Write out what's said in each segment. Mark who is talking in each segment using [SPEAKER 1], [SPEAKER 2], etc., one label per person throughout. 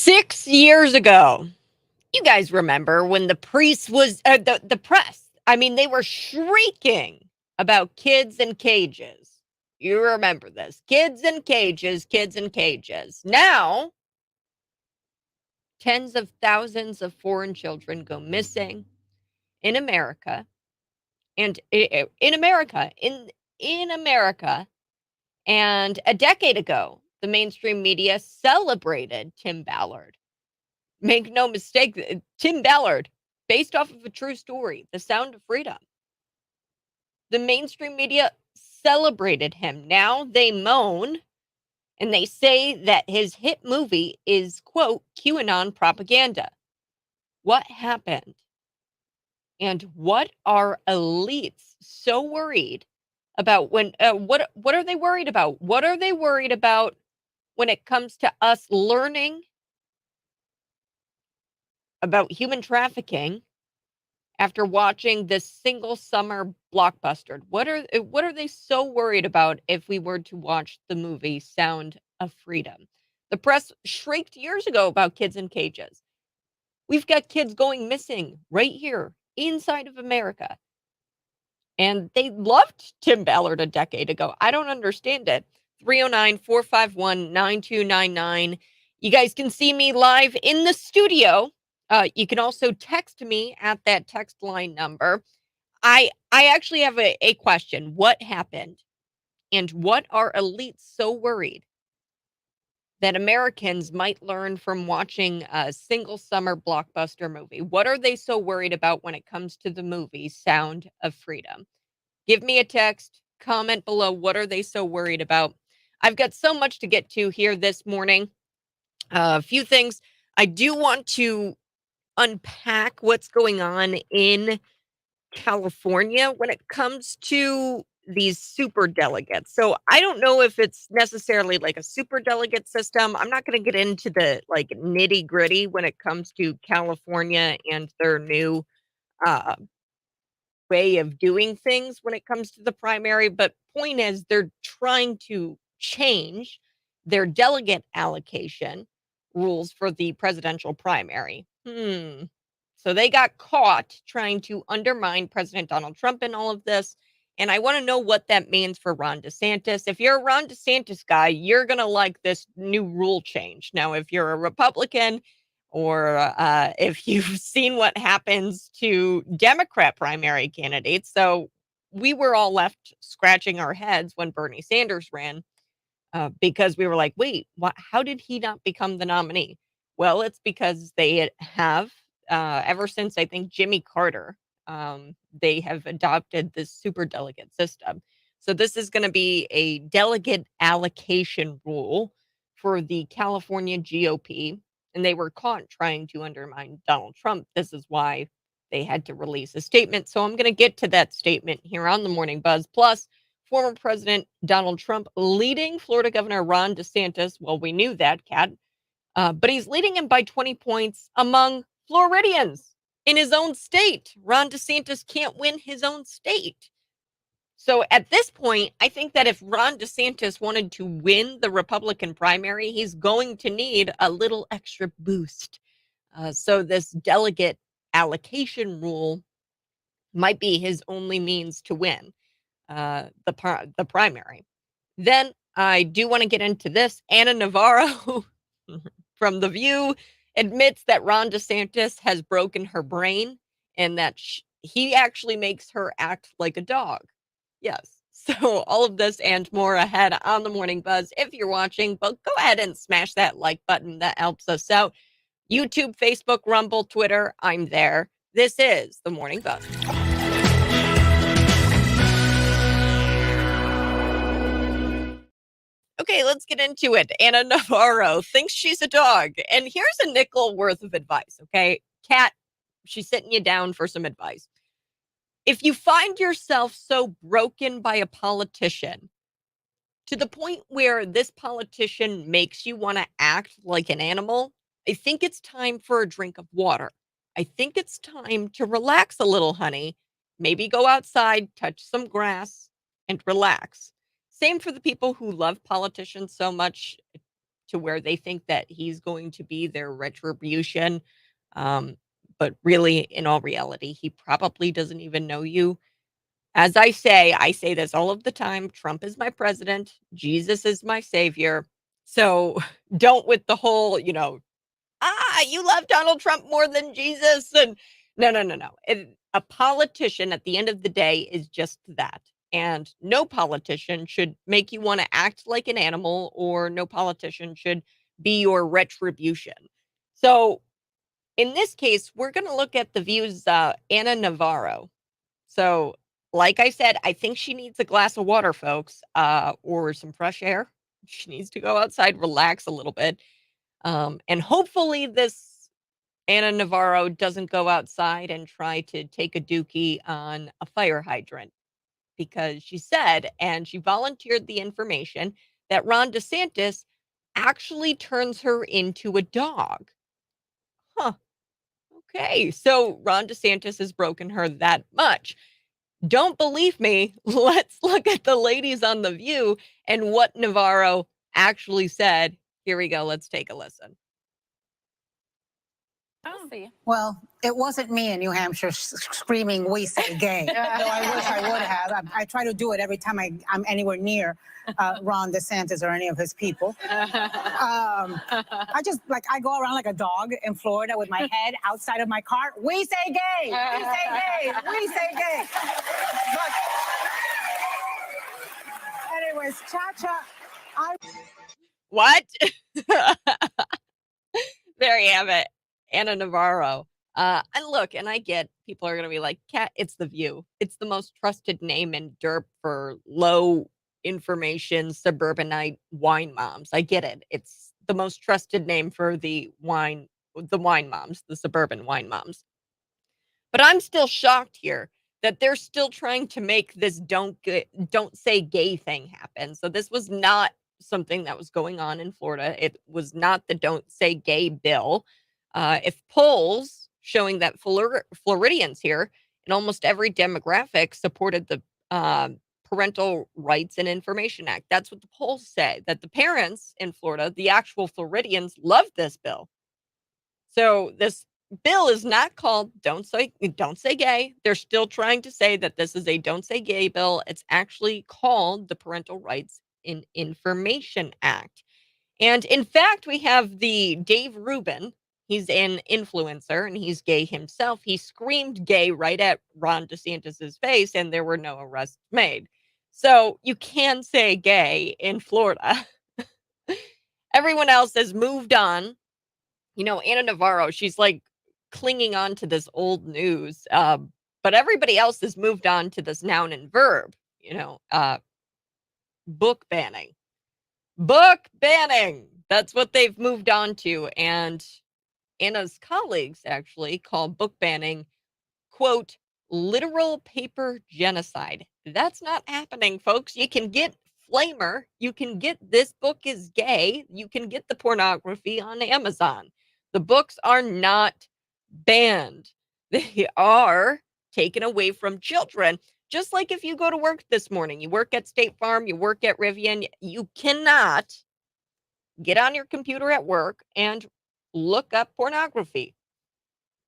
[SPEAKER 1] 6 years ago, you guys remember when the priest was the press, I mean, they were shrieking about kids in cages. You remember this. Kids in cages, kids in cages. Now, tens of thousands of foreign children go missing in America and in America, in America, and a decade ago, the mainstream media celebrated Tim Ballard. Make no mistake, Tim Ballard, based off of a true story, The Sound of Freedom. The mainstream media celebrated him. Now they moan and they say that his hit movie is, quote, QAnon propaganda. What happened? And what are elites so worried about what are they worried about? What are they worried about when it comes to us learning about human trafficking after watching this single summer blockbuster? What are they so worried about if we were to watch the movie Sound of Freedom? The press shrieked years ago about kids in cages. We've got kids going missing right here inside of America. And they loved Tim Ballard a decade ago. I don't understand it. 309-451-9299. You guys can see me live in the studio. You can also text me at that text line number. I actually have a question. What happened? And what are elites so worried that Americans might learn from watching a single summer blockbuster movie? What are they so worried about when it comes to the movie Sound of Freedom? Give me a text, comment below. What are they so worried about? I've got so much to get to here this morning. A few things. I do want to unpack what's going on in California when it comes to these super delegates. So I don't know if it's necessarily like a super delegate system. I'm not going to get into the like nitty gritty when it comes to California and their new uh, way of doing things when it comes to the primary. But point is, they're trying to change their delegate allocation rules for the presidential primary. So they got caught trying to undermine President Donald Trump in all of this. And I want to know what that means for Ron DeSantis. If you're a Ron DeSantis guy, you're going to like this new rule change. Now, if you're a Republican, or if you've seen what happens to Democrat primary candidates. So we were all left scratching our heads when Bernie Sanders ran because we were like, wait, how did he not become the nominee? Well, it's because they have, ever since I think Jimmy Carter, they have adopted this super delegate system. So this is going to be a delegate allocation rule for the California GOP, and they were caught trying to undermine Donald Trump. This is why they had to release a statement. So I'm going to get to that statement here on the Morning Buzz. Plus, former President Donald Trump leading Florida Governor Ron DeSantis. Well, we knew that, Kat, but he's leading him by 20 points among Floridians in his own state. Ron DeSantis can't win his own state. So at this point, I think that if Ron DeSantis wanted to win the Republican primary, he's going to need a little extra boost. So this delegate allocation rule might be his only means to win the primary. Then I do want to get into this. Anna Navarro from The View admits that Ron DeSantis has broken her brain and that he actually makes her act like a dog. Yes. So all of this and more ahead on the Morning Buzz. If you're watching, but go ahead and smash that like button. That helps us out. YouTube, Facebook, Rumble, Twitter, I'm there. This is the Morning Buzz. Okay, let's get into it. Anna Navarro thinks she's a dog. And here's a nickel worth of advice, okay? Kat, she's sitting you down for some advice. If you find yourself so broken by a politician to the point where this politician makes you want to act like an animal, I think it's time for a drink of water. I think it's time to relax a little, honey. Maybe go outside, touch some grass, and relax. Same for the people who love politicians so much. to where they think that he's going to be their retribution. Um, but really, in all reality, he probably doesn't even know you. As I say this all of the time, Trump is my president, Jesus is my savior. So don't with the whole, you love Donald Trump more than Jesus. And no, no, no, no. A politician at the end of the day is just that. And no politician should make you want to act like an animal, or no politician should be your retribution. So in this case, we're going to look at the views Anna Navarro. So, like I said, I think she needs a glass of water, folks, or some fresh air. She needs to go outside, relax a little bit. And hopefully, this Anna Navarro doesn't go outside and try to take a dookie on a fire hydrant, because she said, and she volunteered the information, that Ron DeSantis actually turns her into a dog. Huh. Okay. So Ron DeSantis has broken her that much. Don't believe me? Let's look at the ladies on The View and what Navarro actually said. Here we go. Let's take a listen.
[SPEAKER 2] Oh.
[SPEAKER 3] Well, it wasn't me in New Hampshire screaming, "We say gay." Though I wish I would have. I try to do it every time I'm anywhere near Ron DeSantis or any of his people. I just, I go around like a dog in Florida with my head outside of my car. We say gay. We say gay. We say gay. But anyways, Cha-Cha,
[SPEAKER 1] What? There you have it. Anna Navarro. And look, and I get people are going to be like, Cat, it's The View. It's the most trusted name in derp for low information suburbanite wine moms. I get it. It's the most trusted name for the wine moms, the suburban wine moms. But I'm still shocked here that they're still trying to make this don't say gay thing happen. So this was not something that was going on in Florida. It was not the don't say gay bill. If polls showing that Floridians here in almost every demographic supported the Parental Rights and Information Act. That's what the polls say, that the parents in Florida, the actual Floridians, love this bill. So this bill is not called don't say gay. They're still trying to say that this is a don't say gay bill. It's actually called the Parental Rights in Information Act. And in fact, we have the Dave Rubin. He's an influencer and he's gay himself. He screamed gay right at Ron DeSantis's face and there were no arrests made. So you can say gay in Florida. Everyone else has moved on. Anna Navarro, she's like clinging on to this old news. But everybody else has moved on to this noun and verb, book banning. Book banning. That's what they've moved on to. And Anna's colleagues actually call book banning, quote, literal paper genocide. That's not happening, folks. You can get Flamer. You can get This Book is Gay. You can get the pornography on Amazon. The books are not banned. They are taken away from children. Just like if you go to work this morning, you work at State Farm, you work at Rivian, you cannot get on your computer at work and look up pornography.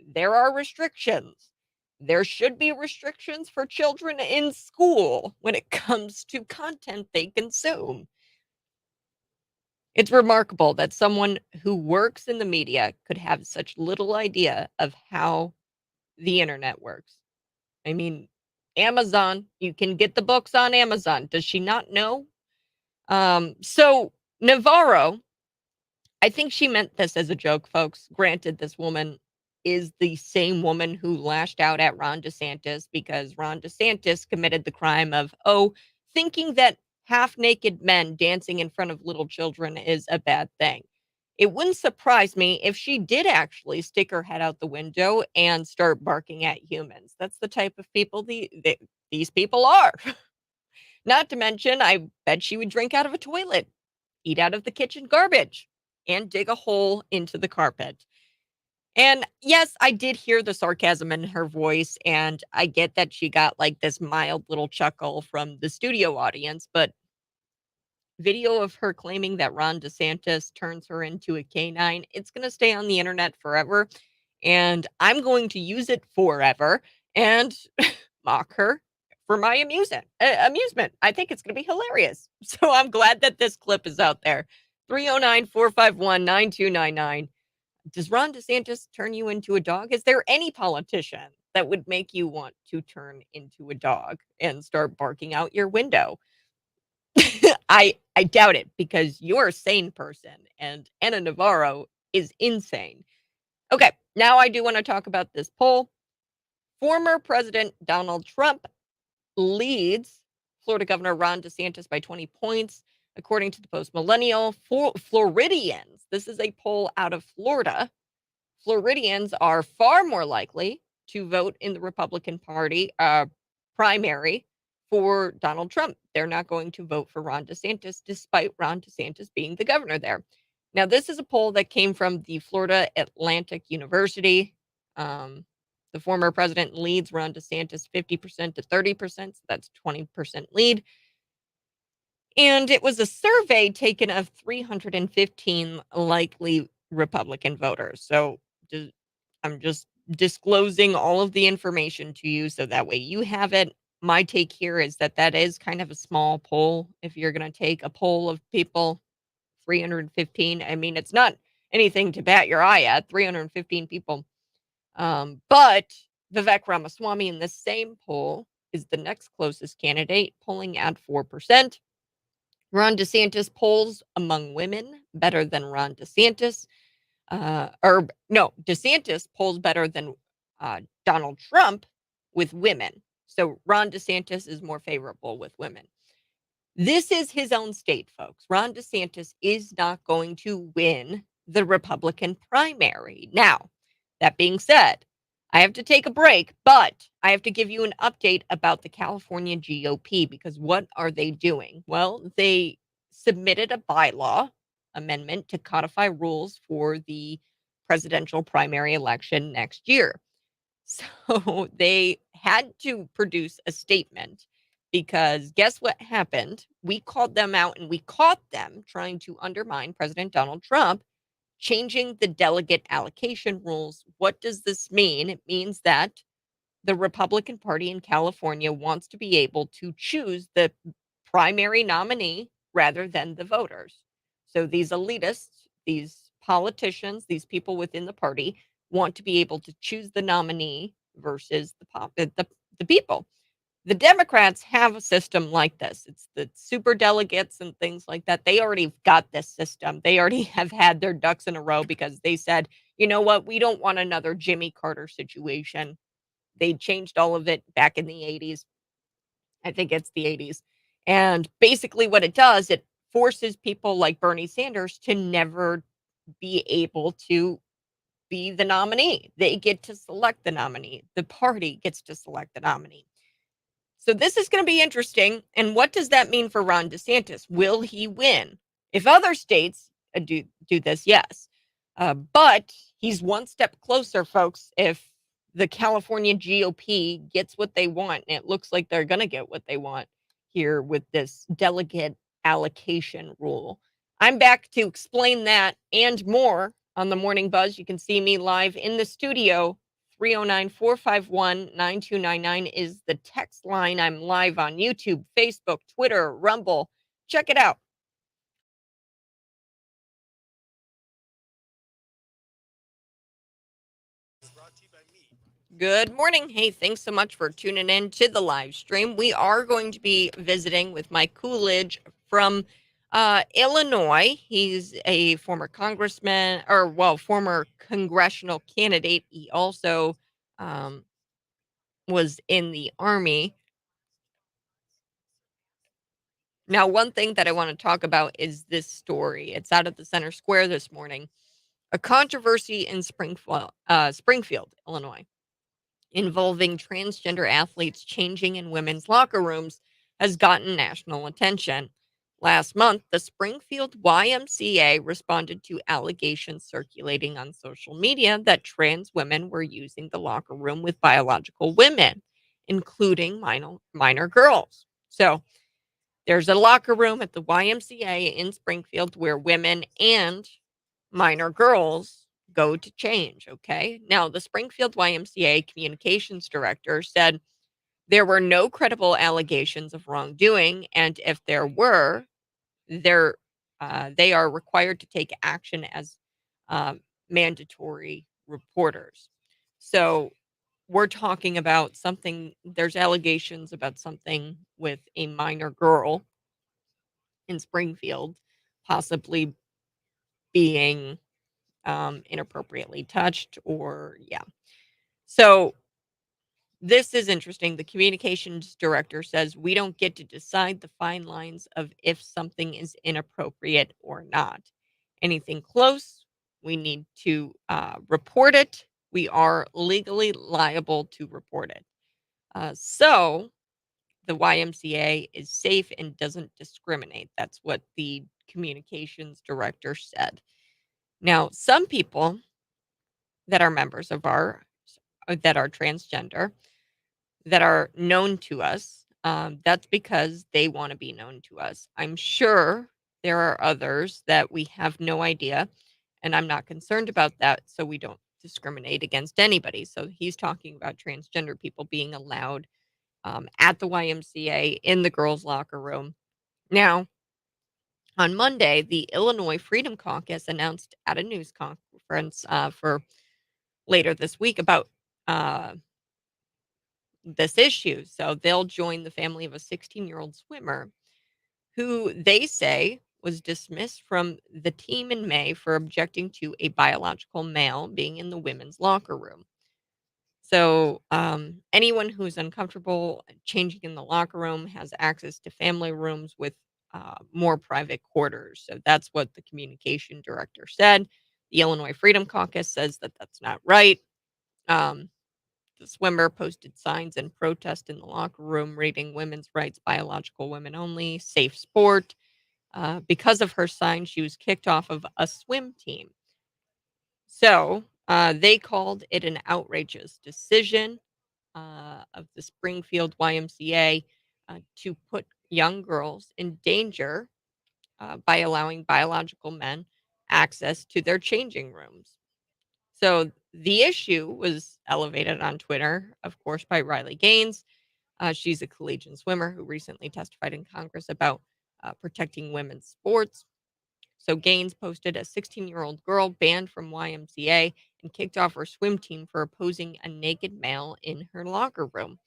[SPEAKER 1] There are restrictions. There should be restrictions for children in school when it comes to content they consume. It's remarkable that someone who works in the media could have such little idea of how the internet works. I mean, Amazon, you can get the books on Amazon. Does she not know? So Navarro, I think she meant this as a joke, folks. Granted, this woman is the same woman who lashed out at Ron DeSantis because Ron DeSantis committed the crime of, thinking that half-naked men dancing in front of little children is a bad thing. It wouldn't surprise me if she did actually stick her head out the window and start barking at humans. That's the type of people these people are. Not to mention, I bet she would drink out of a toilet, eat out of the kitchen garbage, and dig a hole into the carpet. And yes, I did hear the sarcasm in her voice, and I get that she got like this mild little chuckle from the studio audience, but video of her claiming that Ron DeSantis turns her into a canine. It's going to stay on the internet forever, and I'm going to use it forever and mock her for my amusement. I think it's going to be hilarious. So I'm glad that this clip is out there. 309-451-9299. Does Ron DeSantis turn you into a dog? Is there any politician that would make you want to turn into a dog and start barking out your window? I doubt it, because you're a sane person and Anna Navarro is insane. Okay, now I do want to talk about this poll. Former President Donald Trump leads Florida Governor Ron DeSantis by 20 points, according to the Post Millennial. Floridians, this is a poll out of Florida. Floridians are far more likely to vote in the Republican Party primary for Donald Trump. They're not going to vote for Ron DeSantis, despite Ron DeSantis being the governor there. Now, this is a poll that came from the Florida Atlantic University. The former president leads Ron DeSantis 50% to 30%. So that's 20% lead. And it was a survey taken of 315 likely Republican voters. So I'm just disclosing all of the information to you so that way you have it. My take here is that that is kind of a small poll. If you're going to take a poll of people, 315, I mean, it's not anything to bat your eye at, 315 people. But Vivek Ramaswamy in this same poll is the next closest candidate, polling at 4%. Ron DeSantis polls among women better than Ron DeSantis. DeSantis polls better than Donald Trump with women. So Ron DeSantis is more favorable with women. This is his own state, folks. Ron DeSantis is not going to win the Republican primary. Now, that being said, I have to take a break, but I have to give you an update about the California GOP, because what are they doing? Well, they submitted a bylaw amendment to codify rules for the presidential primary election next year. So they had to produce a statement, because guess what happened? We called them out and we caught them trying to undermine President Donald Trump, changing the delegate allocation rules. What does this mean? It means that the Republican Party in California wants to be able to choose the primary nominee rather than the voters. So these elitists, these politicians, these people within the party want to be able to choose the nominee versus the people. The Democrats have a system like this. It's the super delegates and things like that. They already got this system. They already have had their ducks in a row, because they said, you know what, we don't want another Jimmy Carter situation. They changed all of it back in the 80s. I think it's the 80s. And basically what it does, it forces people like Bernie Sanders to never be able to be the nominee. They get to select the nominee. The party gets to select the nominee. So this is going to be interesting. And what does that mean for Ron DeSantis? Will he win? If other states do this, yes. But he's one step closer, folks. If the California GOP gets what they want, and it looks like they're going to get what they want here with this delegate allocation rule. I'm back to explain that and more on the Morning Buzz. You can see me live in the studio. 309-451-9299 is the text line. I'm live on YouTube, Facebook, Twitter, Rumble. Check it out. Good morning. Hey, thanks so much for tuning in to the live stream. We are going to be visiting with Mike Coolidge from Illinois. He's a former congressman, former congressional candidate. He also was in the Army. Now, one thing that I want to talk about is this story. It's out of the Center Square this morning. A controversy in Springfield, Illinois, involving transgender athletes changing in women's locker rooms has gotten national attention. Last month, the Springfield YMCA responded to allegations circulating on social media that trans women were using the locker room with biological women, including minor girls. So There's a locker room at the YMCA in Springfield where women and minor girls go to change. Okay. Now, the Springfield YMCA communications director said there were no credible allegations of wrongdoing. And if there were, they're, they are required to take action as um, mandatory reporters. So we're talking about something, there's allegations about something with a minor girl in Springfield possibly being inappropriately touched or, yeah. So this is interesting. The communications director says we don't get to decide the fine lines of if something is inappropriate or not. Anything close, we need to report it. We are legally liable to report it. So the YMCA is safe and doesn't discriminate. That's what the communications director said. Now, some people that are members of our that are transgender, that are known to us, that's because they want to be known to us. I'm sure there are others that we have no idea, and I'm not concerned about that, so we don't discriminate against anybody. So he's talking about transgender people being allowed at the YMCA in the girls' locker room. Now, on Monday, the Illinois Freedom Caucus announced at a news conference for later this week about uh, this issue. So they'll join the family of a 16-year-old swimmer who they say was dismissed from the team in May for objecting to a biological male being in the women's locker room. So anyone who's uncomfortable changing in the locker room has access to family rooms with more private quarters. So that's what the communication director said. The Illinois Freedom Caucus says that that's not right. Um, the swimmer posted signs in protest in the locker room, reading women's rights, biological women only, safe sport. Because of her sign, she was kicked off of a swim team. So they called it an outrageous decision of the Springfield YMCA to put young girls in danger by allowing biological men access to their changing rooms. So the issue was elevated on Twitter, of course, by Riley Gaines. She's a collegiate swimmer who recently testified in Congress about protecting women's sports. So Gaines posted a 16-year-old girl banned from YMCA and kicked off her swim team for opposing a naked male in her locker room.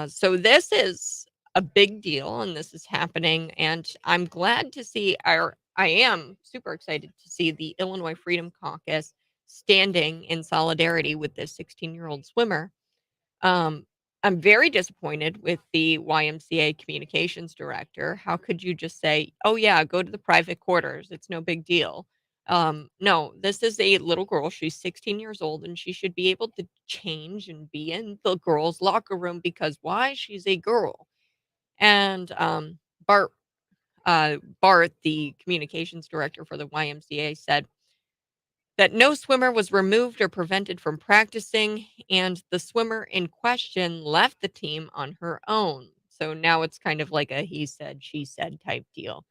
[SPEAKER 1] So this is a big deal, and this is happening. And I'm glad to see I am super excited to see the Illinois Freedom Caucus standing in solidarity with this 16-year-old swimmer. Um, I'm very disappointed with the YMCA communications director. How could you just say, "Oh yeah, go to the private quarters. It's no big deal." No, this is a little girl. She's 16 years old and she should be able to change and be in the girls' locker room because why? She's a girl. And Bart, the communications director for the YMCA, said that no swimmer was removed or prevented from practicing, and the swimmer in question left the team on her own. So now it's kind of like a he said, she said type deal.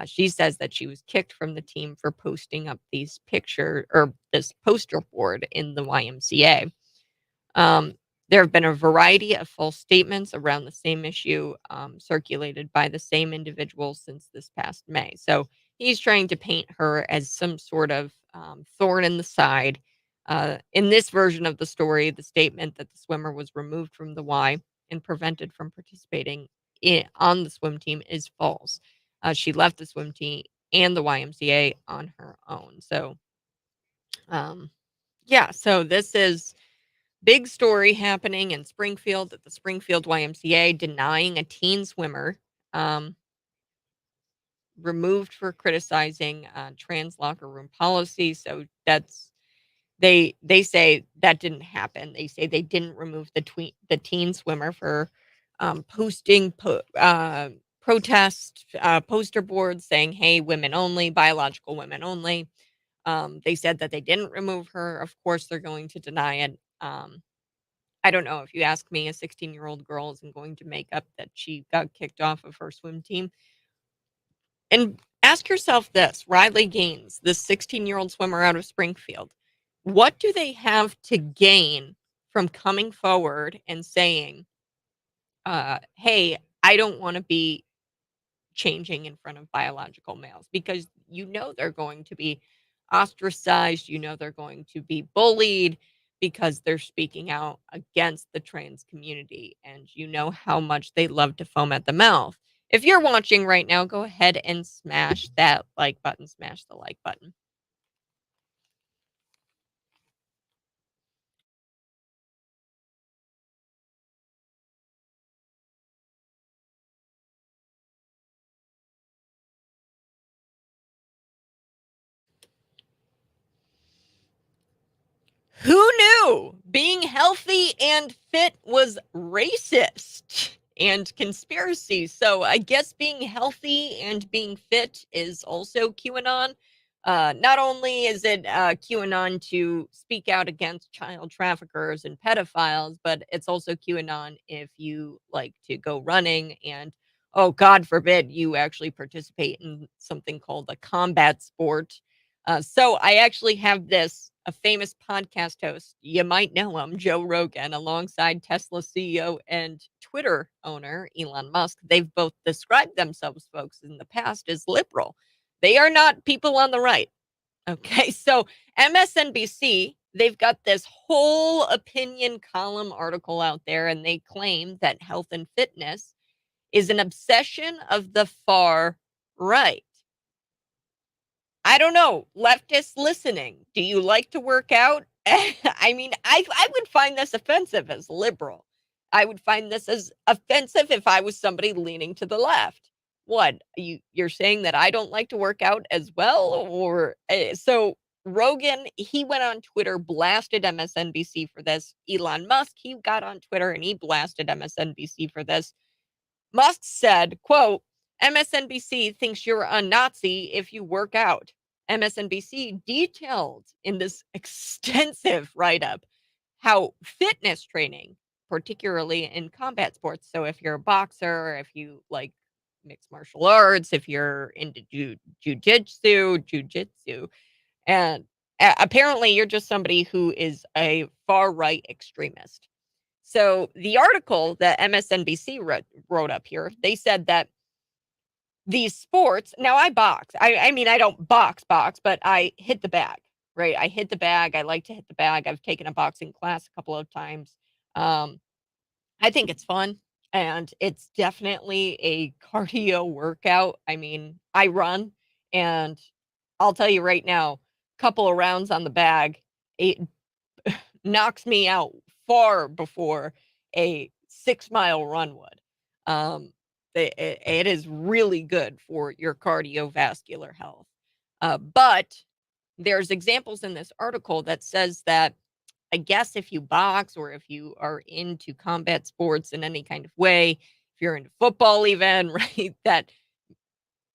[SPEAKER 1] She says that she was kicked from the team for posting up these picture or this poster board in the YMCA. Um, there have been a variety of false statements around the same issue circulated by the same individual since this past May. So he's trying to paint her as some sort of thorn in the side. In this version of the story, the statement that the swimmer was removed from the Y and prevented from participating on the swim team is false. She left the swim team and the YMCA on her own. So, um, yeah, so this is big story happening in Springfield at the Springfield YMCA denying a teen swimmer um, removed for criticizing trans locker room policy. So that's they say that didn't happen. They say they didn't remove the teen swimmer for posting protest poster boards saying, "Hey, women only, biological women only." They said that they didn't remove her. Of course, they're going to deny it. I don't know if you ask me, a 16-year-old girl isn't going to make up that she got kicked off of her swim team. And ask yourself this, Riley Gaines, this 16-year-old swimmer out of Springfield, what do they have to gain from coming forward and saying, hey, I don't want to be changing in front of biological males? Because they're going to be ostracized, they're going to be bullied because they're speaking out against the trans community, and how much they love to foam at the mouth. If you're watching right now, go ahead and smash that like button, smash the like button. Who knew being healthy and fit was racist and conspiracy? So I guess being healthy and being fit is also QAnon. Not only is it QAnon to speak out against child traffickers and pedophiles, but it's also QAnon if you like to go running and, oh, God forbid, you actually participate in something called a combat sport. So I actually have a famous podcast host. You might know him, Joe Rogan, alongside Tesla CEO and Twitter owner Elon Musk. They've both described themselves, folks, in the past as liberal. They are not people on the right. Okay, so MSNBC, they've got this whole opinion column article out there, and they claim that health and fitness is an obsession of the far right. I don't know, leftists listening, do you like to work out? I mean, I would find this offensive as liberal. I would find this as offensive if I was somebody leaning to the left. What? You're saying that I don't like to work out as well? Or so Rogan, he went on Twitter, blasted MSNBC for this. Elon Musk, he got on Twitter and he blasted MSNBC for this. Musk said, quote, MSNBC thinks you're a Nazi if you work out. MSNBC detailed in this extensive write-up how fitness training, particularly in combat sports, so if you're a boxer, if you like mixed martial arts, if you're into jujitsu, and apparently you're just somebody who is a far-right extremist. So the article that MSNBC wrote up here, they said that these sports. Now I box. I mean, I don't box, but I hit the bag, right? I hit the bag. I like to hit the bag. I've taken a boxing class a couple of times. Um, I think it's fun, and it's definitely a cardio workout. I mean, I run, and I'll tell you right now, couple of rounds on the bag, it knocks me out far before a 6-mile run would. It is really good for your cardiovascular health. But there's examples in this article that says that I guess if you box or if you are into combat sports in any kind of way, if you're into football even, right, that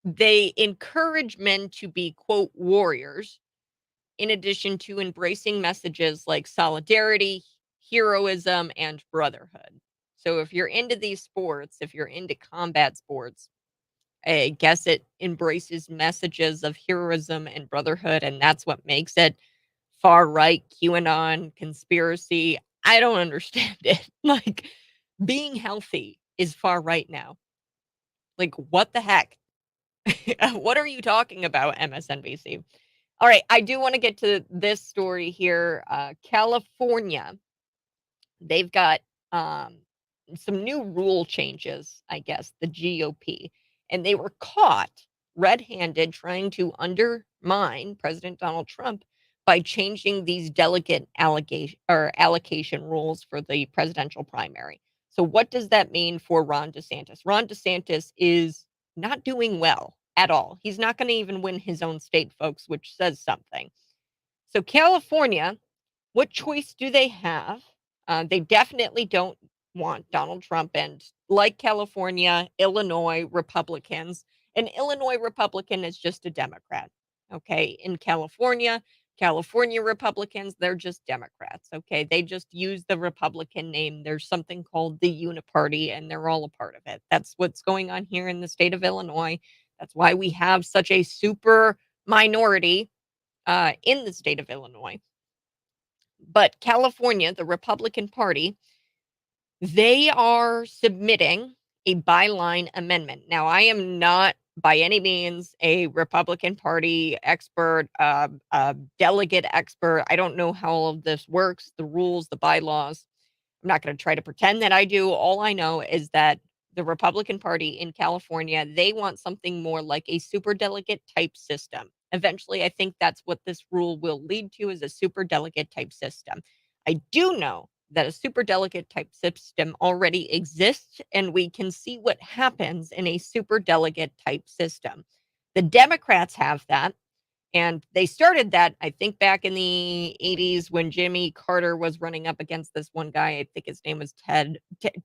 [SPEAKER 1] they encourage men to be, quote, warriors, in addition to embracing messages like solidarity, heroism, and brotherhood. So if you're into these sports, if you're into combat sports, I guess it embraces messages of heroism and brotherhood, and that's what makes it far right, QAnon, conspiracy. I don't understand it. Like, being healthy is far right now. Like, what the heck? What are you talking about, MSNBC? All right, I do want to get to this story here. California, they've got um, some new rule changes, I guess, the GOP, and they were caught red-handed trying to undermine President Donald Trump by changing these delegate allocation rules for the presidential primary. So what does that mean for Ron DeSantis? Ron DeSantis is not doing well at all. He's not going to even win his own state, folks, which says something. So California, what choice do they have? They definitely don't want Donald Trump, and like California, Illinois Republicans, an Illinois Republican is just a Democrat. Okay. In California, California Republicans, they're just Democrats, okay? They just use the Republican name. There's something called the Uniparty, and they're all a part of it. That's what's going on here in the state of Illinois. That's why we have such a super minority in the state of Illinois. But California, the Republican Party, they are submitting a byline amendment. Now, I am not by any means a Republican Party expert, a delegate expert. I don't know how all of this works, the rules, the bylaws. I'm not going to try to pretend that I do. All I know is that the Republican Party in California, they want something more like a superdelegate type system. Eventually, I think that's what this rule will lead to, is a superdelegate type system. I do know that a superdelegate type system already exists, and we can see what happens in a superdelegate type system. The Democrats have that. And they started that, I think, back in the 80s when Jimmy Carter was running up against this one guy. I think his name was Ted.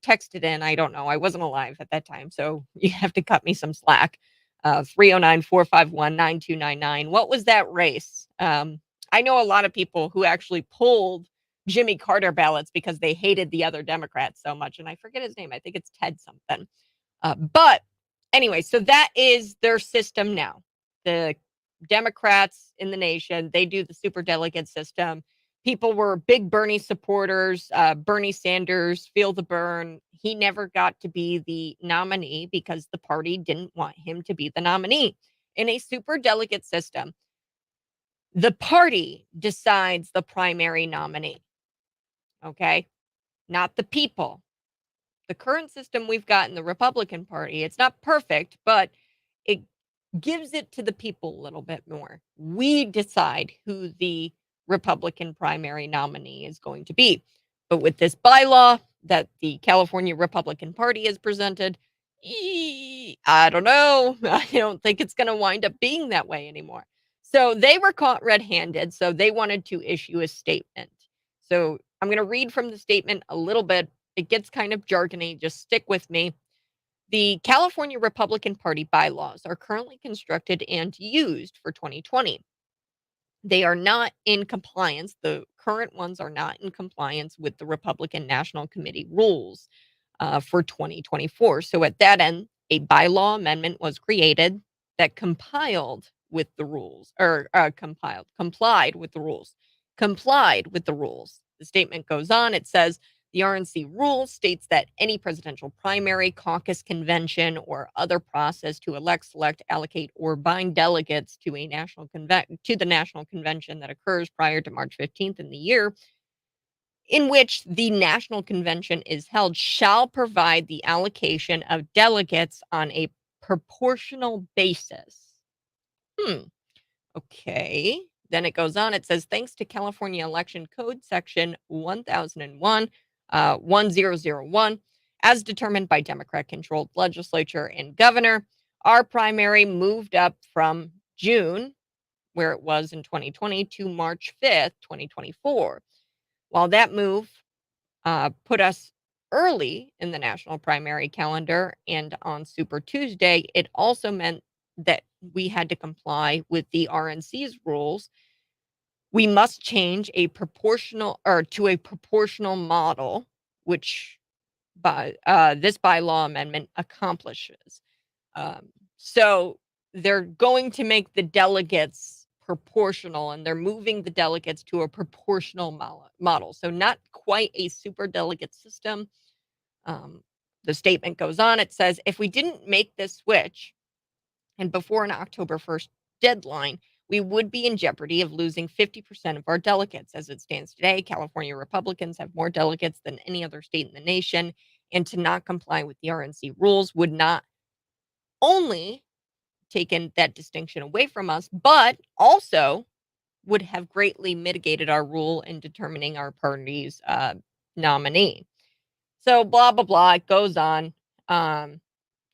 [SPEAKER 1] Texted in. I don't know. I wasn't alive at that time. So you have to cut me some slack. 309-451-9299. What was that race? I know a lot of people who actually pulled Jimmy Carter ballots because they hated the other Democrats so much. And I forget his name. I think it's Ted something. But anyway, so that is their system now. The Democrats in the nation, they do the superdelegate system. People were big Bernie supporters. Bernie Sanders, feel the burn. He never got to be the nominee because the party didn't want him to be the nominee. In a superdelegate system, the party decides the primary nominee. Okay? Not the people. The current system we've got in the Republican Party, it's not perfect, but it gives it to the people a little bit more. We decide who the Republican primary nominee is going to be. But with this bylaw that the California Republican Party has presented, I don't know. I don't think it's going to wind up being that way anymore. So they were caught red-handed, so they wanted to issue a statement. So I'm going to read from the statement a little bit. It gets kind of jargony. Just stick with me. The California Republican Party bylaws are currently constructed and used for 2020. They are not in compliance. The current ones are not in compliance with the Republican National Committee rules for 2024. So at that end, a bylaw amendment was created that complied with the rules. The statement goes on. It says, the RNC rule states that any presidential primary, caucus, convention, or other process to elect, select, allocate, or bind delegates to the national convention that occurs prior to March 15th in the year in which the national convention is held shall provide the allocation of delegates on a proportional basis. Okay. Then it goes on. It says, thanks to California Election Code Section 1001, 1001, as determined by Democrat-controlled legislature and governor, our primary moved up from June, where it was in 2020, to March 5th, 2024. While that move put us early in the national primary calendar and on Super Tuesday, it also meant that we had to comply with the RNC's rules. We must change to a proportional model, which this bylaw amendment accomplishes. So they're going to make the delegates proportional, and they're moving the delegates to a proportional model. So not quite a super delegate system. The statement goes on. It says, if we didn't make this switch, and before an October 1st deadline, we would be in jeopardy of losing 50% of our delegates. As it stands today, California Republicans have more delegates than any other state in the nation, and to not comply with the RNC rules would not only taken that distinction away from us, but also would have greatly mitigated our role in determining our party's nominee. So blah, blah, blah, it goes on.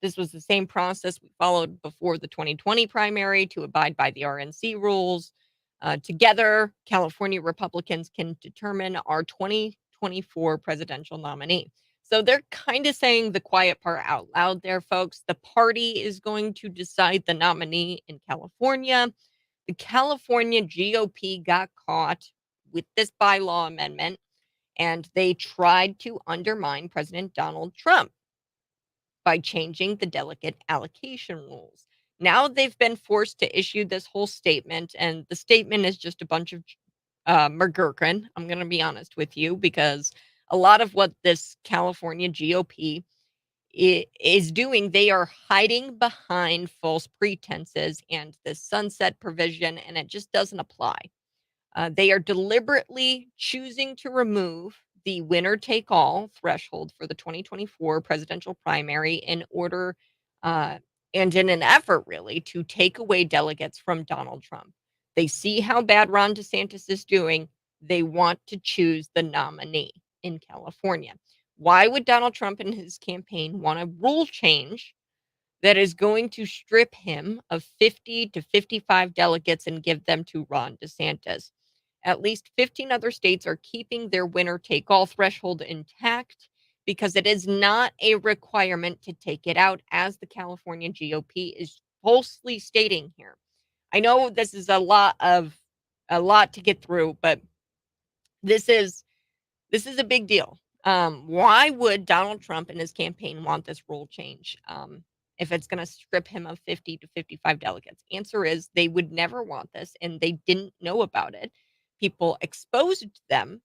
[SPEAKER 1] This was the same process we followed before the 2020 primary to abide by the RNC rules. Together, California Republicans can determine our 2024 presidential nominee. So they're kind of saying the quiet part out loud there, folks. The party is going to decide the nominee in California. The California GOP got caught with this bylaw amendment, and they tried to undermine President Donald Trump by changing the delegate allocation rules. Now they've been forced to issue this whole statement, and the statement is just a bunch of McGurkin. I'm going to be honest with you, because a lot of what this California GOP is doing, they are hiding behind false pretenses and the sunset provision, and it just doesn't apply. They are deliberately choosing to remove the winner take all threshold for the 2024 presidential primary in order and in an effort really to take away delegates from Donald Trump. They see how bad Ron DeSantis is doing. They want to choose the nominee in California. Why would Donald Trump and his campaign want a rule change that is going to strip him of 50 to 55 delegates and give them to Ron DeSantis? At least 15 other states are keeping their winner take all threshold intact because it is not a requirement to take it out, as the California GOP is falsely stating here. I know this is a lot to get through, but this is a big deal. Why would Donald Trump and his campaign want this rule change? If it's going to strip him of 50 to 55 delegates? Answer is they would never want this, and they didn't know about it. People exposed them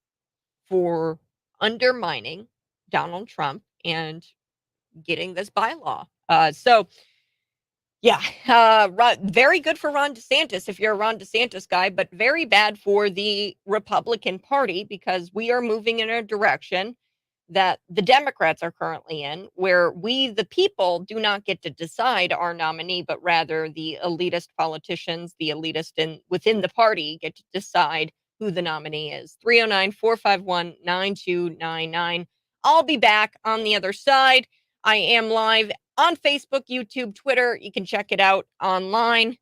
[SPEAKER 1] for undermining Donald Trump and getting this bylaw. Yeah, very good for Ron DeSantis if you're a Ron DeSantis guy, but very bad for the Republican Party, because we are moving in a direction that the Democrats are currently in, where we, the people, do not get to decide our nominee, but rather the elitist politicians, the elitist within the party, get to decide who the nominee is. 309-451-9299. I'll be back on the other side. I am live on Facebook, YouTube, Twitter. You can check it out online.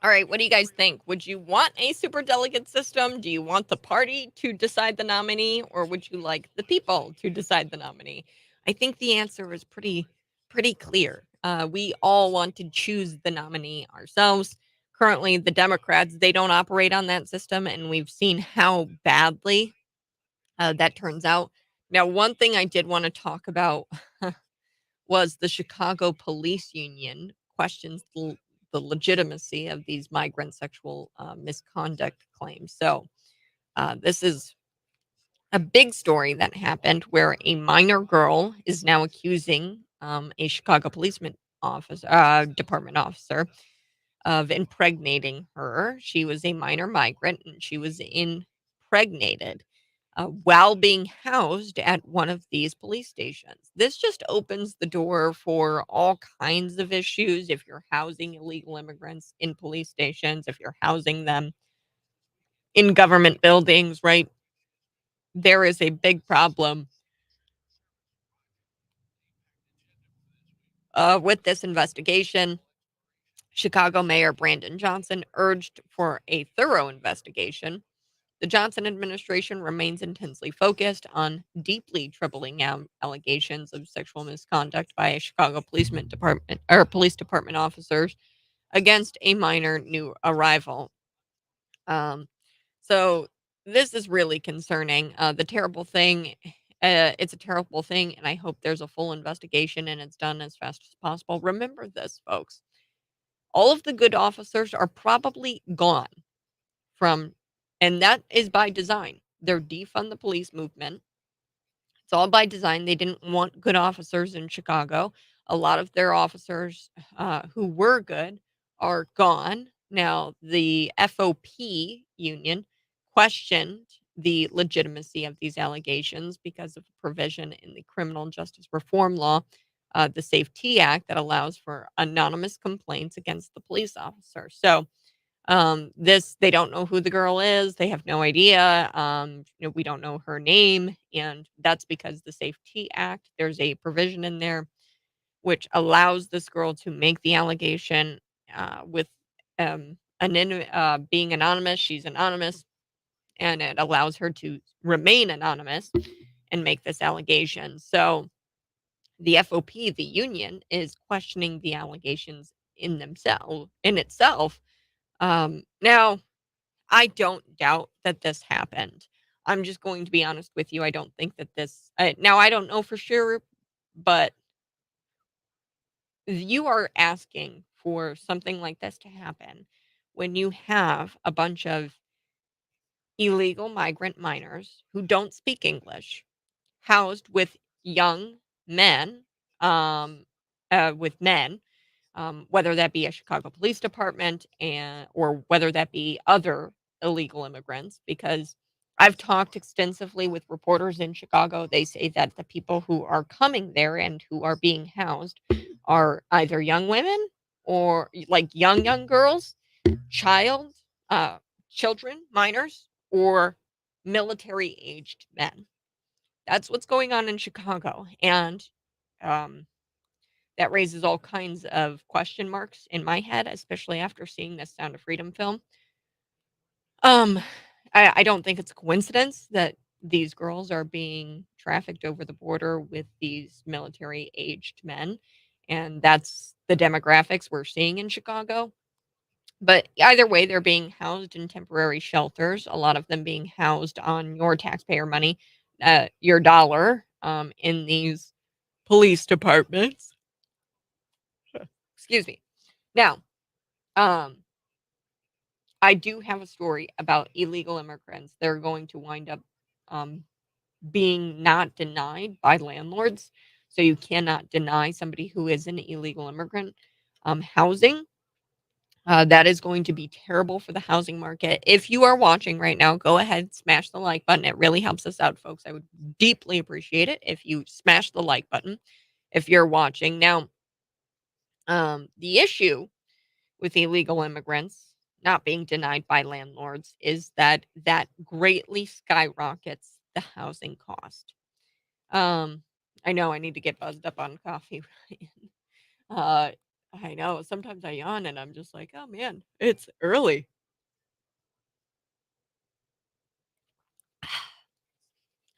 [SPEAKER 1] All right, what do you guys think? Would you want a super delegate system? Do you want the party to decide the nominee, or would you like the people to decide the nominee? I think the answer is pretty clear. We all want to choose the nominee ourselves. Currently, the Democrats, they don't operate on that system, and we've seen how badly that turns out. Now, one thing I did want to talk about was the Chicago Police Union questions the legitimacy of these migrant sexual misconduct claims. So, this is a big story that happened where a minor girl is now accusing a Chicago policeman department officer of impregnating her. She was a minor migrant, and she was impregnated while being housed at one of these police stations. This just opens the door for all kinds of issues if you're housing illegal immigrants in police stations, if you're housing them in government buildings, right? There is a big problem with this investigation. Chicago Mayor Brandon Johnson urged for a thorough investigation. The Johnson administration remains intensely focused on deeply troubling allegations of sexual misconduct by Chicago police department officers against a minor new arrival. Um, so this is really concerning. The terrible thing, it's a terrible thing, and I hope there's a full investigation and it's done as fast as possible. Remember this, folks. All of the good officers are probably gone from, and that is by design. They're defund the police movement. It's all by design. They didn't want good officers in Chicago. A lot of their officers who were good are gone. Now, the FOP union questioned the legitimacy of these allegations because of a provision in the criminal justice reform law, the Safety Act, that allows for anonymous complaints against the police officer. So, this they don't know who the girl is. They have no idea. We don't know her name, and that's because the Safety Act, there's a provision in there which allows this girl to make the allegation with being anonymous. She's anonymous, and it allows her to remain anonymous and make this allegation. So the FOP, the union, is questioning the allegations in itself. Now, I don't doubt that this happened. I'm just going to be honest with you. I don't think that this. Now, I don't know for sure, but you are asking for something like this to happen when you have a bunch of illegal migrant minors who don't speak English housed with young men, um, with men, whether that be a Chicago Police Department and or whether that be other illegal immigrants. Because I've talked extensively with reporters in Chicago. They say that the people who are coming there and who are being housed are either young women or like young girls, child, uh, children, minors, or military aged men. That's what's going on in Chicago, and, um, that raises all kinds of question marks in my head, especially after seeing this Sound of Freedom film. Um, I don't think it's a coincidence that these girls are being trafficked over the border with these military-aged men, and that's the demographics we're seeing in Chicago. But either way, they're being housed in temporary shelters, a lot of them being housed on your taxpayer money, your dollar, in these police departments. Excuse me. Now, um, I do have a story about illegal immigrants. They're going to wind up um, being not denied by landlords. So you cannot deny somebody who is an illegal immigrant housing. That is going to be terrible for the housing market. If you are watching right now, go ahead, smash the like button. It really helps us out, folks. I would deeply appreciate it if you smash the like button if you're watching. Now, the issue with illegal immigrants not being denied by landlords is that greatly skyrockets the housing cost. Um, I know I need to get buzzed up on coffee. uh, I know sometimes I yawn and I'm just like, oh man, it's early.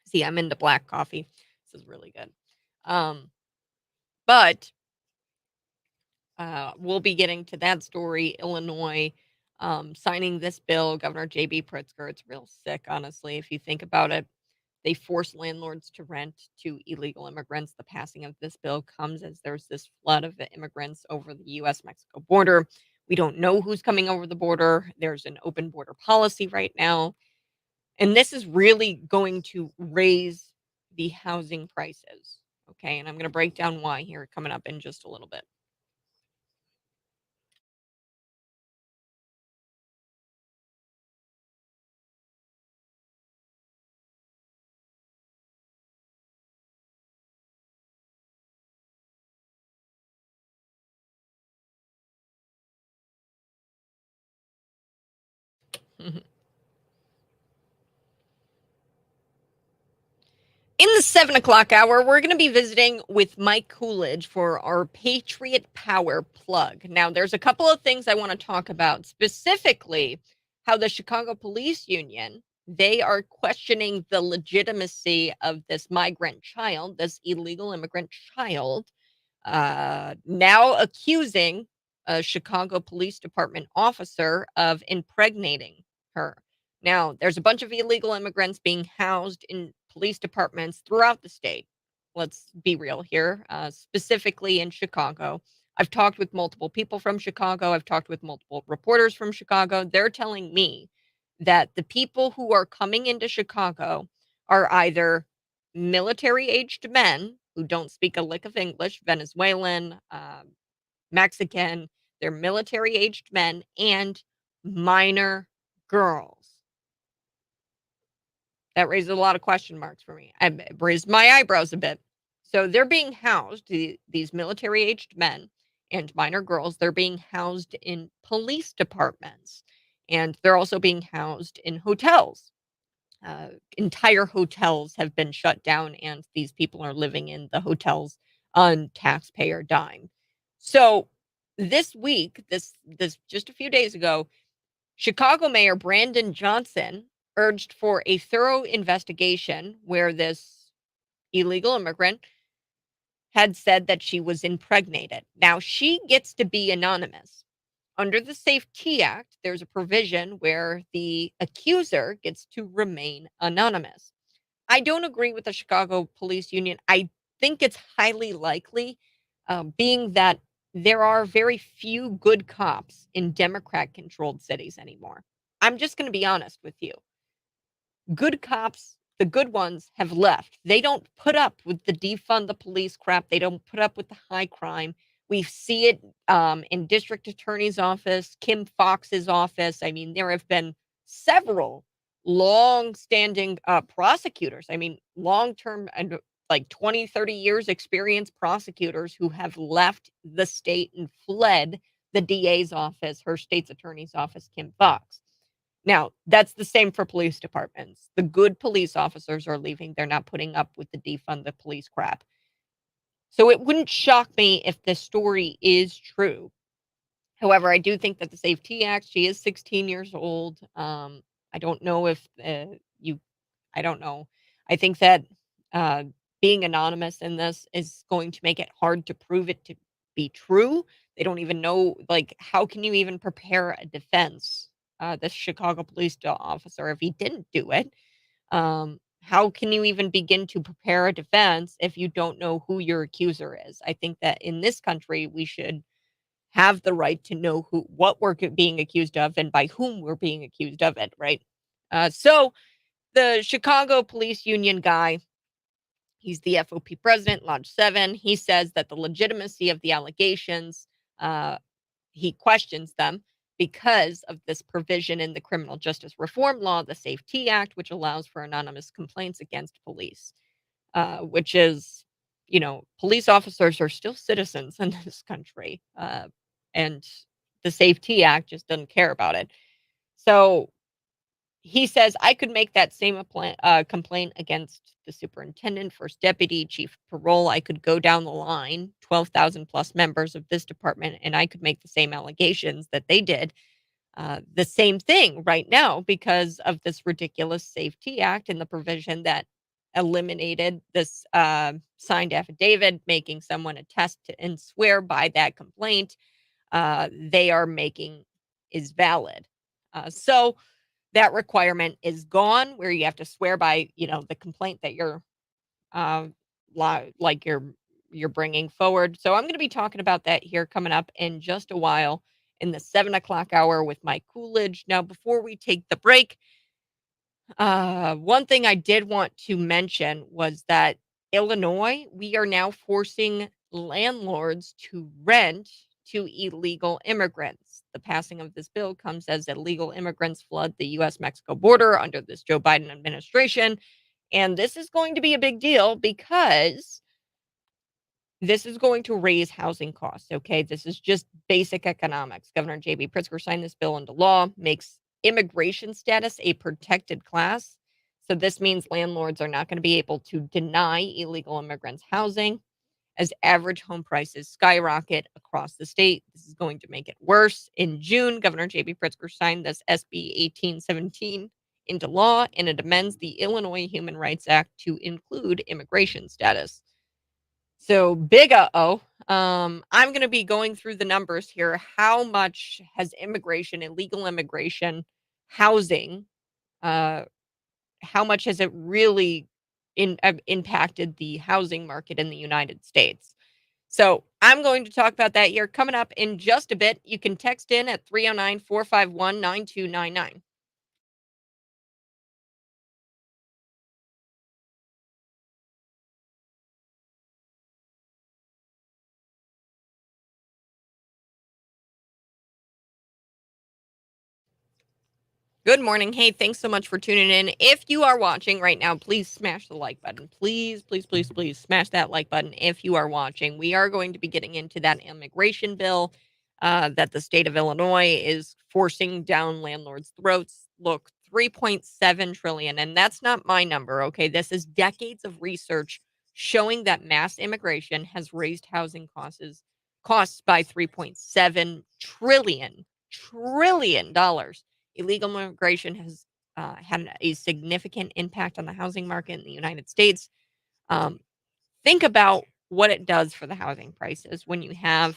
[SPEAKER 1] See, I'm into black coffee. This is really good. Um, but we'll be getting to that story. Illinois signing this bill, Governor J.B. Pritzker. It's real sick, honestly, if you think about it. They force landlords to rent to illegal immigrants. The passing of this bill comes as there's this flood of immigrants over the U.S. Mexico border. We don't know who's coming over the border. There's an open border policy right now. And this is really going to raise the housing prices. Okay. And I'm going to break down why here coming up in just a little bit. In the 7 o'clock hour, we're going to be visiting with Mike Coolidge for our Patriot Power plug. Now, there's a couple of things I want to talk about, specifically how the Chicago Police Union, they are questioning the legitimacy of this migrant child, this illegal immigrant child, now accusing a Chicago Police Department officer of impregnating her. Now, there's a bunch of illegal immigrants being housed in police departments throughout the state. Let's be real here, specifically in Chicago. I've talked with multiple people from Chicago. I've talked with multiple reporters from Chicago. They're telling me that the people who are coming into Chicago are either military aged men who don't speak a lick of English, Venezuelan, Mexican, they're military aged men and minor girls. That raises a lot of question marks for me. I raised my eyebrows a bit. So they're being housed, these military aged men and minor girls, they're being housed in police departments. And they're also being housed in hotels. Entire hotels have been shut down, and these people are living in the hotels on taxpayer dime. So this week, this just a few days ago, Chicago Mayor Brandon Johnson urged for a thorough investigation where this illegal immigrant had said that she was impregnated. Now, she gets to be anonymous. Under the Safety Act, there's a provision where the accuser gets to remain anonymous. I don't agree with the Chicago Police Union. I think it's highly likely, being that there are very few good cops in Democrat controlled cities anymore. I'm just going to be honest with you. Good cops, the good ones, have left. They don't put up with the defund the police crap. They don't put up with the high crime. We see it in district attorney's office, Kim Fox's office. I mean, there have been several long-standing prosecutors. I mean, long-term and like 20, 30 years experience prosecutors who have left the state and fled the DA's office, her state's attorney's office, Kim Fox. Now, that's the same for police departments. The good police officers are leaving. They're not putting up with the defund the police crap. So it wouldn't shock me if this story is true. However, I do think that the Safety Act, she is 16 years old. I don't know if I don't know. I think that uh, being anonymous in this is going to make it hard to prove it to be true. They don't even know, like, how can you even prepare a defense? The Chicago police officer, if he didn't do it, how can you even begin to prepare a defense if you don't know who your accuser is? I think that in this country, we should have the right to know what we're being accused of and by whom we're being accused of it, right? So the Chicago Police Union guy, he's the FOP president, Lodge 7. He says that the legitimacy of the allegations, uh, he questions them because of this provision in the criminal justice reform law, the Safety Act, which allows for anonymous complaints against police, which is, police officers are still citizens in this country. And the Safety Act just doesn't care about it. So he says, I could make that same complaint against the superintendent, first deputy, chief of parole. I could go down the line, 12,000 plus members of this department, and I could make the same allegations that they did. The same thing right now because of this ridiculous Safety Act and the provision that eliminated this signed affidavit, making someone attest and swear by that complaint they are making is valid. So that requirement is gone where you have to swear by, the complaint that you're uh, like you're bringing forward. So I'm going to be talking about that here coming up in just a while in the 7 o'clock hour with Mike Coolidge. Now, before we take the break, one thing I did want to mention was that Illinois, we are now forcing landlords to rent to illegal immigrants. The passing of this bill comes as illegal immigrants flood the US Mexico border under this Joe Biden administration. And this is going to be a big deal because this is going to raise housing costs. Okay. This is just basic economics. Governor J.B. Pritzker signed this bill into law, makes immigration status a protected class. So this means landlords are not going to be able to deny illegal immigrants housing as average home prices skyrocket across the state. This is going to make it worse. In June, Governor J.B. Pritzker signed this SB 1817 into law, and it amends the Illinois Human Rights Act to include immigration status. So big uh-oh. I'm going to be going through the numbers here. How much has immigration, illegal immigration, housing, how much has it really impacted the housing market in the United States? So I'm going to talk about that here coming up in just a bit. You can text in at 309-451-9299. Good morning. Hey, thanks so much for tuning in. If you are watching right now, please smash the like button. Please, please, please, please smash that like button if you are watching. We are going to be getting into that immigration bill that the state of Illinois is forcing down landlords' throats. Look, 3.7 trillion, and that's not my number, okay? This is decades of research showing that mass immigration has raised housing costs by 3.7 trillion dollars. Illegal immigration has had a significant impact on the housing market in the United States. Um, think about what it does for the housing prices when you have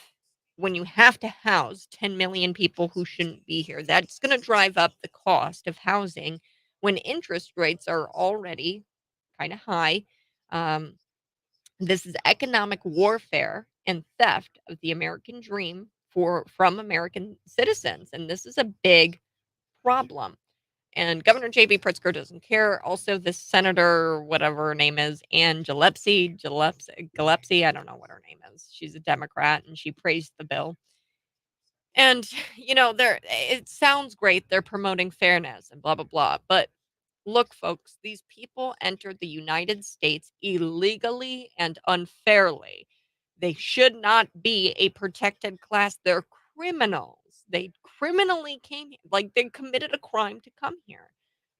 [SPEAKER 1] to house 10 million people who shouldn't be here. That's going to drive up the cost of housing when interest rates are already kind of high. Um, this is economic warfare and theft of the American dream from American citizens, and this is a big problem. And Governor J.B. Pritzker doesn't care. Also, this senator, whatever her name is, Ann Gillespie, I don't know what her name is. She's a Democrat, and she praised the bill. And it sounds great. They're promoting fairness and blah blah blah. But look, folks, these people entered the United States illegally and unfairly. They should not be a protected class. They're criminals. They criminally came here, like they committed a crime to come here.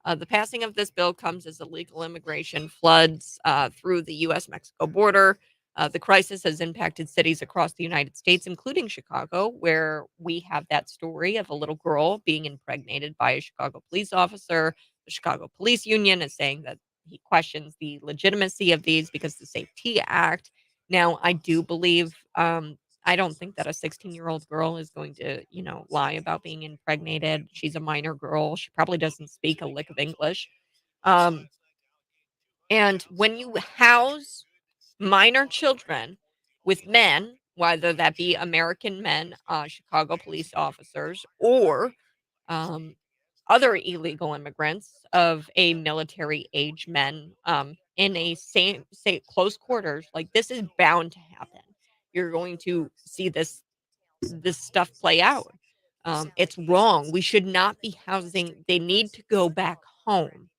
[SPEAKER 1] The passing of this bill comes as illegal immigration floods through the U.S. Mexico border. The crisis has impacted cities across the United States, including Chicago, where we have that story of a little girl being impregnated by a Chicago police officer. The Chicago Police Union is saying that he questions the legitimacy of these because the Safety Act. Now, I do believe, I don't think that a 16-year-old girl is going to, lie about being impregnated. She's a minor girl. She probably doesn't speak a lick of English. Um, and when you house minor children with men, whether that be American men, Chicago police officers, or um, other illegal immigrants of a military age men in a say close quarters, like this is bound to happen. You're going to see this stuff play out. It's wrong. We should not be housing. They need to go back home.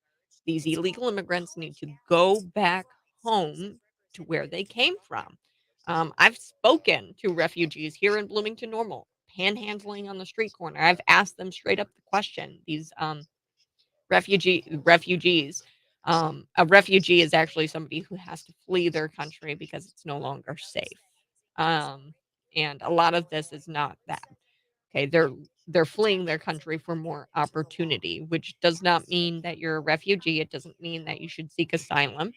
[SPEAKER 1] These illegal immigrants need to go back home to where they came from. I've spoken to refugees here in Bloomington Normal, panhandling on the street corner. I've asked them straight up the question. These refugees. A refugee is actually somebody who has to flee their country because it's no longer safe. Um, and a lot of this is not that. Okay, they're fleeing their country for more opportunity, which does not mean that you're a refugee. It doesn't mean that you should seek asylum.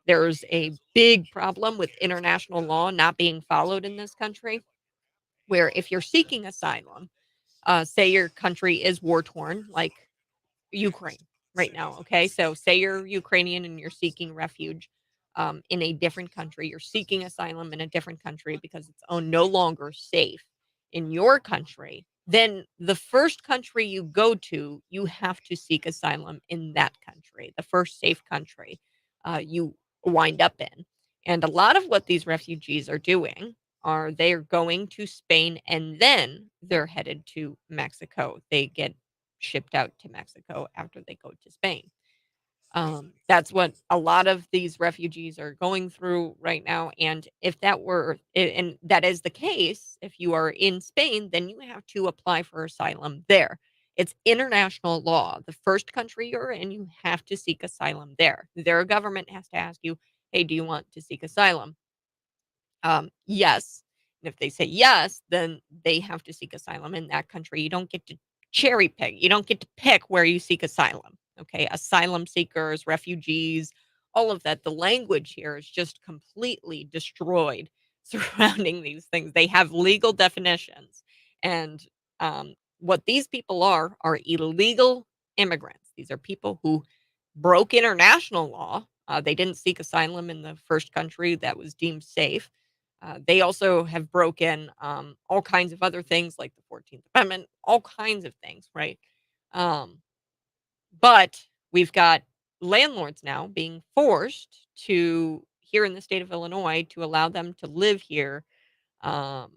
[SPEAKER 1] There's a big problem with international law not being followed in this country, where if you're seeking asylum, say your country is war torn, like Ukraine right now. Okay. So say you're Ukrainian and you're seeking refuge in a different country. You're seeking asylum in a different country because it's no longer safe in your country. Then the first country you go to, you have to seek asylum in that country, the first safe country you wind up in. And a lot of what these refugees are doing are they're going to Spain and then they're headed to Mexico. They get shipped out to Mexico after they go to Spain. That's what a lot of these refugees are going through right now. And if that were, and that is the case, if you are in Spain, then you have to apply for asylum there. It's international law. The first country you're in, you have to seek asylum there. Their government has to ask you, hey, do you want to seek asylum? Yes. And if they say yes, then they have to seek asylum in that country. You don't get to cherry pick. You don't get to pick where you seek asylum. Okay. Asylum seekers, refugees, all of that. The language here is just completely destroyed surrounding these things. They have legal definitions. And what these people are illegal immigrants. These are people who broke international law. They didn't seek asylum in the first country that was deemed safe. They also have broken all kinds of other things like the 14th Amendment, all kinds of things, right? Um, but we've got landlords now being forced to, here in the state of Illinois, to allow them to live here, um,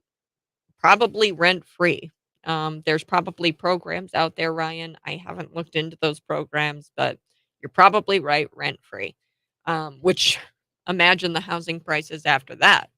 [SPEAKER 1] probably rent free. There's probably programs out there, Ryan. I haven't looked into those programs, but you're probably right, rent free. Which imagine the housing prices after that.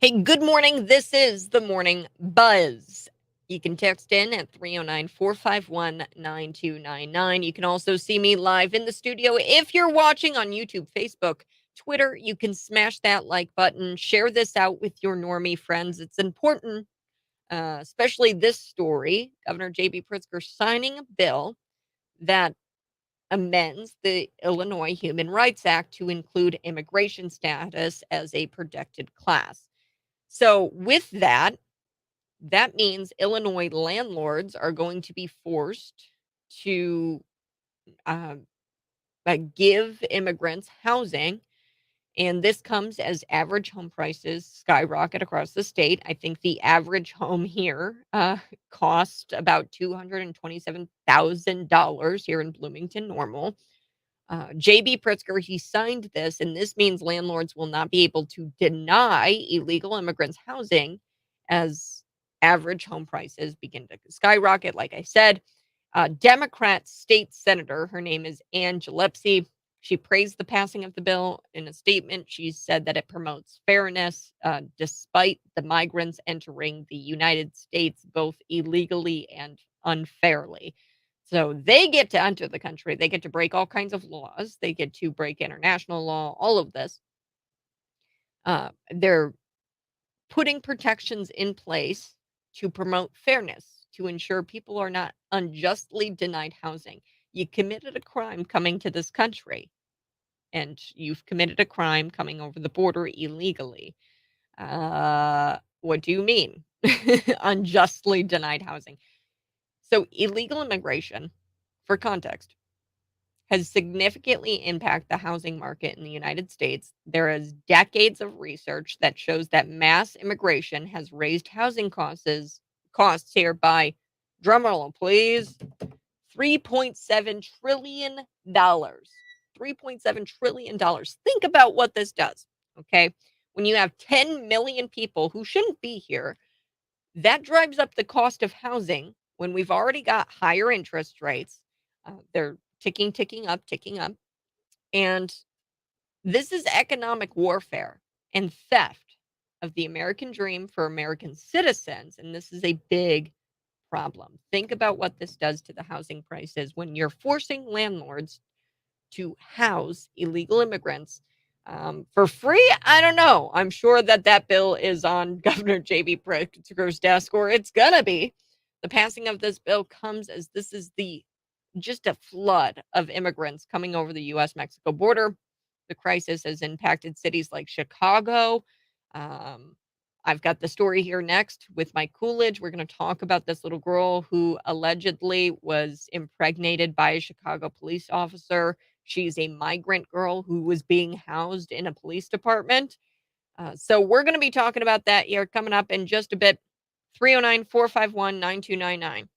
[SPEAKER 1] Hey, good morning. This is the Morning Buzz. You can text in at 309-451-9299. You can also see me live in the studio. If you're watching on YouTube, Facebook, Twitter, you can smash that like button. Share this out with your normie friends. It's important, especially this story. Governor J.B. Pritzker signing a bill that amends the Illinois Human Rights Act to include immigration status as a protected class. So, with that, that means Illinois landlords are going to be forced to um, give immigrants housing. And this comes as average home prices skyrocket across the state. I think the average home here cost about $227,000 here in Bloomington Normal. J.B. Pritzker, he signed this, and this means landlords will not be able to deny illegal immigrants housing as average home prices begin to skyrocket. Like I said, Democrat state senator, her name is Ann Gillespie. She praised the passing of the bill in a statement. She said that it promotes fairness despite the migrants entering the United States both illegally and unfairly. So they get to enter the country. They get to break all kinds of laws. They get to break international law, all of this. They're putting protections in place to promote fairness, to ensure people are not unjustly denied housing. You committed a crime coming to this country, and you've committed a crime coming over the border illegally. What do you mean? Unjustly denied housing. So, illegal immigration, for context, has significantly impacted the housing market in the United States. There is decades of research that shows that mass immigration has raised housing costs here by, drumroll please, $3.7 trillion. $3.7 trillion. Think about what this does. Okay. When you have 10 million people who shouldn't be here, that drives up the cost of housing when we've already got higher interest rates. They're ticking up, ticking up. And this is economic warfare and theft of the American dream for American citizens. And this is a big problem. Think about what this does to the housing prices when you're forcing landlords to house illegal immigrants for free. I don't know. I'm sure that that bill is on Governor J.B. Pritzker's desk, or it's going to be. The passing of this bill comes as this is the just a flood of immigrants coming over the US Mexico border. The crisis has impacted cities like Chicago. Um, I've got the story here next with Mike Coolidge. We're going to talk about this little girl who allegedly was impregnated by a Chicago police officer. She's a migrant girl who was being housed in a police department. So we're going to be talking about that here coming up in just a bit. 309-451-9299.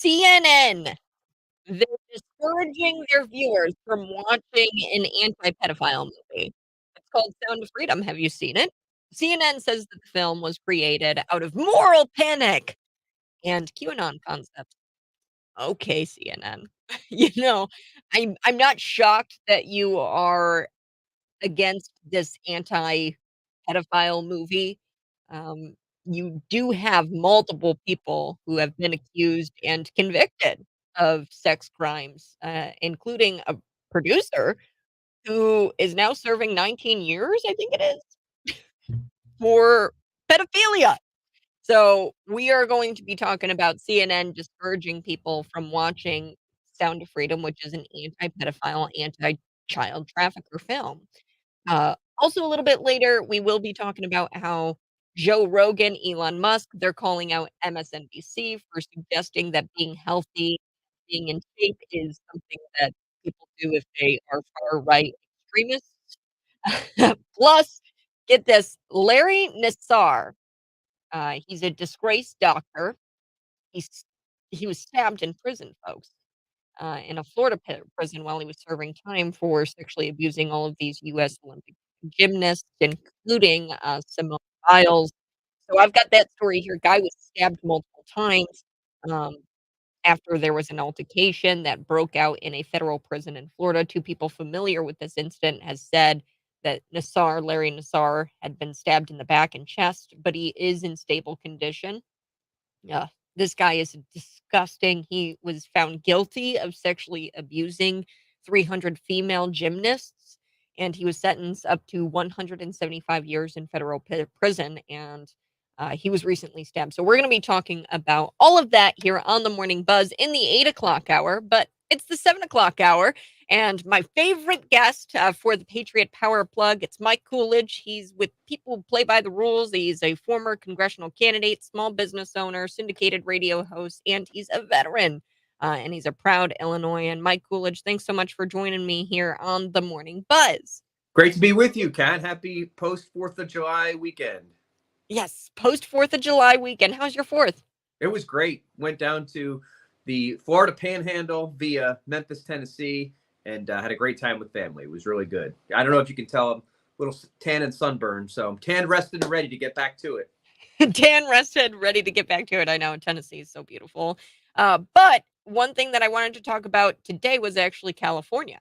[SPEAKER 1] CNN. They're discouraging their viewers from watching an anti-pedophile movie. It's called Sound of Freedom. Have you seen it? CNN says that the film was created out of moral panic and QAnon concepts. Okay, CNN. You know, I'm not shocked that you are against this anti-pedophile movie. Um, you do have multiple people who have been accused and convicted of sex crimes, including a producer who is now serving 19 years, I think it is, for pedophilia. So we are going to be talking about CNN discouraging people from watching Sound of Freedom, which is an anti-pedophile, anti-child trafficker film. Also a little bit later, we will be talking about how Joe Rogan, Elon Musk, they're calling out MSNBC for suggesting that being healthy, being in shape is something that people do if they are far-right extremists. Plus, get this, Larry Nassar, he's a disgraced doctor. He's he was stabbed in prison, folks, in a Florida prison while he was serving time for sexually abusing all of these US Olympic gymnasts, including, Simone Biles. So I've got that story here. Guy was stabbed multiple times, um, after there was an altercation that broke out in a federal prison in Florida. 2 people familiar with this incident has said that Larry Nassar, had been stabbed in the back and chest, but he is in stable condition. Yeah, this guy is disgusting. He was found guilty of sexually abusing 300 female gymnasts, and he was sentenced up to 175 years in federal prison, and he was recently stabbed. So we're going to be talking about all of that here on the Morning Buzz in the 8 o'clock hour, but it's the 7 o'clock hour, and my favorite guest for the Patriot Power Plug, it's Mike Coolidge. He's with People Who Play by the Rules. He's a former congressional candidate, small business owner, syndicated radio host, and he's a veteran. And he's a proud Illinoisan. Mike Coolidge, thanks so much for joining me here on the Morning Buzz.
[SPEAKER 2] Great to be with you, Kat. Happy post 4th of July weekend.
[SPEAKER 1] Yes, post 4th of July weekend. How's your 4th?
[SPEAKER 2] It was great. Went down to the Florida Panhandle via Memphis, Tennessee, and had a great time with family. It was really good. I don't know if you can tell, I'm a little tan and sunburned, so I'm tan, rested, and ready to get back to it.
[SPEAKER 1] Tan, rested, ready to get back to it. I know Tennessee is so beautiful. But one thing that I wanted to talk about today was actually California.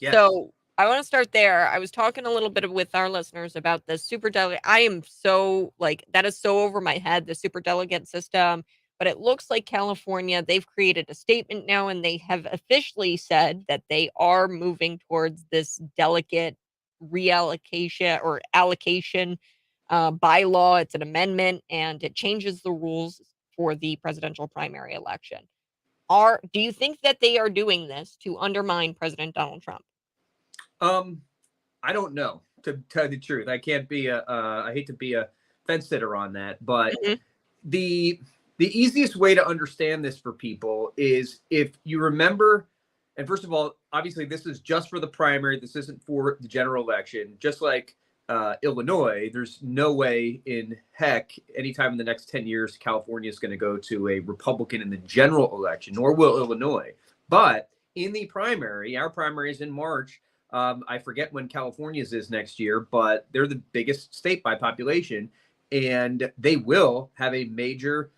[SPEAKER 2] Yes.
[SPEAKER 1] So I want to start there. I was talking a little bit with our listeners about the super delegate. I am so that is so over my head, the super delegate system. But it looks like California, they've created a statement now, and they have officially said that they are moving towards this delegate reallocation or allocation bylaw. It's an amendment, and it changes the rules for the presidential primary election. Do you think that they are doing this to undermine President Donald Trump?
[SPEAKER 2] I don't know, to tell you the truth. I can't be I hate to be a fence sitter on that, but the easiest way to understand this for people is if you remember, and first of all, obviously this is just for the primary. This isn't for the general election. Just like Illinois, there's no way in heck anytime in the next 10 years, California is going to go to a Republican in the general election, nor will Illinois. But in the primary, our primary is in March. I forget when California's is next year, but they're the biggest state by population, and they will have a major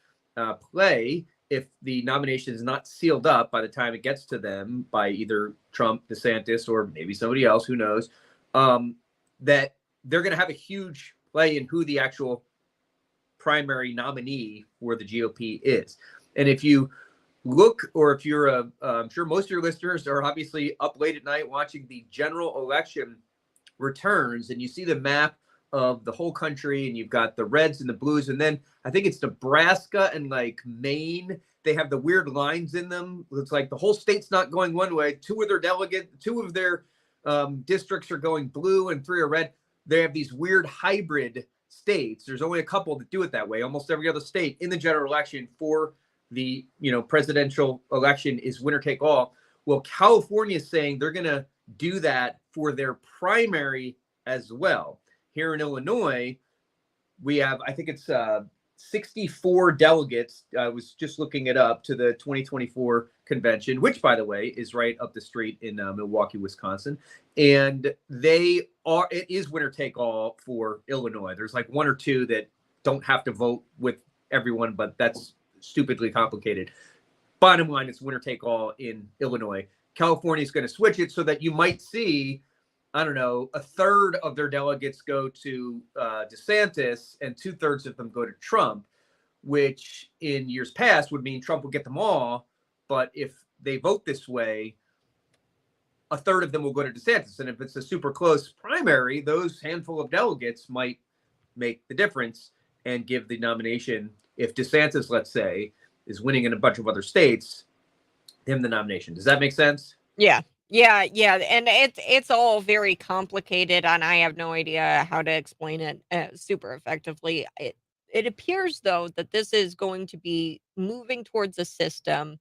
[SPEAKER 2] play if the nomination is not sealed up by the time it gets to them by either Trump, DeSantis, or maybe somebody else, who knows, that they're going to have a huge play in who the actual primary nominee for the GOP is. And if you look, or if you're I'm sure most of your listeners are obviously up late at night watching the general election returns, and you see the map of the whole country, and you've got the reds and the blues, and then I think it's Nebraska and like Maine. They have the weird lines in them. It's like the whole state's not going one way. Two of their districts are going blue, and 3 are red. They have these weird hybrid states. There's only a couple that do it that way. Almost every other state in the general election for the presidential election is winner take all. Well, California is saying they're going to do that for their primary as well. Here in Illinois, we have, I think it's 64 delegates. I was just looking it up, to the 2024 convention, which, by the way, is right up the street in Milwaukee, Wisconsin. And it is winner take all for Illinois. There's like one or two that don't have to vote with everyone, but that's stupidly complicated. Bottom line, it's winner take all in Illinois. California is going to switch it so that you might see, I don't know, a third of their delegates go to DeSantis and 2/3 of them go to Trump, which in years past would mean Trump will get them all. But if they vote this way, a third of them will go to DeSantis. And if it's a super close primary, those handful of delegates might make the difference and give the nomination. If DeSantis, let's say, is winning in a bunch of other states, him the nomination. Does that make sense?
[SPEAKER 1] Yeah. And it's all very complicated, and I have no idea how to explain it super effectively. It appears, though, that this is going to be moving towards a system,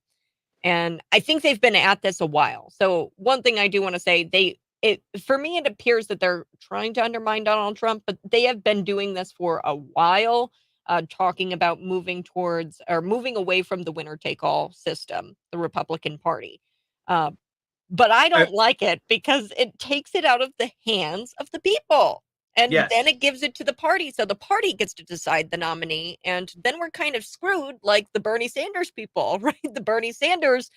[SPEAKER 1] and I think they've been at this a while. So one thing I do want to say, for me, it appears that they're trying to undermine Donald Trump, but they have been doing this for a while, talking about moving towards or moving away from the winner-take-all system, the Republican Party. But I don't like it because it takes it out of the hands of the people. And
[SPEAKER 2] Yes.
[SPEAKER 1] then it gives it to the party. So the party gets to decide the nominee. And then we're kind of screwed, like the Bernie Sanders people, right? The Bernie Sanders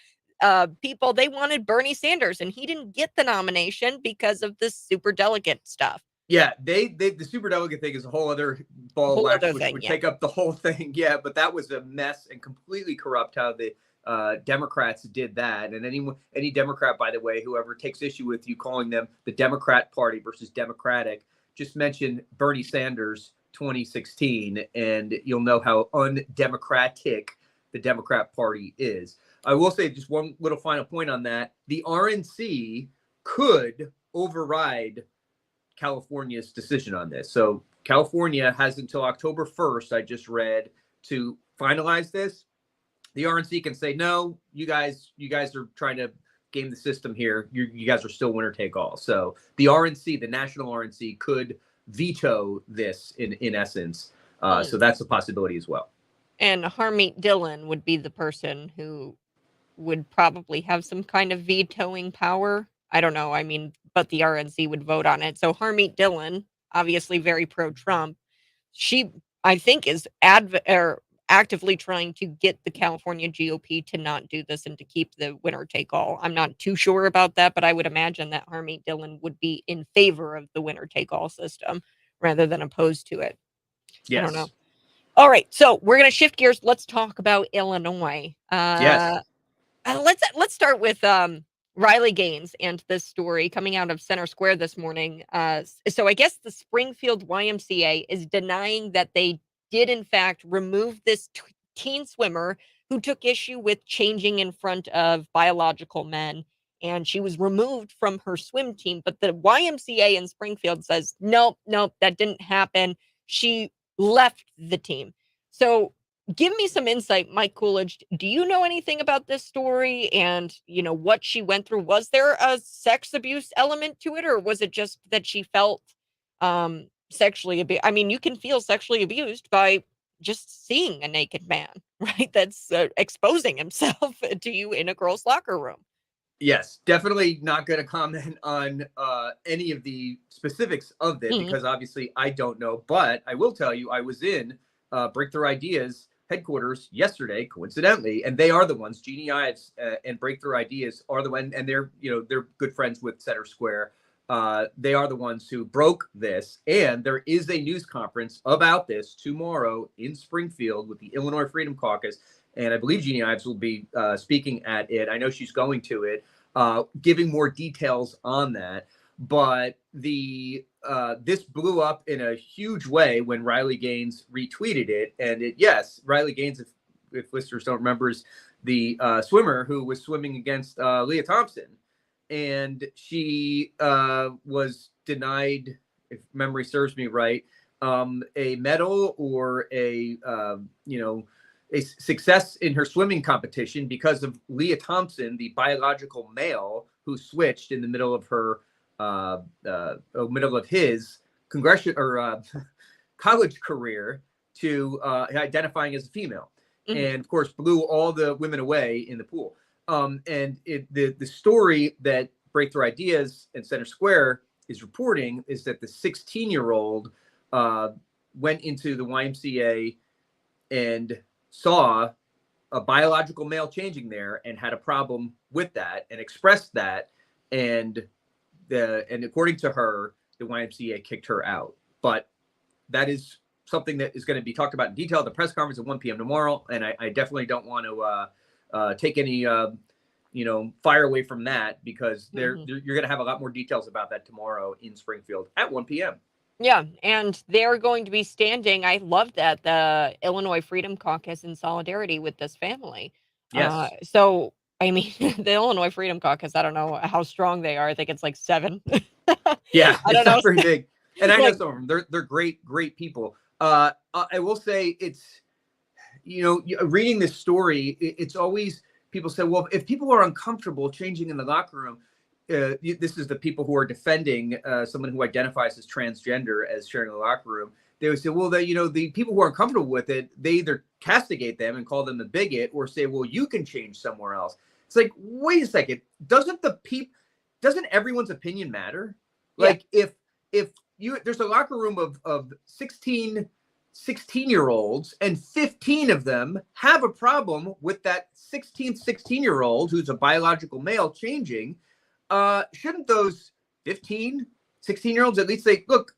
[SPEAKER 1] people, they wanted Bernie Sanders, and he didn't get the nomination because of this super delegate stuff.
[SPEAKER 2] Yeah, the super delegate thing is a whole other ball of wax, which would take up the whole thing. Yeah, but that was a mess and completely corrupt how the Democrats did that. And any Democrat, by the way, whoever takes issue with you calling them the Democrat Party versus Democratic, just mention Bernie Sanders 2016, and you'll know how undemocratic the Democrat Party is. I will say just one little final point on that. The RNC could override California's decision on this. So California has until October 1st, I just read, to finalize this. The RNC can say, no, you guys are trying to game the system here. You guys are still winner take all. So the RNC, the national RNC, could veto this in essence. So that's a possibility as well.
[SPEAKER 1] And Harmeet Dillon would be the person who would probably have some kind of vetoing power. I don't know. I mean, but the RNC would vote on it. So Harmeet Dillon, obviously very pro-Trump, she, I think, is actively trying to get the California GOP to not do this and to keep the winner take all. I'm not too sure about that, but I would imagine that Harmeet Dillon would be in favor of the winner take all system rather than opposed to it.
[SPEAKER 2] Yes.
[SPEAKER 1] I don't know. All right, so we're going to shift gears. Let's talk about Illinois.
[SPEAKER 2] Yes.
[SPEAKER 1] Let's start with Riley Gaines and this story coming out of Center Square this morning. So I guess the Springfield YMCA is denying that they did in fact remove this teen swimmer who took issue with changing in front of biological men, and she was removed from her swim team. But the YMCA in Springfield says, nope, that didn't happen. She left the team. So give me some insight, Mike Coolidge. Do you know anything about this story and, what she went through? Was there a sex abuse element to it, or was it just that she felt sexually abused? I mean, you can feel sexually abused by just seeing a naked man, right? That's exposing himself to you in a girl's locker room.
[SPEAKER 2] Yes, definitely not going to comment on any of the specifics of this because obviously I don't know. But I will tell you, I was in Breakthrough Ideas headquarters yesterday, coincidentally, and they are the ones. Jeannie Ives and Breakthrough Ideas are the one, and they're good friends with Center Square. They are the ones who broke this, and there is a news conference about this tomorrow in Springfield with the Illinois Freedom Caucus. And I believe Jeannie Ives will be speaking at it. I know she's going to it, giving more details on that. But this blew up in a huge way when Riley Gaines retweeted it. And yes, Riley Gaines, if listeners don't remember, is the swimmer who was swimming against Leah Thompson. And she was denied, if memory serves me right, a medal or a success in her swimming competition because of Leah Thompson, the biological male who switched in the middle of her his congressional or college career to identifying as a female,
[SPEAKER 1] Mhm.
[SPEAKER 2] and of course blew all the women away in the pool. And the story that Breakthrough Ideas and Center Square is reporting is that the 16-year-old went into the YMCA and saw a biological male changing there and had a problem with that and expressed that, and according to her, the YMCA kicked her out. But that is something that is going to be talked about in detail at the press conference at 1 p.m. tomorrow, and I definitely don't want to take any fire away from that, because you're going to have a lot more details about that tomorrow in Springfield at 1 p.m.
[SPEAKER 1] Yeah, and they're going to be standing. I love that, the Illinois Freedom Caucus in solidarity with this family.
[SPEAKER 2] Yes.
[SPEAKER 1] So, I mean, the Illinois Freedom Caucus, I don't know how strong they are. I think it's like 7.
[SPEAKER 2] Yeah,
[SPEAKER 1] I
[SPEAKER 2] it's
[SPEAKER 1] don't know.
[SPEAKER 2] not very big. And I know
[SPEAKER 1] Like,
[SPEAKER 2] some of them. They're great people. I will say it's, reading this story, it's always, people say, well, if people are uncomfortable changing in the locker room, this is the people who are defending someone who identifies as transgender as sharing a locker room. They would say, well, the people who are uncomfortable with it, they either castigate them and call them a bigot, or say, well, you can change somewhere else. It's like, wait a second, doesn't everyone's opinion matter? Like, if there's a locker room of 16-year-olds, and 15 of them have a problem with that 16-year-old who's a biological male changing, shouldn't those 16-year-olds at least say, look,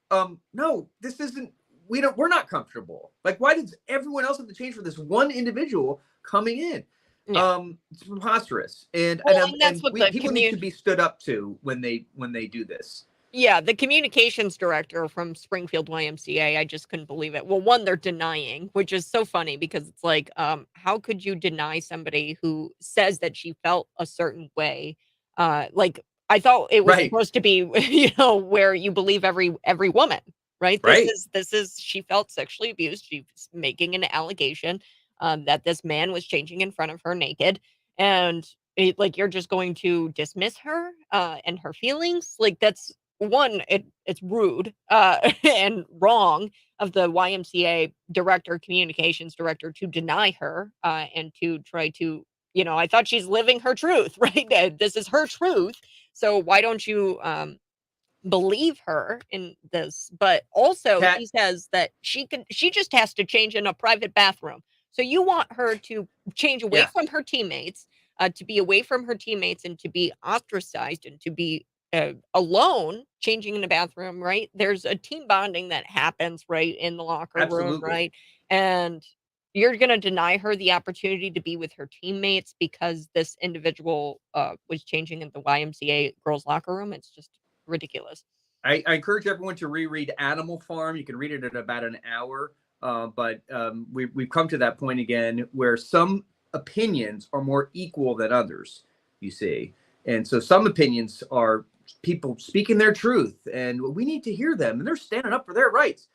[SPEAKER 2] no, this isn't, we're not comfortable. Like, why does everyone else have to change for this one individual coming in?
[SPEAKER 1] Yeah.
[SPEAKER 2] It's preposterous. And
[SPEAKER 1] that's what
[SPEAKER 2] people need to be stood up to when they do this.
[SPEAKER 1] Yeah, the communications director from Springfield YMCA, I just couldn't believe it. Well, one, they're denying, which is so funny, because it's like, how could you deny somebody who says that she felt a certain way? Like, I thought it was
[SPEAKER 2] Right.
[SPEAKER 1] supposed to be, where you believe every woman, right?
[SPEAKER 2] Right.
[SPEAKER 1] This is she felt sexually abused. She's making an allegation that this man was changing in front of her naked, and like, you're just going to dismiss her and her feelings. Like, that's one, it's rude and wrong of the YMCA director, communications director, to deny her and to try to, I thought she's living her truth, right? This is her truth. So why don't you believe her in this? But also,
[SPEAKER 2] Kat,
[SPEAKER 1] he says that she just has to change in a private bathroom. So you want her to change away from her teammates, to be away from her teammates, and to be ostracized, and to be alone, changing in the bathroom, right? There's a team bonding that happens right in the locker room,
[SPEAKER 2] absolutely.
[SPEAKER 1] right? And you're going to deny her the opportunity to be with her teammates because this individual was changing in the YMCA girls' locker room. It's just ridiculous.
[SPEAKER 2] I encourage everyone to reread Animal Farm. You can read it in about an hour. But we've come to that point again where some opinions are more equal than others, you see. And so some opinions are people speaking their truth, and we need to hear them, and they're standing up for their rights,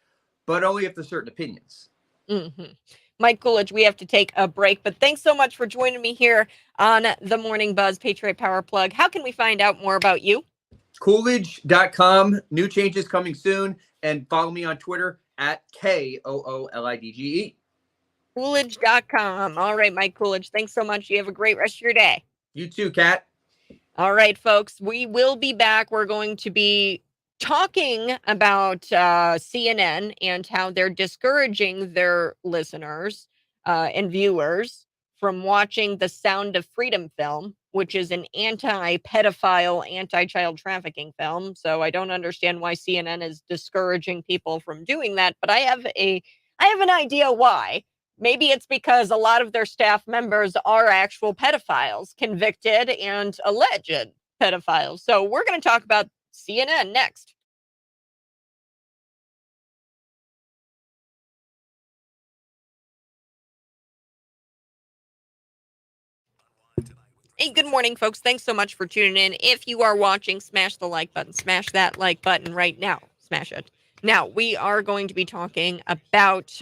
[SPEAKER 2] but only if there's certain opinions.
[SPEAKER 1] Mm-hmm. Mike Coolidge, we have to take a break, but thanks so much for joining me here on the Morning Buzz Patriot Power Plug. How can we find out more about you?
[SPEAKER 2] Coolidge.com. New changes coming soon. And follow me on Twitter at KOOLIDGE.
[SPEAKER 1] Coolidge.com. All right, Mike Coolidge, thanks so much. You have a great rest of your day.
[SPEAKER 2] You too, Kat.
[SPEAKER 1] All right, folks, we will be back. We're going to be talking about CNN and how they're discouraging their listeners and viewers from watching the Sound of Freedom film, which is an anti-pedophile, anti-child trafficking film. So I don't understand why CNN is discouraging people from doing that, but I have an idea why. Maybe it's because a lot of their staff members are actual pedophiles, convicted and alleged pedophiles. So we're going to talk about CNN next. Hey, good morning, folks. Thanks so much for tuning in. If you are watching, smash the like button. Smash that like button right now. Smash it. Now, we are going to be talking about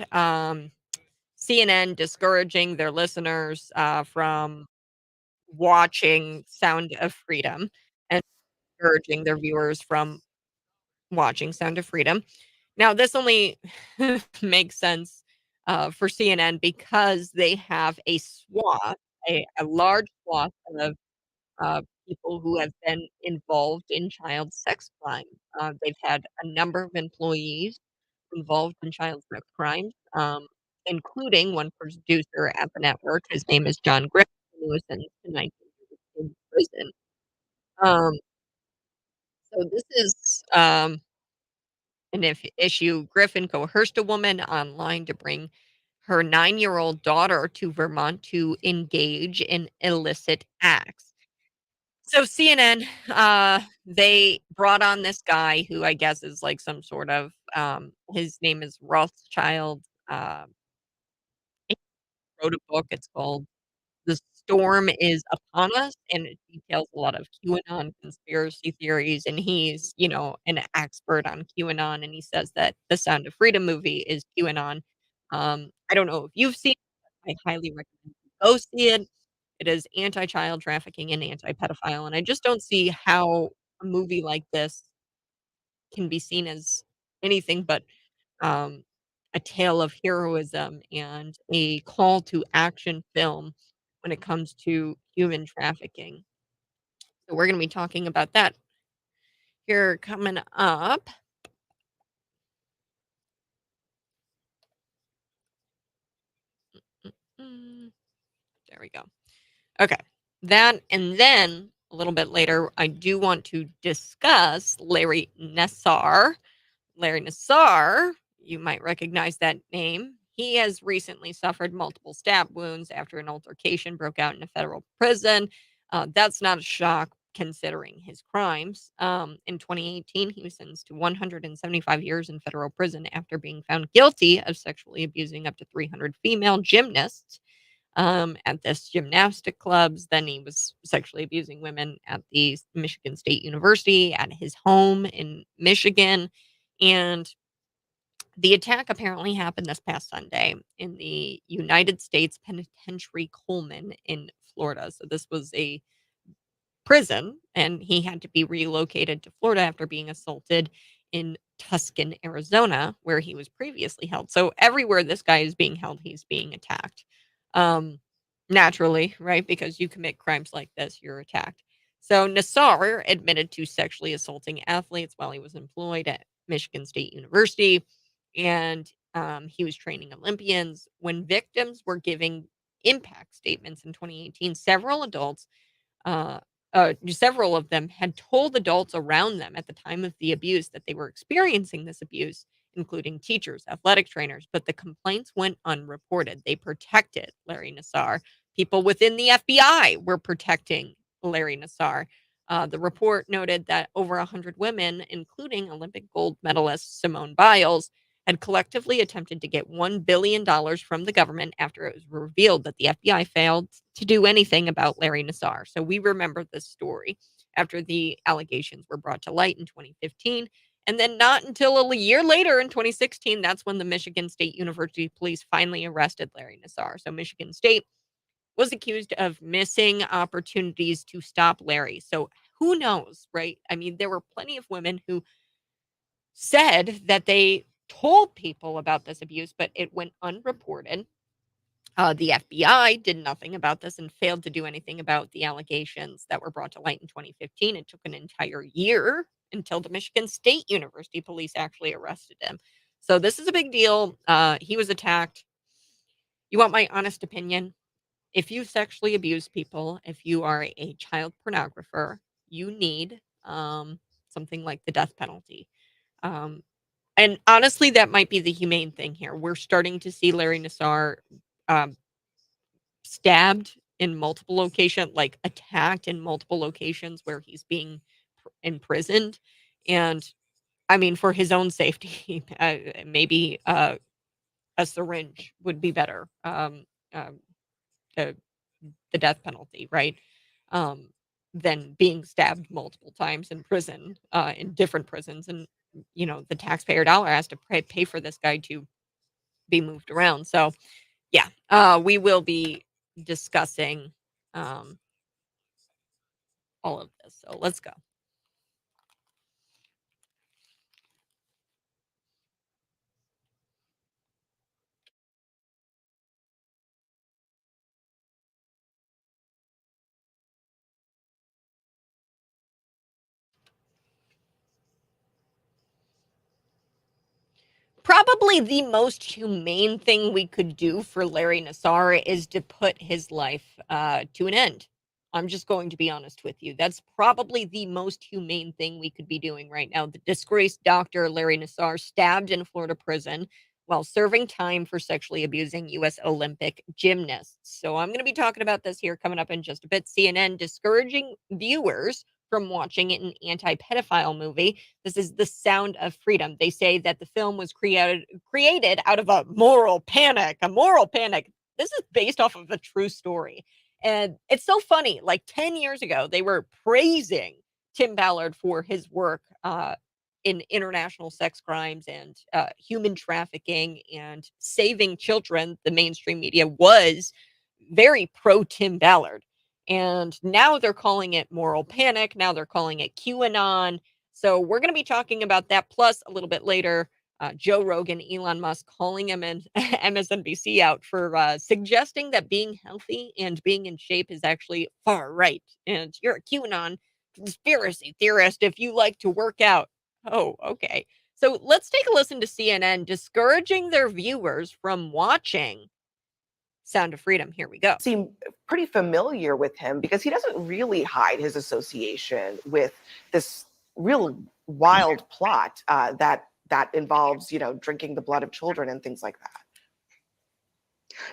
[SPEAKER 1] CNN discouraging their listeners from watching Sound of Freedom, and discouraging their viewers from watching Sound of Freedom. Now, this only makes sense for CNN because they have a large swath of people who have been involved in child sex crime. They've had a number of employees involved in child sex crimes, including one producer at the network. His name is John Griffin, who was sentenced to 19 years in prison. Um, so this is an issue. Griffin coerced a woman online to bring her 9-year-old daughter to Vermont to engage in illicit acts. So CNN, they brought on this guy who I guess is like some sort of, his name is Rothschild. He wrote a book. It's called "The Storm Is Upon Us," and it details a lot of QAnon conspiracy theories. And he's, an expert on QAnon, and he says that the Sound of Freedom movie is QAnon. I don't know if you've seen it. I highly recommend you go see it. It is anti-child trafficking and anti-pedophile, and I just don't see how a movie like this can be seen as anything but, um, a tale of heroism and a call to action film when it comes to human trafficking. So we're gonna be talking about that here coming up. Mm, there we go. Okay. That and then a little bit later, I do want to discuss Larry Nassar. Larry Nassar, you might recognize that name. He has recently suffered multiple stab wounds after an altercation broke out in a federal prison. That's not a shock considering his crimes. In 2018, he was sentenced to 175 years in federal prison after being found guilty of sexually abusing up to 300 female gymnasts at this gymnastic clubs. Then he was sexually abusing women at the Michigan State University, at his home in Michigan. And the attack apparently happened this past Sunday in the United States Penitentiary Coleman in Florida. So this was a prison, and he had to be relocated to Florida after being assaulted in Tucson, Arizona, where he was previously held. So everywhere this guy is being held, he's being attacked. Um, Naturally, right? Because you commit crimes like this, you're attacked. So Nassar admitted to sexually assaulting athletes while he was employed at Michigan State University, and he was training Olympians. When victims were giving impact statements in 2018, uh, several of them had told adults around them at the time of the abuse that they were experiencing this abuse, including teachers, athletic trainers, but the complaints went unreported. They protected Larry Nassar. People within the FBI were protecting Larry Nassar. The report noted that over 100 women, including Olympic gold medalist Simone Biles, had collectively attempted to get $1 billion from the government after it was revealed that the FBI failed to do anything about Larry Nassar. So we remember this story after the allegations were brought to light in 2015. And then not until a year later in 2016, that's when the Michigan State University police finally arrested Larry Nassar. So Michigan State was accused of missing opportunities to stop Larry. So who knows, right? I mean, there were plenty of women who said that they told people about this abuse, but it went unreported. The FBI did nothing about this and failed to do anything about the allegations that were brought to light in 2015. It took an entire year until the Michigan State University police actually arrested him. So this is a big deal. He was attacked. You want my honest opinion? If you sexually abuse people, if you are a child pornographer, you need something like the death penalty. Um, and honestly, that might be the humane thing here. We're starting to see Larry Nassar um, stabbed in multiple locations, like attacked in multiple locations where he's being imprisoned. And I mean, for his own safety, maybe a syringe would be better. Um, the, the death penalty, right? Um, than being stabbed multiple times in prison, in different prisons. And, the taxpayer dollar has to pay for this guy to be moved around. So, yeah, we will be discussing um, all of this. So let's go. Probably the most humane thing we could do for Larry Nassar is to put his life to an end. I'm just going to be honest with you. That's probably the most humane thing we could be doing right now. The disgraced doctor Larry Nassar stabbed in a Florida prison while serving time for sexually abusing U.S. Olympic gymnasts. So I'm going to be talking about this here coming up in just a bit. CNN discouraging viewers from watching an anti-pedophile movie. This is The Sound of Freedom. They say that the film was created out of a moral panic. A moral panic. This is based off of a true story. And it's so funny. Like 10 years ago, they were praising Tim Ballard for his work in international sex crimes and human trafficking and saving children. The mainstream media was very pro Tim Ballard. And now they're calling it moral panic. Now they're calling it QAnon. So we're going to be talking about that. Plus, a little bit later, Joe Rogan, Elon Musk calling him and MSNBC out for suggesting that being healthy and being in shape is actually far right. And you're a QAnon conspiracy theorist if you like to work out. Oh, okay. So let's take a listen to CNN discouraging their viewers from watching Sound of Freedom. Here we go.
[SPEAKER 4] Seem pretty familiar with him because he doesn't really hide his association with this real wild plot that involves, drinking the blood of children and things like that.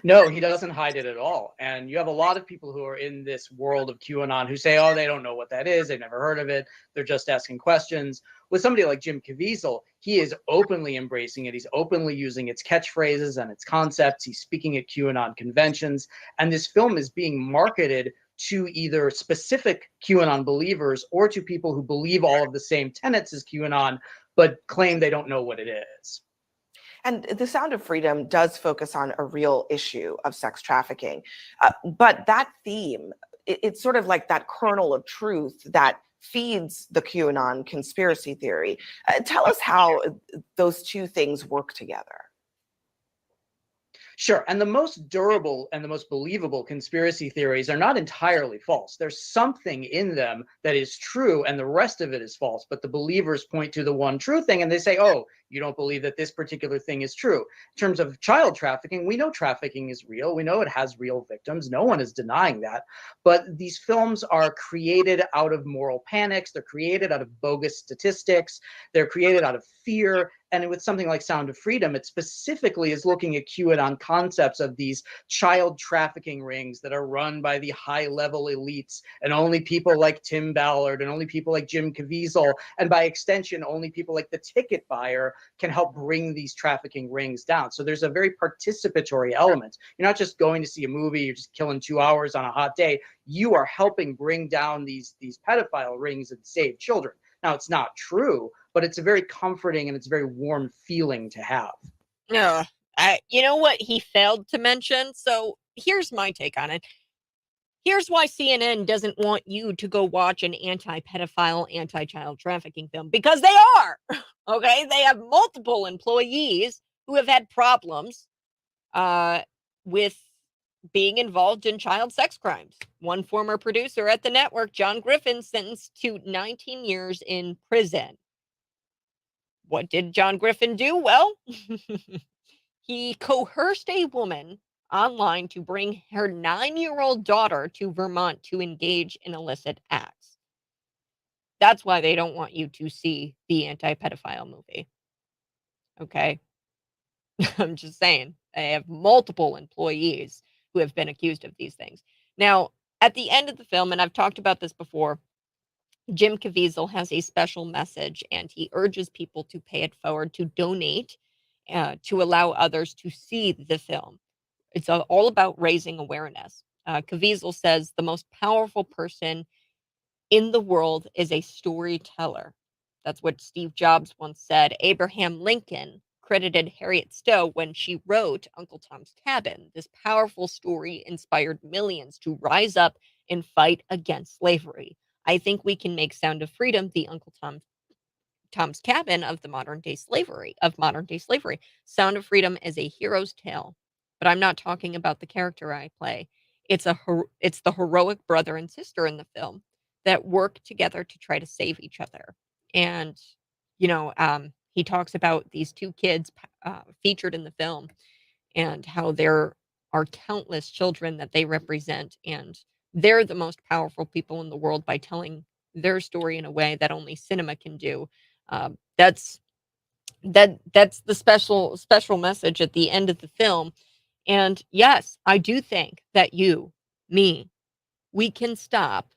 [SPEAKER 5] No, he doesn't hide it at all. And you have a lot of people who are in this world of QAnon who say, oh, they don't know what that is. They've never heard of it. They're just asking questions. With somebody like Jim Caviezel, he is openly embracing it. He's openly using its catchphrases and its concepts. He's speaking at QAnon conventions. And this film is being marketed to either specific QAnon believers or to people who believe all of the same tenets as QAnon, but claim they don't know what it is.
[SPEAKER 4] And The Sound of Freedom does focus on a real issue of sex trafficking. But that theme, it's sort of like that kernel of truth that feeds the QAnon conspiracy theory. Tell us how those two things work together.
[SPEAKER 5] Sure. And the most durable and the most believable conspiracy theories are not entirely false. There's something in them that is true and the rest of it is false. But the believers point to the one true thing and they say, oh, you don't believe that this particular thing is true. In terms of child trafficking, we know trafficking is real. We know it has real victims. No one is denying that. But these films are created out of moral panics. They're created out of bogus statistics. They're created out of fear. And with something like Sound of Freedom, it specifically is looking at QAnon concepts of these child trafficking rings that are run by the high-level elites, and only people like Tim Ballard and only people like Jim Caviezel, and by extension, only people like the ticket buyer can help bring these trafficking rings down. So there's a very participatory element. You're not just going to see a movie, you're just killing 2 hours on a hot day. You are helping bring down these pedophile rings and save children. Now, it's not true, but it's a very comforting and it's a very warm feeling to have.
[SPEAKER 1] No, you know what he failed to mention? So here's my take on it. Here's why CNN doesn't want you to go watch an anti-pedophile, anti-child trafficking film. Because they are, okay? They have multiple employees who have had problems with being involved in child sex crimes. One former producer at the network, John Griffin, sentenced to 19 years in prison. What did John Griffin do? Well, he coerced a woman online to bring her 9-year-old daughter to Vermont to engage in illicit acts. That's why they don't want you to see the anti-pedophile movie. Okay? I'm just saying. They have multiple employees who have been accused of these things. Now, at the end of the film, and I've talked about this before, Jim Caviezel has a special message and he urges people to pay it forward, to donate, to allow others to see the film. It's all about raising awareness. Caviezel says the most powerful person in the world is a storyteller. That's what Steve Jobs once said. Abraham Lincoln credited Harriet Stowe when she wrote Uncle Tom's Cabin. This powerful story inspired millions to rise up and fight against slavery. I think we can make Sound of Freedom the Uncle Tom's Cabin of the modern day slavery. Sound of Freedom is a hero's tale, but I'm not talking about the character I play. It's the heroic brother and sister in the film that work together to try to save each other. And he he talks about these two kids featured in the film and how there are countless children that they represent, and they're the most powerful people in the world by telling their story in a way that only cinema can do. That's that's the special message at the end of the film. And yes, I do think that me, we can stop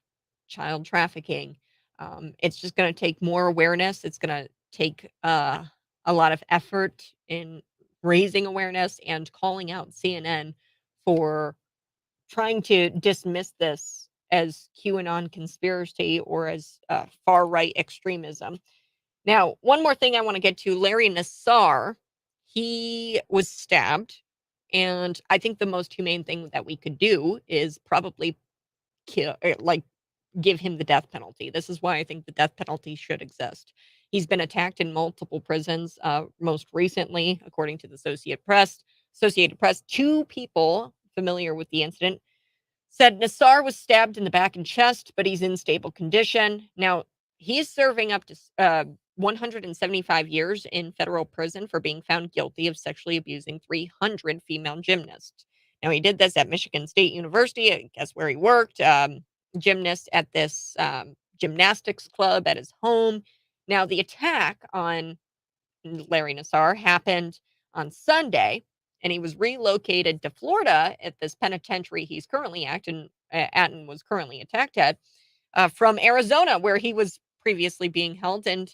[SPEAKER 1] child trafficking. It's just going to take more awareness. It's going to take a lot of effort in raising awareness and calling out CNN for trying to dismiss this as QAnon conspiracy or as far right extremism. Now, one more thing I want to get to, Larry Nassar, he was stabbed. And I think the most humane thing that we could do is probably kill, like, give him the death penalty. This is why I think the death penalty should exist. He's been attacked in multiple prisons. Most recently, according to the Associated Press, two people familiar with the incident said Nassar was stabbed in the back and chest, but he's in stable condition. Now, he's serving up to 175 years in federal prison for being found guilty of sexually abusing 300 female gymnasts. Now, he did this at Michigan State University. Guess where he worked? Gymnast at this gymnastics club at his home. Now, the attack on Larry Nassar happened on Sunday, and he was relocated to Florida at this penitentiary he's currently at and was currently attacked at from Arizona, where he was previously being held, and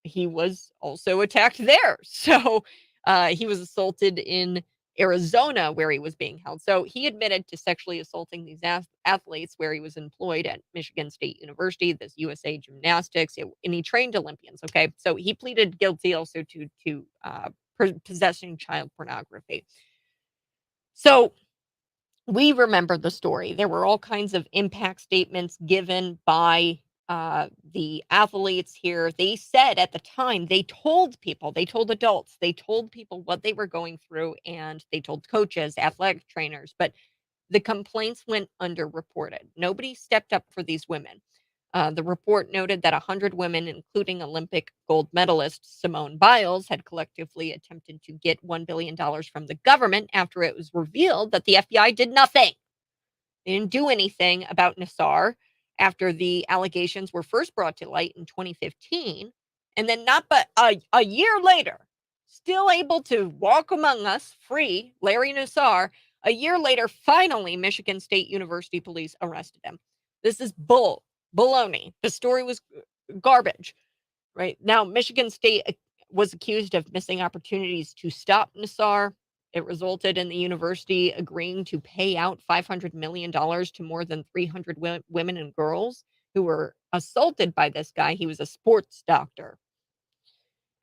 [SPEAKER 1] he was also attacked there. So he was assaulted in Arizona, where he was being held. So he admitted to sexually assaulting these athletes where he was employed at Michigan State University, this USA Gymnastics, and he trained Olympians. Okay, so he pleaded guilty also to possessing child pornography. So we remember the story. There were all kinds of impact statements given by the athletes here. They said at the time, they told adults, they told people what they were going through, and they told coaches, athletic trainers, but the complaints went underreported. Nobody stepped up for these women. The report noted that 100 women, including Olympic gold medalist Simone Biles, had collectively attempted to get $1 billion from the government after it was revealed that the FBI did nothing. They didn't do anything about Nassar after the allegations were first brought to light in 2015. And then not but a year later, still able to walk among us free, Larry Nassar, a year later, finally, Michigan State University police arrested him. This is baloney. The story was garbage, right? Now, Michigan State was accused of missing opportunities to stop Nassar. It resulted in the university agreeing to pay out $500 million to more than 300 women and girls who were assaulted by this guy. He was a sports doctor.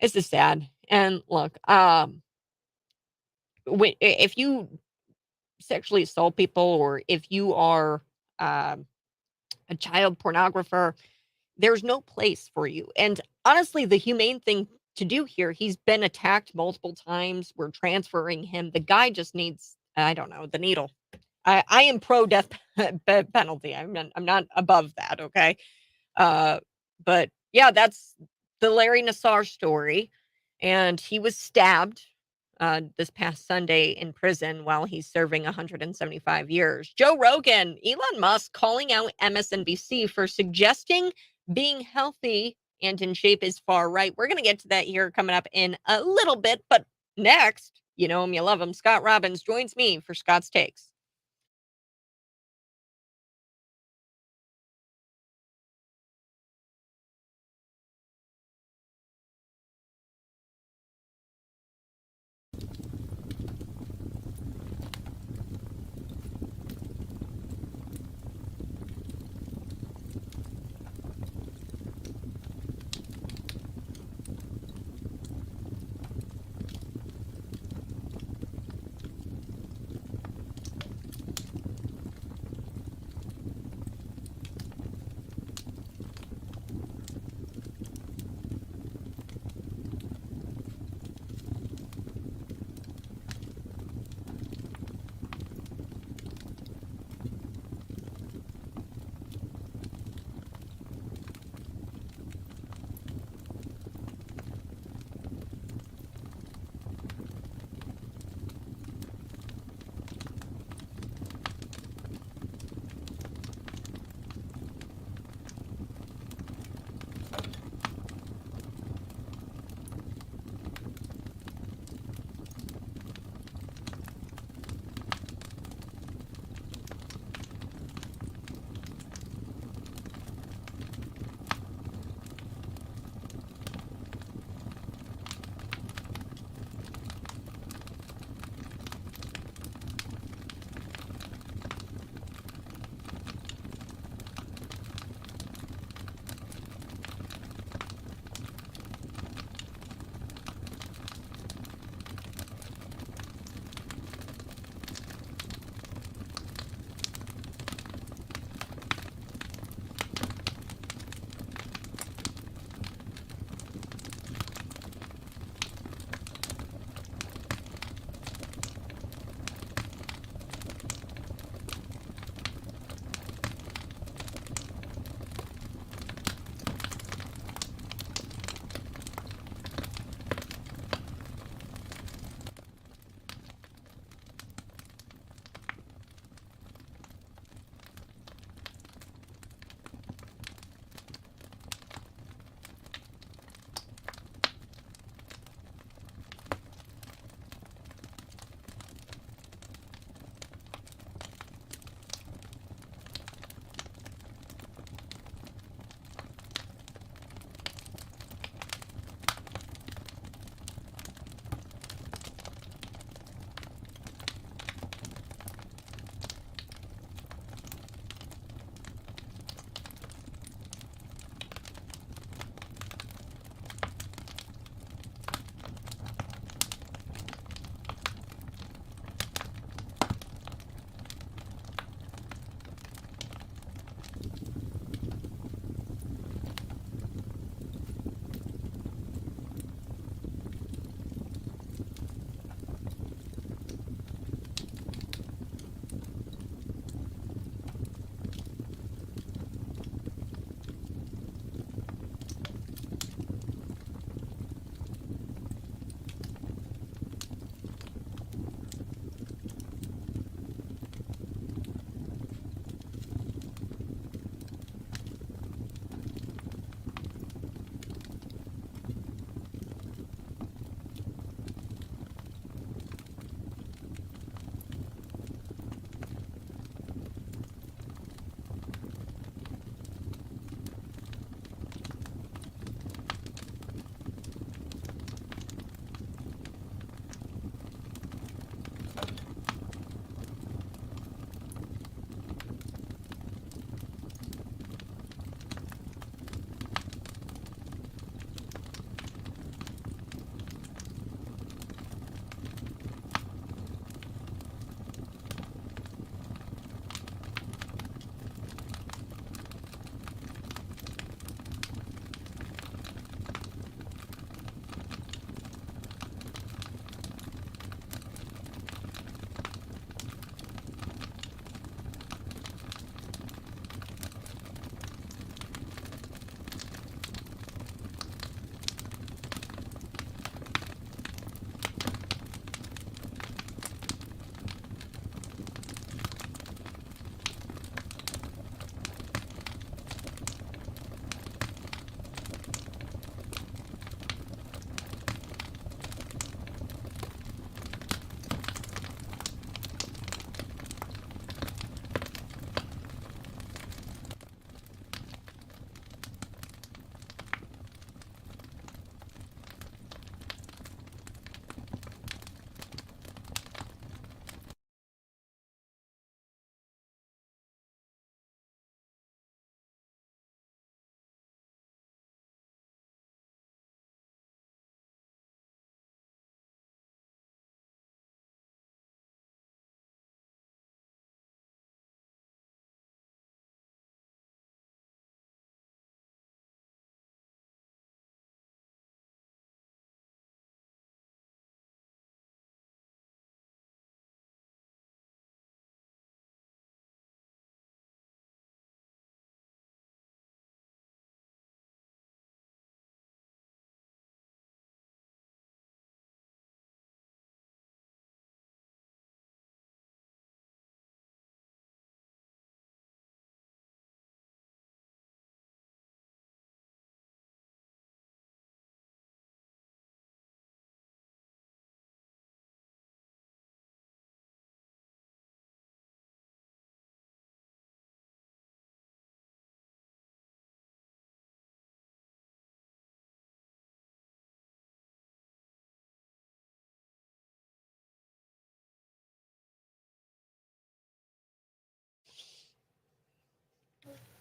[SPEAKER 1] This is sad. And look, if you sexually assault people, or if you are a child pornographer, there's no place for you. And honestly, the humane thing to do here, he's been attacked multiple times. We're transferring him. The guy just needs, I don't know, the needle. I am pro death penalty. I'm not above that. Okay. But yeah, that's the Larry Nassar story. And he was stabbed this past Sunday in prison while he's serving 175 years. Joe Rogan, Elon Musk calling out MSNBC for suggesting being healthy and in shape is far right. We're going to get to that here coming up in a little bit. But next, you know him, you love him, Scott Robbins joins me for Scott's Takes.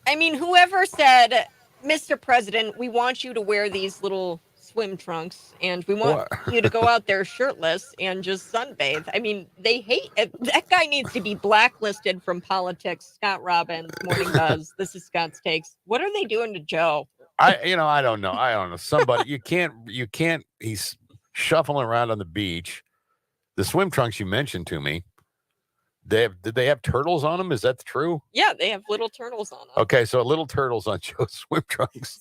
[SPEAKER 1] I mean, whoever said, Mr. President, we want you to wear these little swim trunks and we want you to go out there shirtless and just sunbathe. I mean, they hate it. That guy needs to be blacklisted from politics. Scott Robbins, Morning Buzz. This is Scott's Takes. What are they doing to Joe?
[SPEAKER 6] I don't know. Somebody, you can't, he's shuffling around on the beach. The swim trunks you mentioned to me, did they have turtles on them? Is that true?
[SPEAKER 1] Yeah, they have little turtles on them.
[SPEAKER 6] Okay, so little turtles on Joe's swim trunks.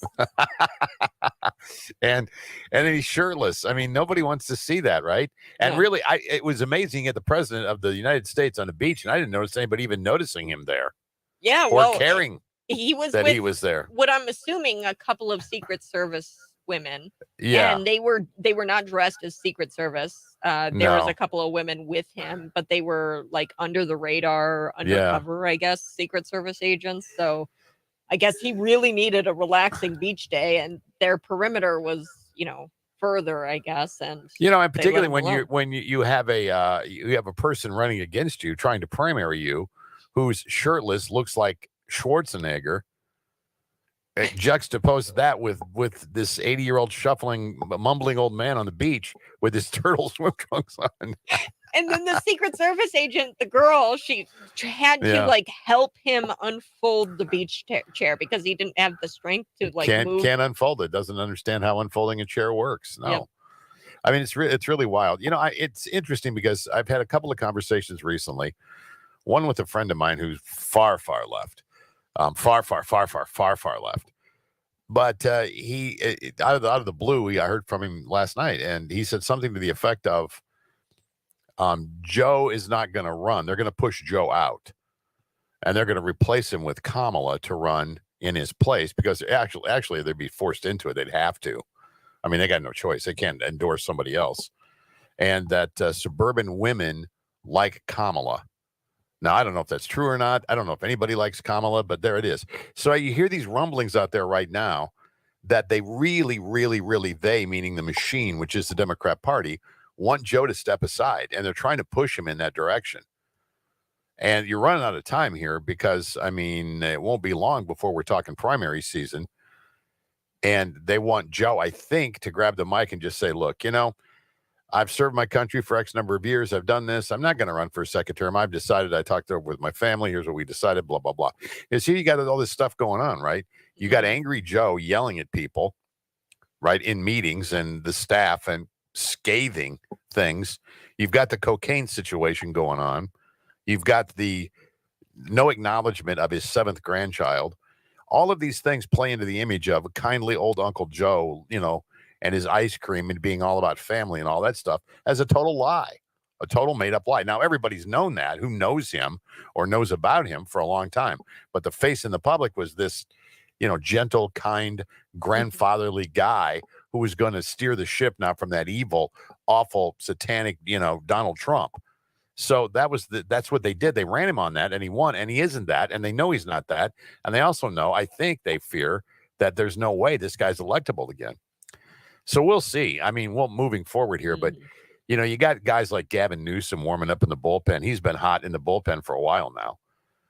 [SPEAKER 6] and then he's shirtless. I mean, nobody wants to see that, right? And
[SPEAKER 1] No.
[SPEAKER 6] really, it was amazing at the president of the United States on the beach, and I didn't notice anybody even noticing him there
[SPEAKER 1] Yeah,
[SPEAKER 6] or
[SPEAKER 1] well,
[SPEAKER 6] caring
[SPEAKER 1] he was
[SPEAKER 6] that
[SPEAKER 1] with
[SPEAKER 6] he was there.
[SPEAKER 1] what I'm assuming a couple of Secret Service women.
[SPEAKER 6] Yeah.
[SPEAKER 1] And they were not dressed as Secret Service. There was
[SPEAKER 6] No.
[SPEAKER 1] a couple of women with him, but they were like under the radar, undercover, I guess, Secret Service agents. So I guess he really needed a relaxing beach day, and their perimeter was, further, I guess. And
[SPEAKER 6] And
[SPEAKER 1] they
[SPEAKER 6] particularly
[SPEAKER 1] let him
[SPEAKER 6] when you have a person running against you, trying to primary you, who's shirtless, looks like Schwarzenegger. Juxtapose that with this 80-year-old shuffling, mumbling old man on the beach with his turtle swim trunks on.
[SPEAKER 1] And then the Secret Service agent, the girl, she had to like help him unfold the beach chair because he didn't have the strength to move.
[SPEAKER 6] Can't unfold it. Doesn't understand how unfolding a chair works. No.
[SPEAKER 1] Yep.
[SPEAKER 6] I mean, it's really wild. It's interesting because I've had a couple of conversations recently. One with a friend of mine who's far left, far left. But he out of the blue, I heard from him last night, and he said something to the effect of, Joe is not going to run. They're going to push Joe out, and they're going to replace him with Kamala to run in his place because actually they'd be forced into it. They'd have to. I mean, they got no choice. They can't endorse somebody else. And that suburban women like Kamala. Now, I don't know if that's true or not. I don't know if anybody likes Kamala, but there it is. So you hear these rumblings out there right now that they really, they, meaning the machine, which is the Democrat Party, want Joe to step aside, and they're trying to push him in that direction. And you're running out of time here because, I mean, it won't be long before we're talking primary season. And they want Joe, I think, to grab the mic and just say, look, I've served my country for X number of years. I've done this. I'm not going to run for a second term. I've decided. I talked over with my family. Here's what we decided, blah, blah, blah. You see, you got all this stuff going on, right? You got angry Joe yelling at people, right, in meetings and the staff and scathing things. You've got the cocaine situation going on. You've got the no acknowledgement of his 7th grandchild. All of these things play into the image of a kindly old Uncle Joe, and his ice cream and being all about family and all that stuff as a total lie, a total made up lie. Now, everybody's known that, who knows him or knows about him for a long time. But the face in the public was this, gentle, kind, grandfatherly guy who was going to steer the ship now from that evil, awful, satanic, Donald Trump. So that's what they did. They ran him on that, and he won, and he isn't that, and they know he's not that. And they also know, I think they fear that there's no way this guy's electable again. So we'll see. I mean, moving forward here, but you got guys like Gavin Newsom warming up in the bullpen. He's been hot in the bullpen for a while now.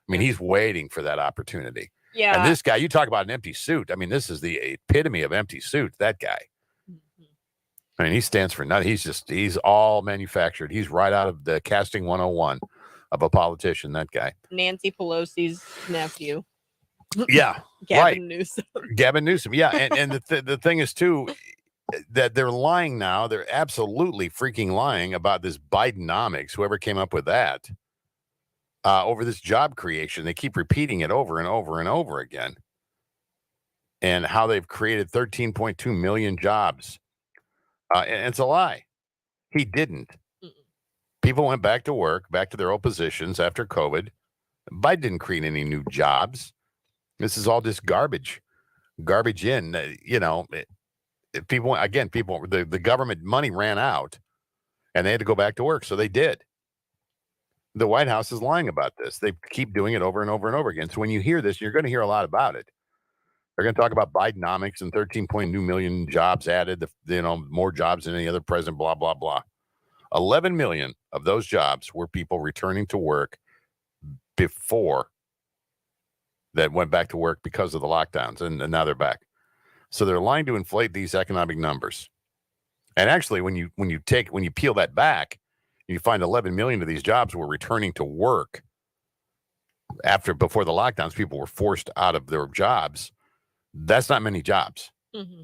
[SPEAKER 6] I mean, he's waiting for that opportunity.
[SPEAKER 1] Yeah.
[SPEAKER 6] And this guy, you talk about an empty suit. I mean, this is the epitome of empty suit, that guy. I mean, he stands for nothing. He's all manufactured. He's right out of the casting 101 of a politician, that guy.
[SPEAKER 1] Nancy Pelosi's nephew.
[SPEAKER 6] Yeah.
[SPEAKER 1] Gavin Newsom.
[SPEAKER 6] Gavin Newsom. Yeah. And the thing is, too, that they're lying now. They're absolutely freaking lying about this Bidenomics, whoever came up with that, over this job creation. They keep repeating it over and over and over again. And how they've created 13.2 million jobs. And it's a lie. He didn't. People went back to work, back to their old positions after COVID. Biden didn't create any new jobs. This is all just garbage in, the government money ran out and they had to go back to work. So they did. The White House is lying about this. They keep doing it over and over and over again. So when you hear this, you're going to hear a lot about it. They're going to talk about Bidenomics and 13.2 million jobs added, more jobs than any other president, blah, blah, blah. 11 million of those jobs were people returning to work before that went back to work because of the lockdowns, and now they're back. So they're lying to inflate these economic numbers. And actually, when you peel that back, you find 11 million of these jobs were returning to work before the lockdowns. People were forced out of their jobs. That's not many jobs.
[SPEAKER 1] Mm-hmm.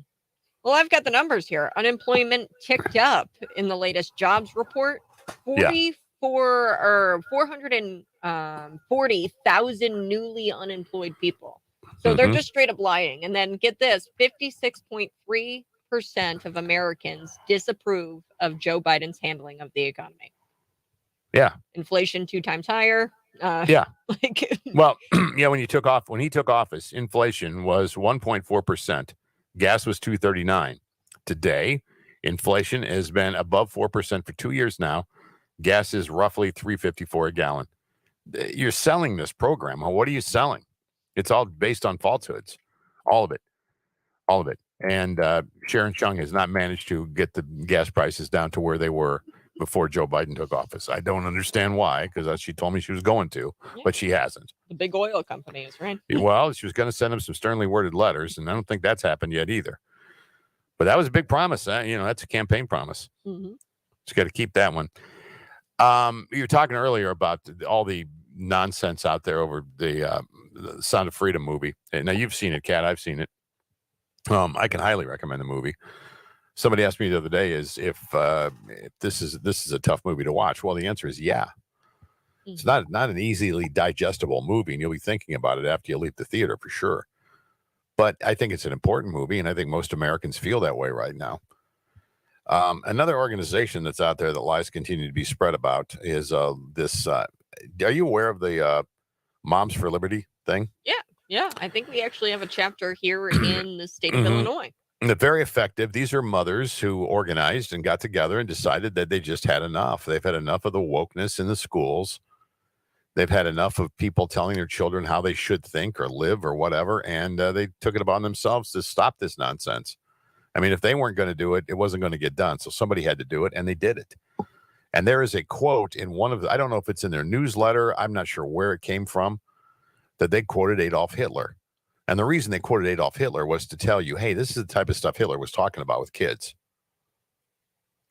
[SPEAKER 1] Well, I've got the numbers here. Unemployment ticked up in the latest jobs report. 440,000 newly unemployed people. So they're just straight up lying. And then get this, 56.3% of Americans disapprove of Joe Biden's handling of the economy.
[SPEAKER 6] Yeah.
[SPEAKER 1] Inflation 2 times higher.
[SPEAKER 6] Yeah. Well, yeah, when he took office, inflation was 1.4%. Gas was $2.39. Today, inflation has been above 4% for 2 years now. Gas is roughly $3.54 a gallon. You're selling this program. Well, what are you selling? It's all based on falsehoods. All of it. And Sharon Chung has not managed to get the gas prices down to where they were before Joe Biden took office. I don't understand why, because she told me she was going to, but she hasn't.
[SPEAKER 1] The big oil companies, right?
[SPEAKER 6] Well, she was going to send them some sternly worded letters, and I don't think that's happened yet either. But that was a big promise. That's a campaign promise. Just got to keep that one. You were talking earlier about all the nonsense out there over the Sound of Freedom movie. Now, you've seen it, Kat. I've seen it. I can highly recommend the movie. Somebody asked me the other day if this is a tough movie to watch. Well, the answer is yeah. It's not an easily digestible movie, and you'll be thinking about it after you leave the theater for sure. But I think it's an important movie, and I think most Americans feel that way right now. Another organization that's out there that lies continue to be spread about is this. Are you aware of the Moms for Liberty thing?
[SPEAKER 1] Yeah. I think we actually have a chapter here in the state of Illinois.
[SPEAKER 6] And they're very effective. These are mothers who organized and got together and decided that they just had enough. They've had enough of the wokeness in the schools. They've had enough of people telling their children how they should think or live or whatever. And they took it upon themselves to stop this nonsense. I mean, if they weren't going to do it, it wasn't going to get done. So somebody had to do it, and they did it. And there is a quote in one of the, I don't know if it's in their newsletter, I'm not sure where it came from, that they quoted Adolf Hitler. And the reason they quoted Adolf Hitler was to tell you, hey, this is the type of stuff Hitler was talking about with kids.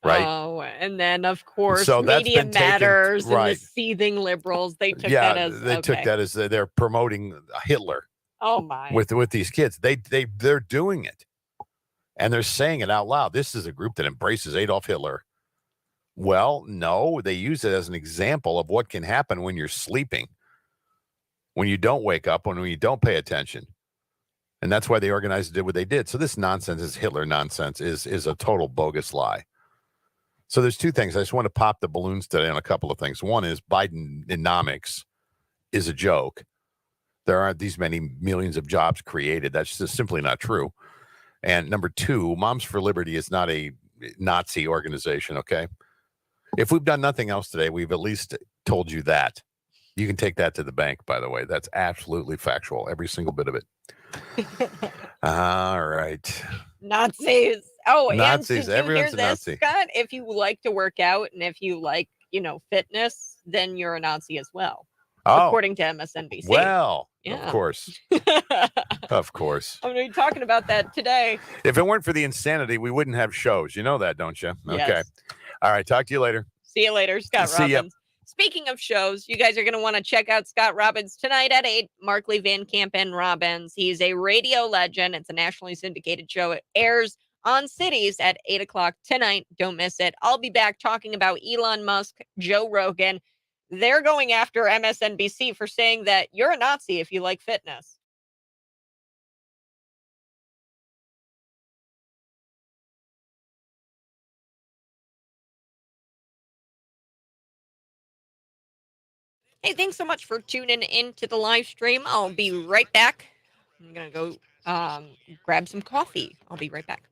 [SPEAKER 6] Right.
[SPEAKER 1] Oh, and then of course,
[SPEAKER 6] so
[SPEAKER 1] Media Matters and the seething liberals, they took that as
[SPEAKER 6] took that as they're promoting Hitler.
[SPEAKER 1] Oh my!
[SPEAKER 6] With these kids, they're doing it, and they're saying it out loud. This is a group that embraces Adolf Hitler. Well, no, they use it as an example of what can happen when you're sleeping, when you don't wake up, when you don't pay attention. And that's why they organized and did what they did. So this nonsense, is Hitler nonsense, is a total bogus lie. So there's two things. I just want to pop the balloons today on a couple of things. One is Bidenomics is a joke. There aren't these many millions of jobs created. That's just simply not true. And number two, Moms for Liberty is not a Nazi organization, okay? If we've done nothing else today, we've at least told you that. You can take that to the bank, by the way. That's absolutely factual, every single bit of it. All right.
[SPEAKER 1] Nazis. Oh,
[SPEAKER 6] Nazis.
[SPEAKER 1] And
[SPEAKER 6] Everyone's a Nazi.
[SPEAKER 1] Scott, if you like to work out and if you like, fitness, then you're a Nazi as well.
[SPEAKER 6] Oh.
[SPEAKER 1] According to MSNBC.
[SPEAKER 6] Well,
[SPEAKER 1] yeah.
[SPEAKER 6] Of course. Of course.
[SPEAKER 1] I'm going to be talking about that today.
[SPEAKER 6] If it weren't for the insanity, we wouldn't have shows. You know that, don't you? Okay.
[SPEAKER 1] Yes.
[SPEAKER 6] All right. Talk to you later.
[SPEAKER 1] See you later, Scott
[SPEAKER 6] See ya.
[SPEAKER 1] Robbins. Speaking of shows, you guys are going to want to check out Scott Robbins tonight at 8, Markley, Van Camp, and Robbins. He's a radio legend. It's a nationally syndicated show. It airs on Cities at 8 o'clock tonight. Don't miss it. I'll be back talking about Elon Musk, Joe Rogan. They're going after MSNBC for saying that you're a Nazi if you like fitness. Hey, thanks so much for tuning in to the live stream. I'll be right back. I'm going to go grab some coffee. I'll be right back.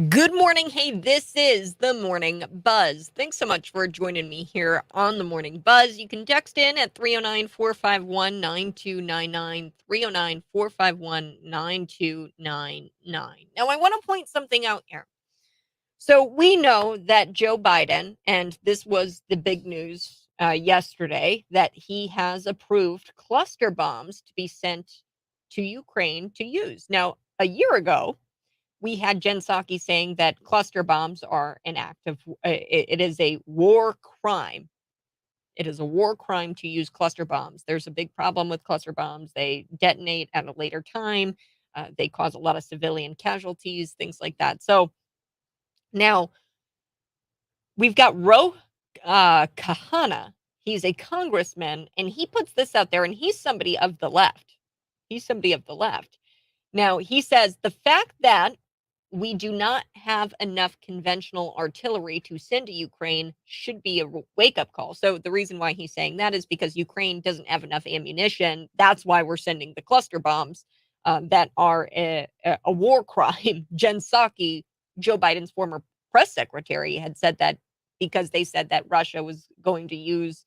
[SPEAKER 1] Good morning. Hey, this is the Morning Buzz. Thanks so much for joining me here on the Morning Buzz. You can text in at 309-451-9299, 309-451-9299. Now, I want to point something out here. So we know that Joe Biden, and this was the big news yesterday, that he has approved cluster bombs to be sent to Ukraine to use. Now, a year ago, we had Jen Psaki saying that cluster bombs are an act of, it is a war crime. It is a war crime to use cluster bombs. There's a big problem with cluster bombs. They detonate at a later time. They cause a lot of civilian casualties, things like that. So now we've got Kahana. He's a congressman, and he puts this out there, and he's somebody of the left. He's somebody of the left. Now, he says the fact that we do not have enough conventional artillery to send to Ukraine should be a wake-up call. So the reason why he's saying that is because Ukraine doesn't have enough ammunition. That's why we're sending the cluster bombs that are a war crime. Jen Psaki, Joe Biden's former press secretary, had said that because they said that Russia was going to use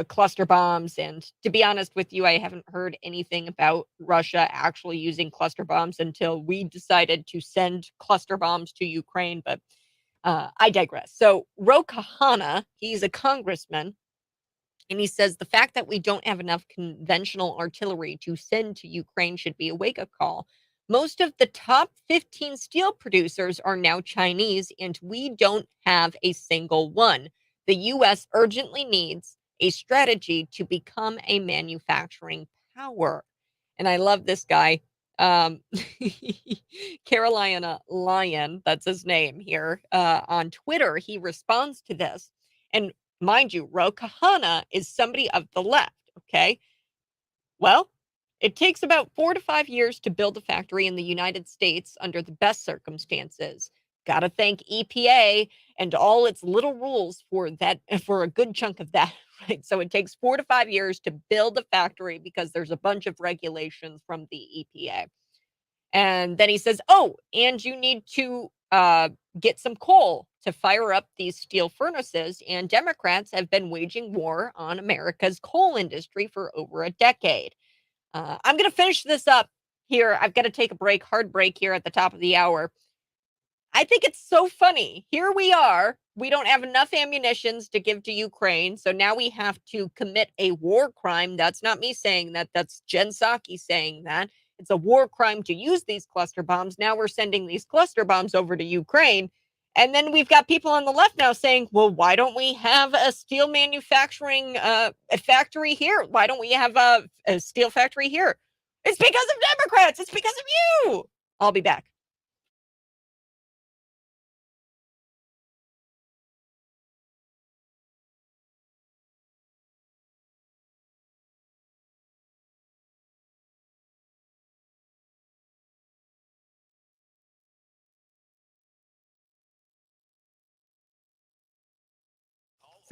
[SPEAKER 1] cluster bombs. And to be honest with you, I haven't heard anything about Russia actually using cluster bombs until we decided to send cluster bombs to Ukraine. But I digress. So Kahana, he's a congressman, and he says the fact that we don't have enough conventional artillery to send to Ukraine should be a wake-up call. Most of the top 15 steel producers are now Chinese, and we don't have a single one. The U.S. urgently needs a strategy to become a manufacturing power. And I love this guy. Carolina Lion, that's his name here, on Twitter. He responds to this. And mind you, Kahana is somebody of the left, okay? Well, it takes about 4 to 5 years to build a factory in the United States under the best circumstances. Got to thank EPA and all its little rules for that, for a good chunk of that, right? So it takes 4 to 5 years to build a factory because there's a bunch of regulations from the EPA. And then he says, oh, and you need to get some coal to fire up these steel furnaces. And Democrats have been waging war on America's coal industry for over a decade. I'm going to finish this up here. I've got to take a break, hard break here at the top of the hour. I think it's so funny. Here we are. We don't have enough ammunitions to give to Ukraine. So now we have to commit a war crime. That's not me saying that. That's Jen Psaki saying that. It's a war crime to use these cluster bombs. Now we're sending these cluster bombs over to Ukraine. And then we've got people on the left now saying, well, why don't we have a steel manufacturing factory here? Why don't we have a steel factory here? It's because of Democrats. It's because of you. I'll be back.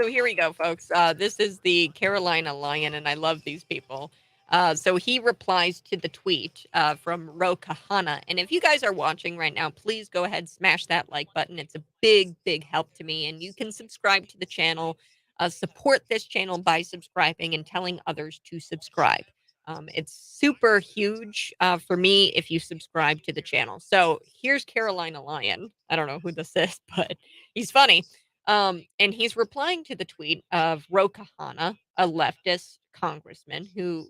[SPEAKER 1] So here we go, folks. This is the Carolina Lion, and I love these people. So he replies to the tweet from Kahana. And if you guys are watching right now, please go ahead, smash that like button. It's a big, big help to me. And you can subscribe to the channel, support this channel by subscribing and telling others to subscribe. It's super huge for me if you subscribe to the channel. So here's Carolina Lion. I don't know who this is, but he's funny. And he's replying to the tweet of Kahana, a leftist congressman who,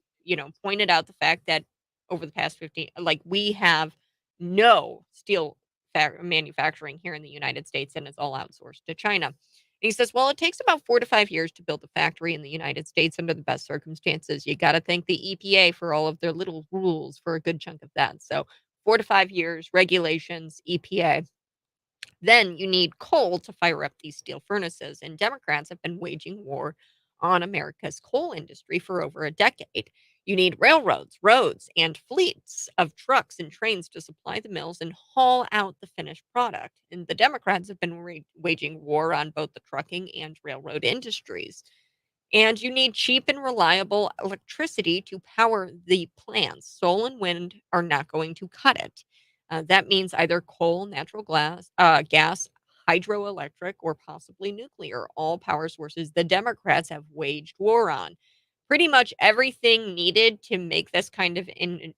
[SPEAKER 1] pointed out the fact that over the past 15, like we have no steel manufacturing here in the United States and it's all outsourced to China. And he says, well, it takes about 4 to 5 years to build a factory in the United States under the best circumstances. You got to thank the EPA for all of their little rules for a good chunk of that. So 4 to 5 years, regulations, EPA. Then you need coal to fire up these steel furnaces. And Democrats have been waging war on America's coal industry for over a decade. You need railroads, roads, and fleets of trucks and trains to supply the mills and haul out the finished product. And the Democrats have been waging war on both the trucking and railroad industries. And you need cheap and reliable electricity to power the plants. Solar and wind are not going to cut it. That means either coal, natural gas, hydroelectric, or possibly nuclear, all power sources the Democrats have waged war on. Pretty much everything needed to make this kind of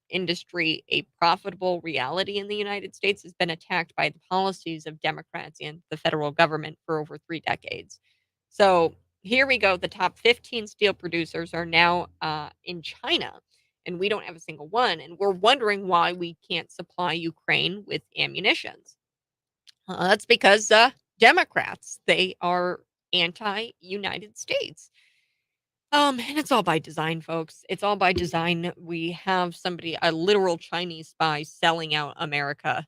[SPEAKER 1] industry a profitable reality in the United States has been attacked by the policies of Democrats and the federal government for over 3 decades. So here we go. The top 15 steel producers are now in China, and we don't have a single one. And we're wondering why we can't supply Ukraine with ammunitions. That's because Democrats, they are anti-United States. And it's all by design, folks. It's all by design. We have somebody, a literal Chinese spy, selling out America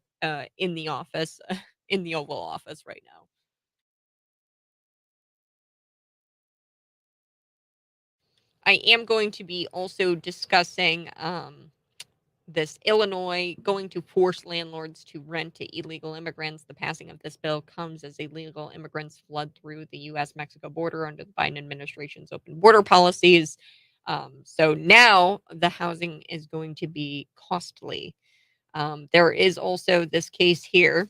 [SPEAKER 1] in the office, in the Oval Office right now. I am going to be also discussing this Illinois going to force landlords to rent to illegal immigrants. The passing of this bill comes as illegal immigrants flood through the U.S. Mexico border under the Biden administration's open border policies. So now the housing is going to be costly. There is also this case here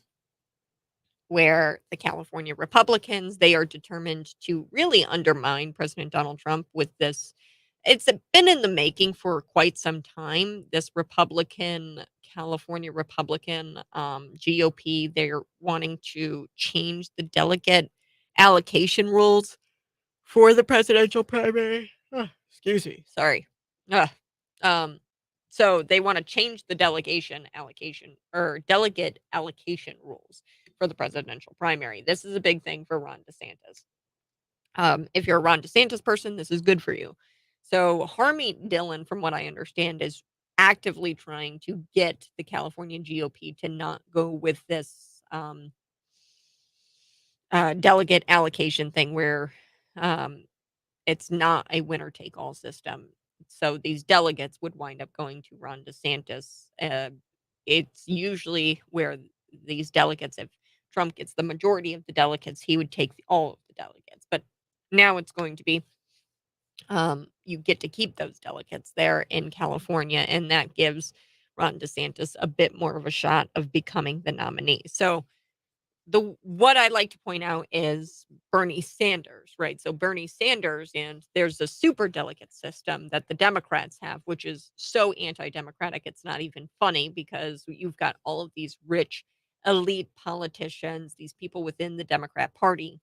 [SPEAKER 1] where the California Republicans, they are determined to really undermine President Donald Trump with this. It's been in the making for quite some time. This California Republican GOP, they're wanting to change the delegate allocation rules for the presidential primary. Excuse me. Sorry. Ugh. Um, so they want to change the delegate allocation rules for the presidential primary. This is a big thing for Ron DeSantis. If you're a Ron DeSantis person, this is good for you. So Harmeet Dillon, from what I understand, is actively trying to get the California GOP to not go with this delegate allocation thing where um, it's not a winner take all system. So these delegates would wind up going to Ron DeSantis. It's usually where these delegates, if Trump gets the majority of the delegates, he would take all of the delegates. But now it's going to be you get to keep those delegates there in California, and that gives Ron DeSantis a bit more of a shot of becoming the nominee. So the what I like to point out is Bernie Sanders, right? So Bernie Sanders, and there's a super delegate system that the Democrats have, which is so anti-democratic, it's not even funny because you've got all of these rich elite politicians, these people within the Democrat Party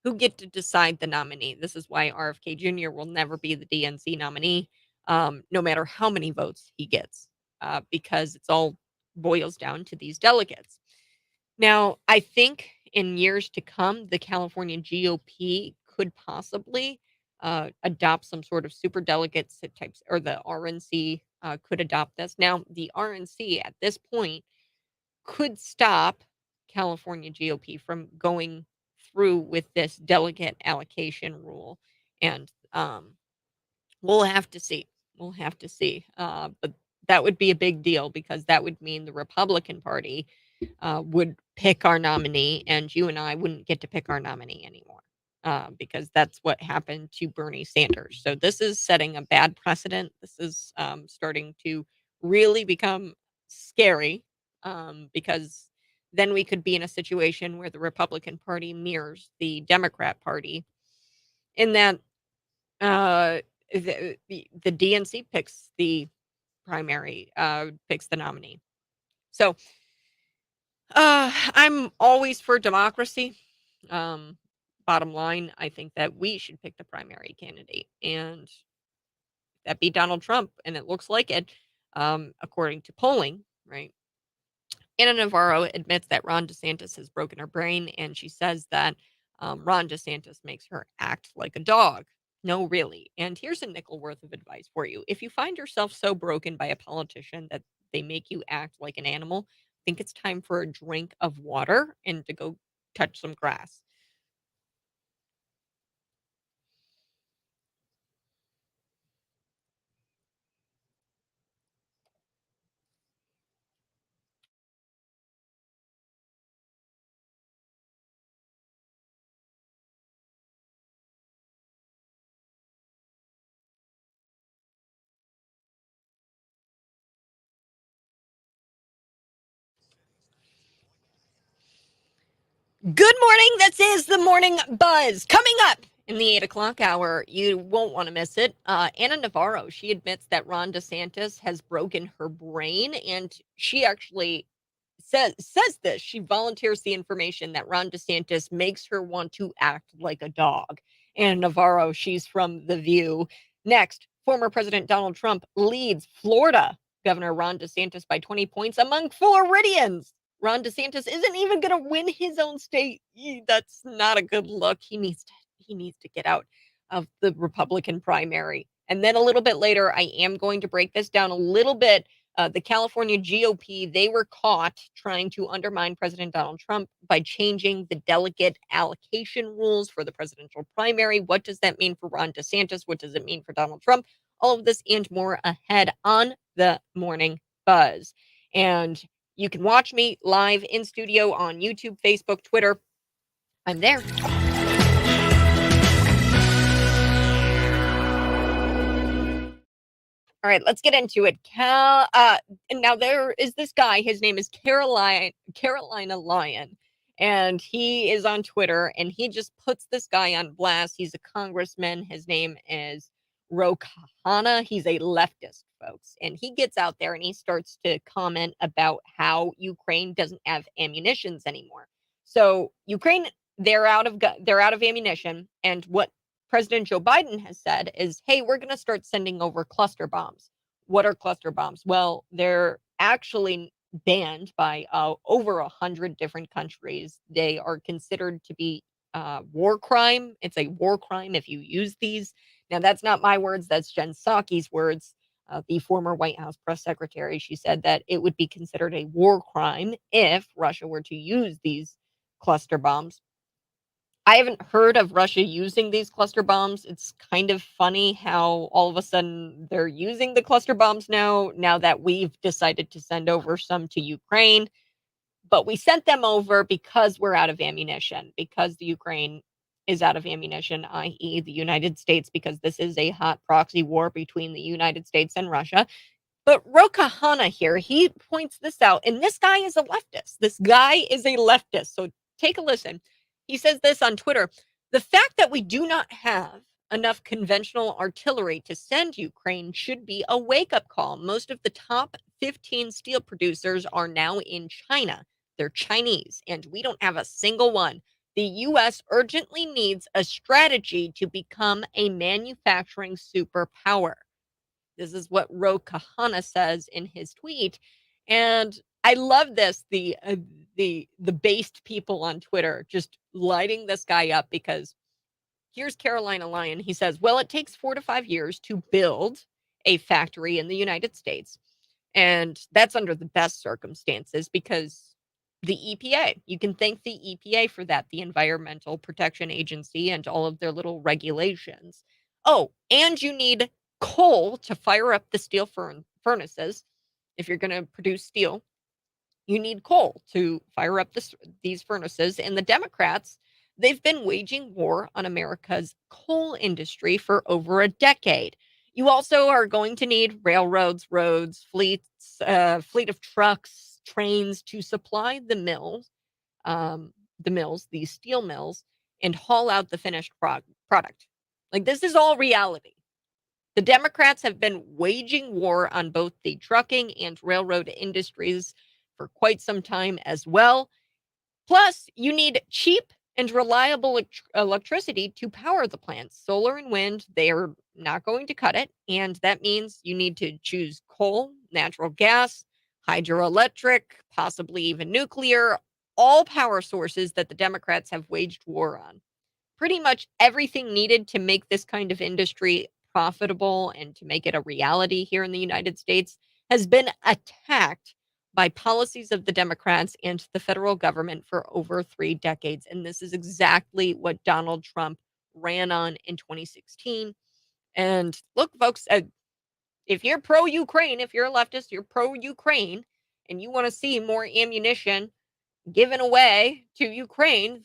[SPEAKER 1] who get to decide the nominee. This is why RFK Jr. will never be the DNC nominee, no matter how many votes he gets, because it's all boils down to these delegates. Now, I think in years to come, the California GOP could possibly adopt some sort of super delegates types, or the RNC could adopt this. Now, the RNC at this point could stop California GOP from going through with this delegate allocation rule, and we'll have to see. We'll have to see. But that would be a big deal because that would mean the Republican Party would pick our nominee, and you and I wouldn't get to pick our nominee anymore because that's what happened to Bernie Sanders. So this is setting a bad precedent. This is starting to really become scary because then we could be in a situation where the Republican Party mirrors the Democrat Party in that the DNC picks the primary, picks the nominee. So I'm always for democracy. Um, Bottom line, I think that we should pick the primary candidate, and that be Donald Trump, and it looks like it, according to polling, right? Anna Navarro admits that Ron DeSantis has broken her brain, and she says that Ron DeSantis makes her act like a dog. No, really. And here's a nickel worth of advice for you. If you find yourself so broken by a politician that they make you act like an animal, I think it's time for a drink of water and to go touch some grass. Good morning. This is the Morning Buzz. Coming up in the 8 o'clock hour, you won't want to miss it. Anna Navarro, she admits that Ron DeSantis has broken her brain, and she actually says this. She volunteers the information that Ron DeSantis makes her want to act like a dog. Anna Navarro, she's from The View. Next, former President Donald Trump leads Florida Governor Ron DeSantis by 20 points among Floridians. Ron DeSantis isn't even going to win his own state. That's not a good look. He needs to get out of the Republican primary. And then a little bit later, I am going to break this down a little bit. The California GOP, they were caught trying to undermine President Donald Trump by changing the delegate allocation rules for the presidential primary. What does that mean for Ron DeSantis? What does it mean for Donald Trump? All of this and more ahead on the Morning Buzz. And you can watch me live in studio on YouTube, Facebook, Twitter. I'm there. All right, let's get into it. Now there is this guy. His name is Carolina Lion, and he is on Twitter, and he just puts this guy on blast. He's a congressman. His name is Ro Khanna. He's a leftist, folks, and he gets out there and he starts to comment about how Ukraine doesn't have ammunitions anymore. So Ukraine, they're out of ammunition, and what President Joe Biden has said is, hey, we're going to start sending over cluster bombs. What are cluster bombs? Well, they're actually banned by over 100 different countries. They are considered to be war crime. It's a war crime if you use these. Now, that's not my words. That's Jen Psaki's words, the former White House press secretary. She said that it would be considered a war crime if Russia were to use these cluster bombs. I haven't heard of Russia using these cluster bombs. It's kind of funny how all of a sudden they're using the cluster bombs now that we've decided to send over some to Ukraine. But we sent them over because we're out of ammunition, because the Ukraine is out of ammunition, i.e. the United States, because this is a hot proxy war between the United States and Russia. But Ro Khanna here, he points this out, and this guy is a leftist. This guy is a leftist. So take a listen. He says this on Twitter: the fact that we do not have enough conventional artillery to send Ukraine should be a wake-up call. Most of the top 15 steel producers are now in China. They're Chinese, and we don't have a single one. The U.S. urgently needs a strategy to become a manufacturing superpower. This is what Ro Khanna says in his tweet. And I love this, the based people on Twitter just lighting this guy up, because here's Carolina Lion. He says, well, it takes 4 to 5 years to build a factory in the United States. And that's under the best circumstances, because the EPA, you can thank the EPA for that, the Environmental Protection Agency, and all of their little regulations. Oh, and you need coal to fire up the steel furnaces. If you're going to produce steel, you need coal to fire up these furnaces. And the Democrats, they've been waging war on America's coal industry for over a decade. You also are going to need railroads, roads, fleet of trucks, trains to supply the mills, these steel mills, and haul out the finished product. Like, this is all reality. The Democrats have been waging war on both the trucking and railroad industries for quite some time as well. Plus, you need cheap and reliable electricity to power the plants. Solar and wind, they are not going to cut it. And that means you need to choose coal, natural gas, hydroelectric, possibly even nuclear, all power sources that the Democrats have waged war on. Pretty much everything needed to make this kind of industry profitable and to make it a reality here in the United States has been attacked by policies of the Democrats and the federal government for over 3 decades. And this is exactly what Donald Trump ran on in 2016. And look, folks, if you're pro-Ukraine, if you're a leftist, you're pro-Ukraine, and you want to see more ammunition given away to Ukraine,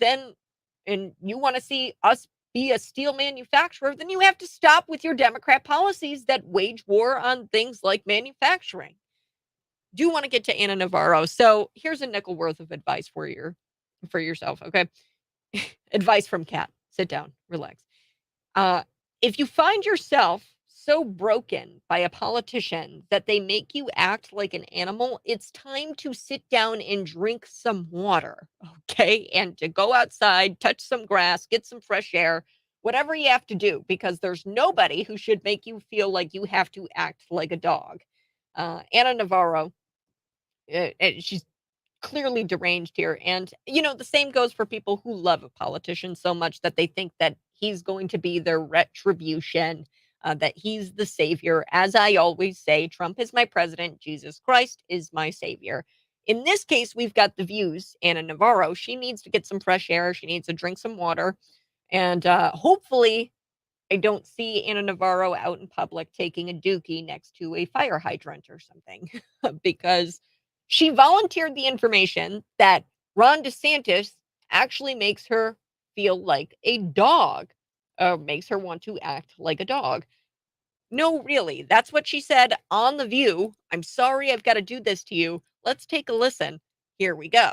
[SPEAKER 1] and you want to see us be a steel manufacturer, then you have to stop with your Democrat policies that wage war on things like manufacturing. Do want to get to Anna Navarro. So here's a nickel worth of advice for you. for yourself, okay? Advice from Kat. Sit down, relax. If you find yourself so broken by a politician that they make you act like an animal, it's time to sit down and drink some water, okay? And to go outside, touch some grass, get some fresh air, whatever you have to do, because there's nobody who should make you feel like you have to act like a dog. Anna Navarro, she's clearly deranged here. And, the same goes for people who love a politician so much that they think that he's going to be their retribution, that he's the savior. As I always say, Trump is my president, Jesus Christ is my savior. In this case, we've got the views. Anna Navarro, she needs to get some fresh air. She needs to drink some water. And hopefully, I don't see Anna Navarro out in public taking a dookie next to a fire hydrant or something, because she volunteered the information that Ron DeSantis actually makes her feel like a dog, makes her want to act like a dog. No, really. That's what she said on The View. I'm sorry I've got to do this to you. Let's take a listen. Here we go.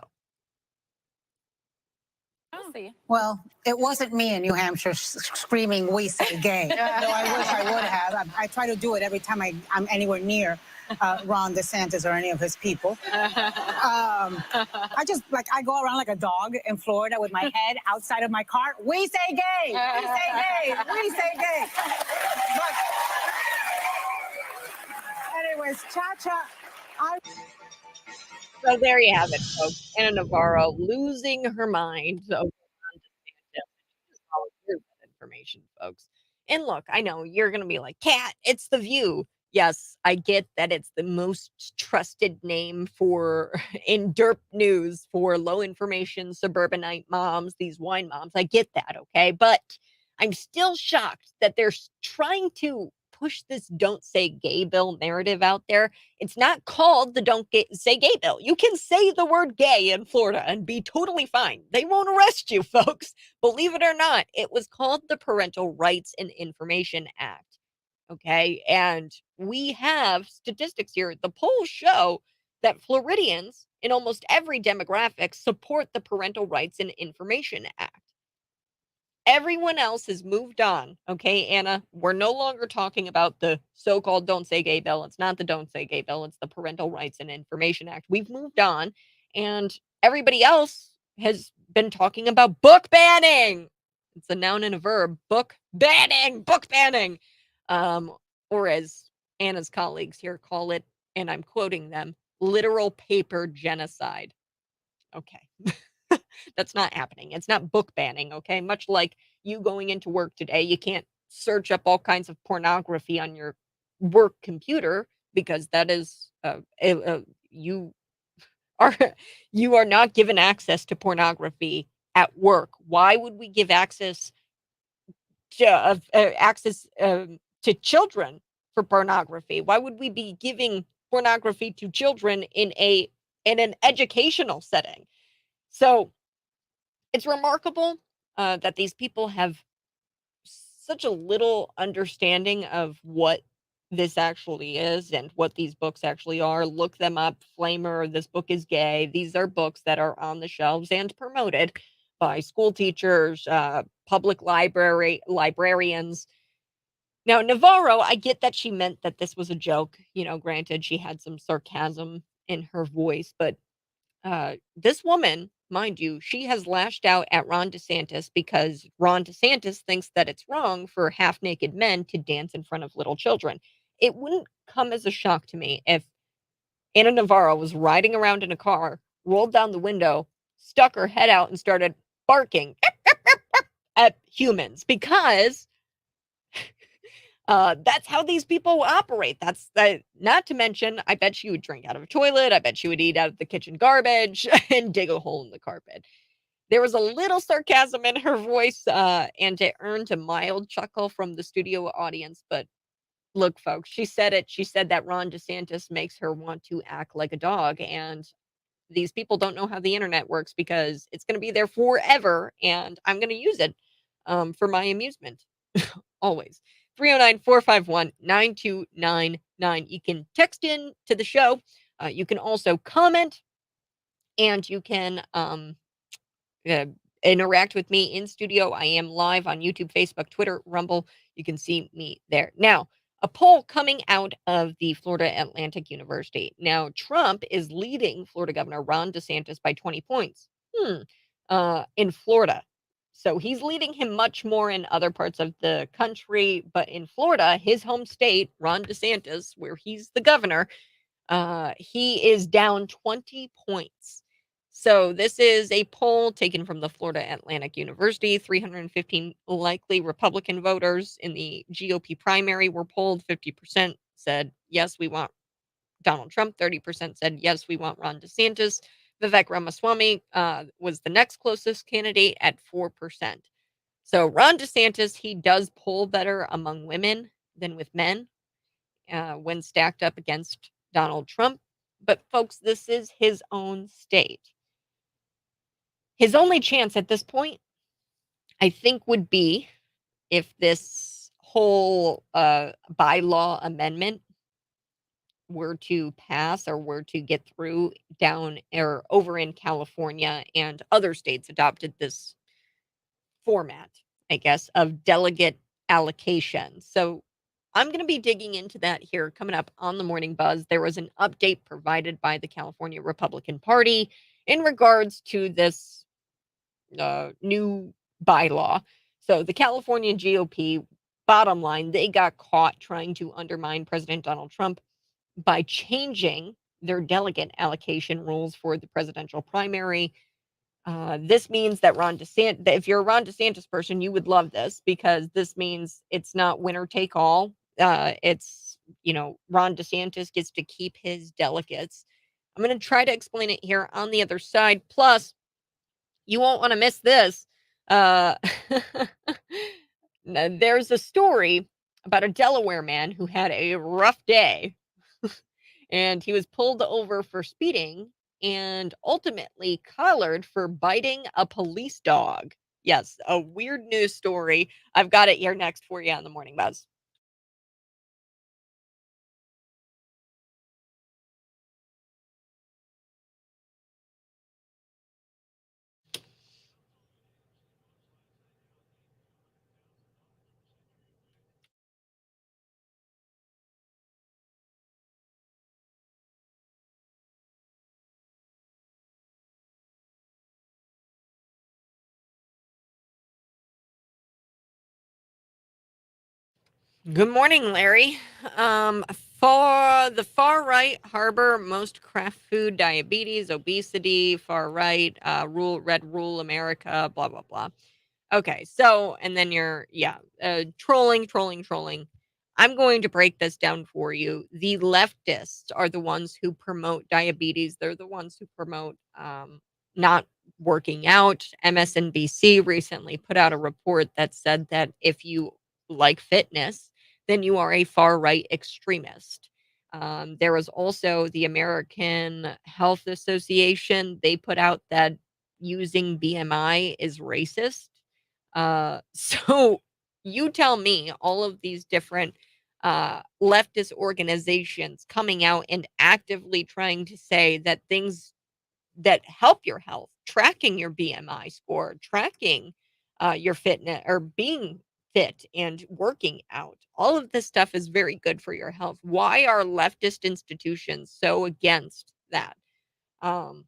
[SPEAKER 3] Well, it wasn't me in New Hampshire screaming, "We say gay." Though I wish I would have. I try to do it every time I'm anywhere near Ron DeSantis or any of his people. I just, I go around like a dog in Florida with my head outside of my car. We say gay. We say gay. We say gay. But anyways, Cha-Cha,
[SPEAKER 1] So there you have it, folks. Anna Navarro losing her mind over Ron DeSantis. Just volunteered that information, folks. And look, I know you're going to be like, Kat, it's The View. Yes, I get that it's the most trusted name for in derp news for low information suburbanite moms, these wine moms. I get that, okay? But I'm still shocked that they're trying to push this don't say gay bill narrative out there. It's not called the say gay bill. You can say the word gay in Florida and be totally fine. They won't arrest you, folks. Believe it or not, it was called the Parental Rights and Information Act. Okay. And we have statistics here. The polls show that Floridians in almost every demographic support the Parental Rights and Information Act. Everyone else has moved on. Okay, Anna, we're no longer talking about the so-called don't say gay bill. It's not the don't say gay bill. It's the Parental Rights and Information Act. We've moved on, and everybody else has been talking about book banning. It's a noun and a verb. Book banning. Book banning. Or as Anna's colleagues here call it, and I'm quoting them, literal paper genocide. Okay. That's not happening. It's not book banning, okay? Much like you going into work today, you can't search up all kinds of pornography on your work computer because that is you are not given access to pornography at work. Why would we give access to children for pornography? Why would we be giving pornography to children in an educational setting? So it's remarkable that these people have such a little understanding of what this actually is and what these books actually are. Look them up. Flamer, this book is gay. These are books that are on the shelves and promoted by school teachers, public librarians. Now, Navarro, I get that she meant that this was a joke. Granted, she had some sarcasm in her voice, but this woman, mind you, she has lashed out at Ron DeSantis because Ron DeSantis thinks that it's wrong for half-naked men to dance in front of little children. It wouldn't come as a shock to me if Anna Navarro was riding around in a car, rolled down the window, stuck her head out, and started barking at humans, because that's how these people operate. That's not to mention, I bet she would drink out of a toilet. I bet she would eat out of the kitchen garbage and dig a hole in the carpet. There was a little sarcasm in her voice, and it earned a mild chuckle from the studio audience. But look, folks, she said it. She said that Ron DeSantis makes her want to act like a dog. And these people don't know how the internet works, because it's going to be there forever. And I'm going to use it for my amusement. Always. 309-451-9299. You can text in to the show. You can also comment, and you can interact with me in studio, I am live on YouTube, Facebook, Twitter, Rumble. You can see me there. Now, a poll coming out of the Florida Atlantic University. Now, Trump is leading Florida Governor Ron DeSantis by 20 points in Florida. So he's leading him much more in other parts of the country. But in Florida, his home state, Ron DeSantis, where he's the governor, he is down 20 points. So this is a poll taken from the Florida Atlantic University. 315 likely Republican voters in the GOP primary were polled. 50% said, yes, we want Donald Trump. 30% said, yes, we want Ron DeSantis. Vivek Ramaswamy was the next closest candidate at 4%. So Ron DeSantis, he does poll better among women than with men when stacked up against Donald Trump. But folks, this is his own state. His only chance at this point, I think, would be if this whole bylaw amendment were to pass or were to get through down or over in California, and other states adopted this format, I guess, of delegate allocation. So I'm going to be digging into that here coming up on the Morning Buzz. There was an update provided by the California Republican Party in regards to this new bylaw. So the California GOP, bottom line, they got caught trying to undermine President Donald Trump by changing their delegate allocation rules for the presidential primary. This means that if you're a Ron DeSantis person, you would love this, because this means it's not winner take all. It's, Ron DeSantis gets to keep his delegates. I'm going to try to explain it here on the other side. Plus, you won't want to miss this. There's a story about a Delaware man who had a rough day and he was pulled over for speeding and ultimately collared for biting a police dog. Yes, a weird news story. I've got it here next for you on the Morning Buzz. Good morning, Larry. For the far right harbor most craft food, diabetes, obesity, far right, red rule America, blah, blah, blah. Okay, so, and then trolling. I'm going to break this down for you. The leftists are the ones who promote diabetes. They're the ones who promote not working out. MSNBC recently put out a report that said that if you like fitness, then you are a far right extremist. There was also the American Health Association. They put out that using BMI is racist. So you tell me, all of these different leftist organizations coming out and actively trying to say that things that help your health, tracking your BMI score, tracking your fitness or being fit and working out, all of this stuff is very good for your health. Why are leftist institutions so against that? And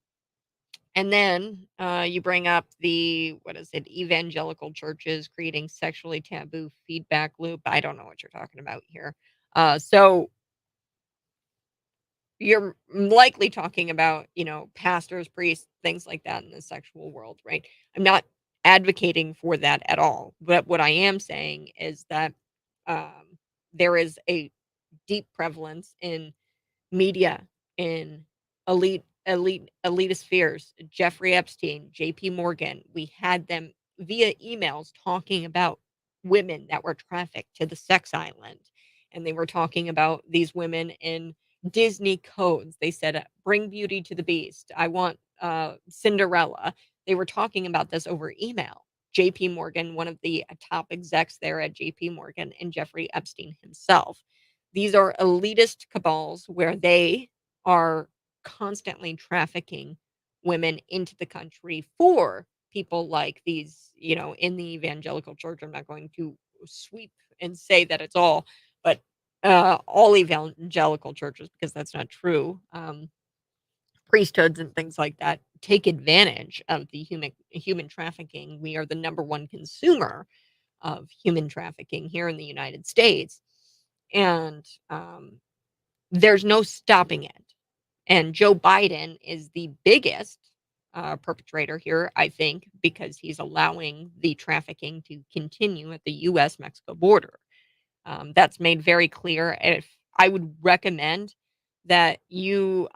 [SPEAKER 1] then you bring up evangelical churches creating sexually taboo feedback loop. I don't know what you're talking about here. So you're likely talking about, pastors, priests, things like that in the sexual world, right? I'm not advocating for that at all. But what I am saying is that there is a deep prevalence in media, in elitist spheres. Jeffrey Epstein, JP Morgan, we had them via emails talking about women that were trafficked to the sex island, and they were talking about these women in Disney codes. They said, bring beauty to the beast, I want Cinderella. They were talking about this over email. JP Morgan, one of the top execs there at JP Morgan, and Jeffrey Epstein himself. These are elitist cabals where they are constantly trafficking women into the country for people like these, in the evangelical church. I'm not going to sweep and say that it's all, but all evangelical churches, because that's not true. Priesthoods and things like that take advantage of the human trafficking. We are the number one consumer of human trafficking here in the United States, and there's no stopping it. And Joe Biden is the biggest perpetrator here, I think, because he's allowing the trafficking to continue at the U.S.-Mexico border. That's made very clear. If I would recommend that you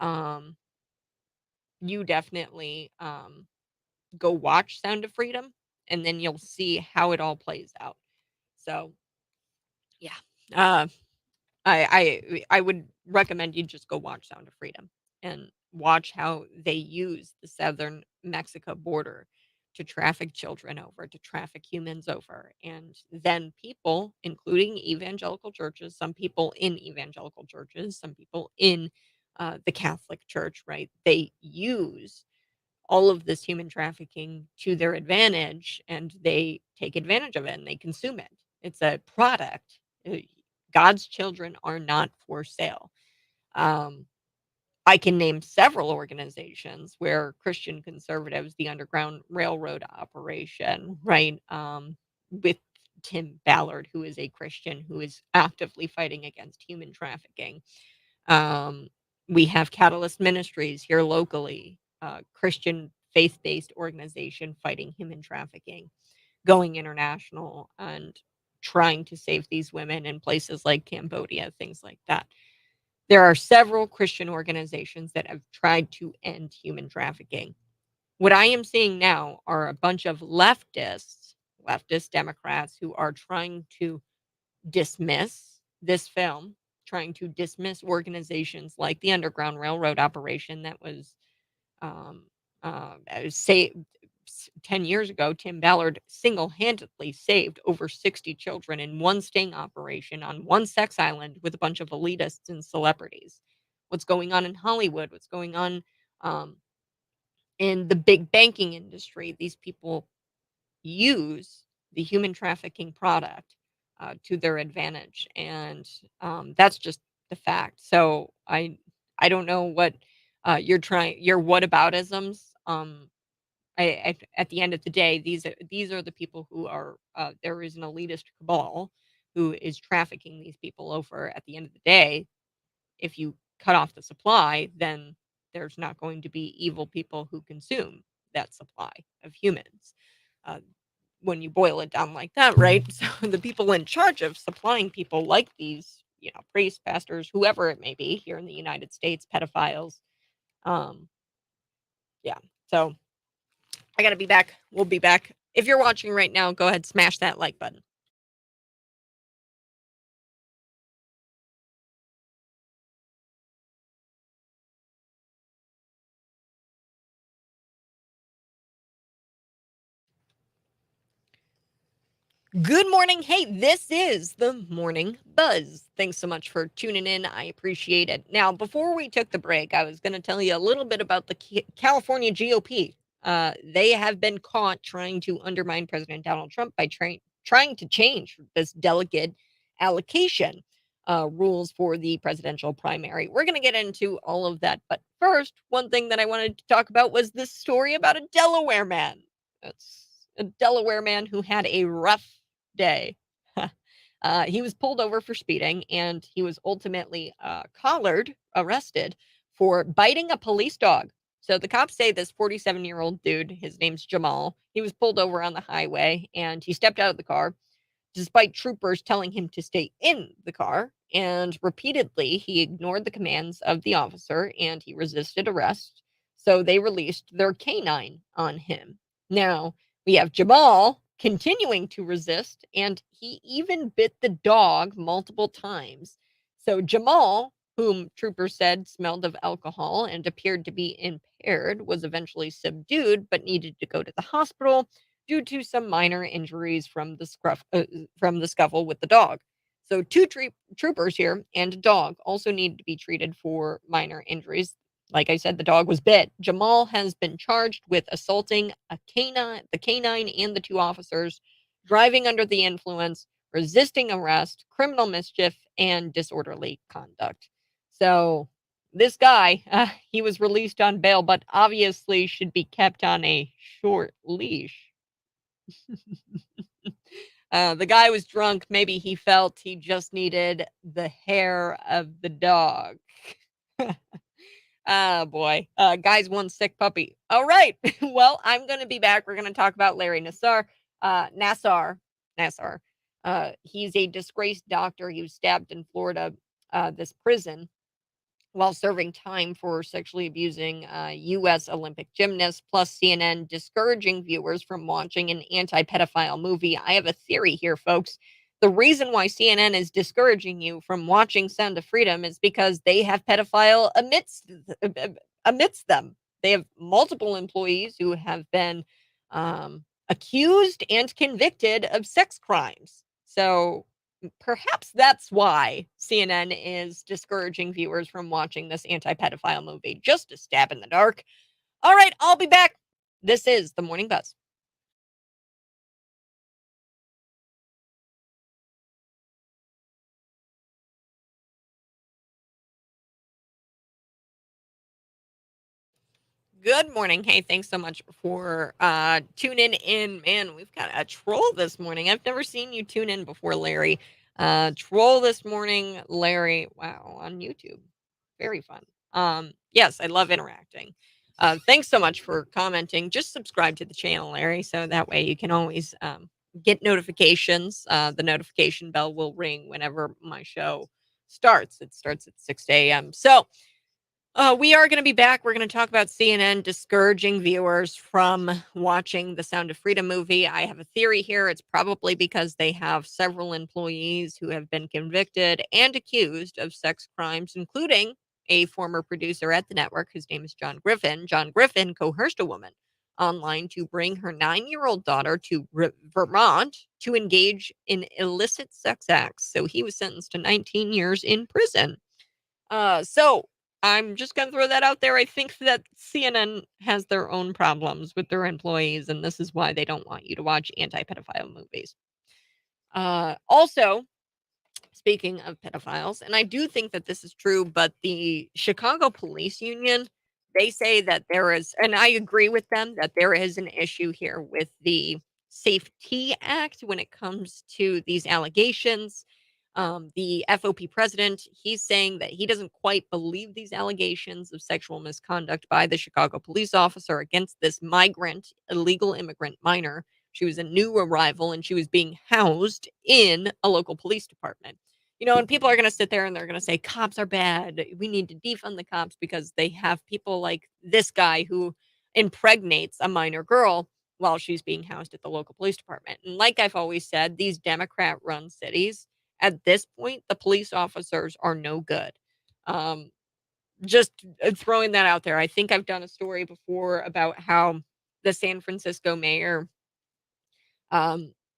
[SPEAKER 1] definitely go watch Sound of Freedom, and then you'll see how it all plays out. So, yeah, uh, I would recommend you just go watch Sound of Freedom and watch how they use the southern Mexico border to traffic children over, to traffic humans over. And then people, including evangelical churches, some people in evangelical churches, some people in the Catholic Church, right? They use all of this human trafficking to their advantage, and they take advantage of it and they consume it. It's a product. God's children are not for sale. Um, I can name several organizations where Christian conservatives, the Underground Railroad operation, right, with Tim Ballard, who is a Christian who is actively fighting against human trafficking. Um, we have Catalyst Ministries here locally, Christian faith-based organization fighting human trafficking, going international and trying to save these women in places like Cambodia, things like that. There are several Christian organizations that have tried to end human trafficking. What I am seeing now are a bunch of leftist Democrats who are trying to dismiss this film, trying to dismiss organizations like the Underground Railroad operation that was say 10 years ago. Tim Ballard single-handedly saved over 60 children in one sting operation on one sex island with a bunch of elitists and celebrities. What's going on in Hollywood? What's going on um, in the big banking industry? These people use the human trafficking product to their advantage, and that's just the fact. So I don't know what your whataboutisms. At the end of the day, these are the people who are there is an elitist cabal who is trafficking these people over. At the end of the day, if you cut off the supply, then there's not going to be evil people who consume that supply of humans. Uh, when you boil it down like that, right? So the people in charge of supplying people like these, priests, pastors, whoever it may be here in the United States, pedophiles. Um, yeah. So I got to be back. We'll be back. If you're watching right now, go ahead, smash that like button. Good morning. Hey, this is the Morning Buzz. Thanks so much for tuning in. I appreciate it. Now, before we took the break, I was going to tell you a little bit about the California GOP. They have been caught trying to undermine President Donald Trump by trying to change this delegate allocation rules for the presidential primary. We're going to get into all of that. But first, one thing that I wanted to talk about was this story about a Delaware man. It's a Delaware man who had a rough day. He was pulled over for speeding, and he was ultimately arrested for biting a police dog. So the cops say this 47-year-old dude, his name's Jamal, he was pulled over on the highway, and he stepped out of the car despite troopers telling him to stay in the car. And repeatedly, he ignored the commands of the officer, and he resisted arrest. So they released their canine on him. Now, we have Jamal continuing to resist, and he even bit the dog multiple times. So Jamal, whom troopers said smelled of alcohol and appeared to be impaired, was eventually subdued but needed to go to the hospital due to some minor injuries from the scuffle with the dog. So two troopers here and a dog also needed to be treated for minor injuries. Like I said, the dog was bit. Jamal has been charged with assaulting the canine and the 2 officers, driving under the influence, resisting arrest, criminal mischief, and disorderly conduct. So this guy, he was released on bail, but obviously should be kept on a short leash. The guy was drunk. Maybe he felt he just needed the hair of the dog. Oh boy. Guy's one sick puppy. All right. Well, I'm going to be back. We're going to talk about Larry Nassar. Nassar. He's a disgraced doctor. He was stabbed in Florida, this prison, while serving time for sexually abusing U.S. Olympic gymnasts, plus CNN discouraging viewers from watching an anti-pedophile movie. I have a theory here, folks. The reason why CNN is discouraging you from watching Sound of Freedom is because they have pedophile amidst them. They have multiple employees who have been accused and convicted of sex crimes. So perhaps that's why CNN is discouraging viewers from watching this anti-pedophile movie. Just a stab in the dark. All right, I'll be back. This is The Morning Buzz. Good morning. Hey, thanks so much for tuning in. Man, we've got a troll this morning. I've never seen you tune in before, Larry. Troll this morning, Larry. Wow, on YouTube. Very fun. Yes, I love interacting. Thanks so much for commenting. Just subscribe to the channel, Larry, so that way you can always get notifications. The notification bell will ring whenever my show starts. It starts at 6 a.m. So, we are going to be back. We're going to talk about CNN discouraging viewers from watching the Sound of Freedom movie. I have a theory here. It's probably because they have several employees who have been convicted and accused of sex crimes, including a former producer at the network whose name is John Griffin. John Griffin coerced a woman online to bring her 9-year-old daughter to Vermont to engage in illicit sex acts. So he was sentenced to 19 years in prison. So I'm just going to throw that out there. I think that CNN has their own problems with their employees, and this is why they don't want you to watch anti-pedophile movies. Also, speaking of pedophiles, and I do think that this is true, but the Chicago Police Union, they say that there is, and I agree with them, that there is an issue here with the Safety Act when it comes to these allegations. The FOP president, he's saying that he doesn't quite believe these allegations of sexual misconduct by the Chicago police officer against this migrant, illegal immigrant minor. She was a new arrival and she was being housed in a local police department. And people are going to sit there and they're going to say cops are bad. We need to defund the cops because they have people like this guy who impregnates a minor girl while she's being housed at the local police department. And like I've always said, these Democrat run cities, at this point, the police officers are no good. Just throwing that out there. I think I've done a story before about how the San Francisco mayor,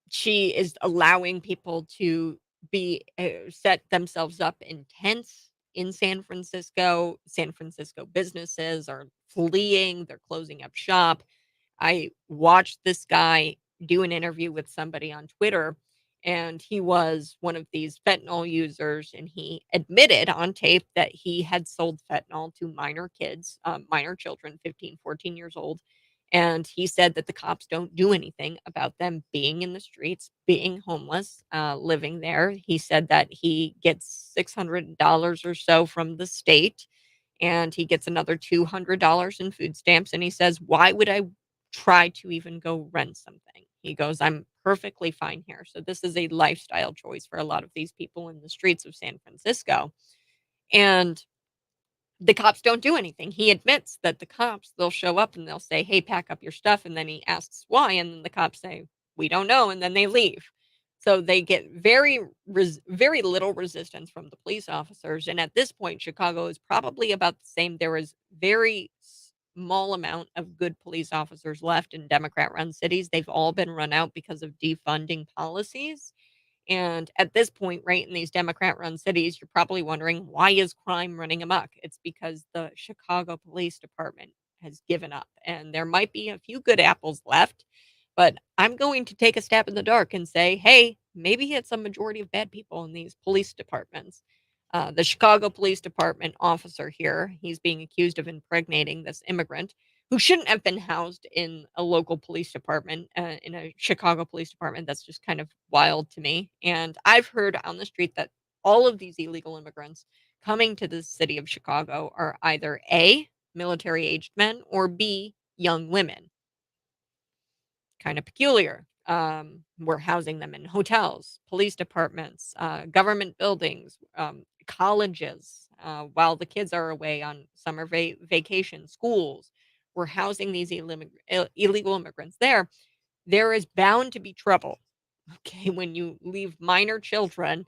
[SPEAKER 1] she is allowing people to be set themselves up in tents in San Francisco. San Francisco businesses are fleeing. They're closing up shop. I watched this guy do an interview with somebody on Twitter, and he was one of these fentanyl users, and he admitted on tape that he had sold fentanyl to minor kids, minor children, 15, 14 years old. And he said that the cops don't do anything about them being in the streets, being homeless, living there. He said that he gets $600 or so from the state, and he gets another $200 in food stamps. And he says, why would I try to even go rent something? He goes, I'm perfectly fine here. So this is a lifestyle choice for a lot of these people in the streets of San Francisco. And the cops don't do anything. He admits that the cops, they'll show up and they'll say, hey, pack up your stuff. And then he asks why. And then the cops say, we don't know. And then they leave. So they get very little resistance from the police officers. And at this point, Chicago is probably about the same. There is very small amount of good police officers left in Democrat-run cities. They've all been run out because of defunding policies. And at this point, right in these Democrat-run cities, you're probably wondering, why is crime running amok? It's because the Chicago Police Department has given up, and there might be a few good apples left, but I'm going to take a stab in the dark and say, hey, maybe it's a majority of bad people in these police departments. The Chicago Police Department officer here, he's being accused of impregnating this immigrant who shouldn't have been housed in a local police department, in a Chicago police department. That's just kind of wild to me. And I've heard on the street that all of these illegal immigrants coming to the city of Chicago are either A, military aged men, or B, young women. Kind of peculiar. We're housing them in hotels, police departments, government buildings, colleges, while the kids are away on summer vacation, schools. We're housing these illegal immigrants there. There is bound to be trouble. Okay, when you leave minor children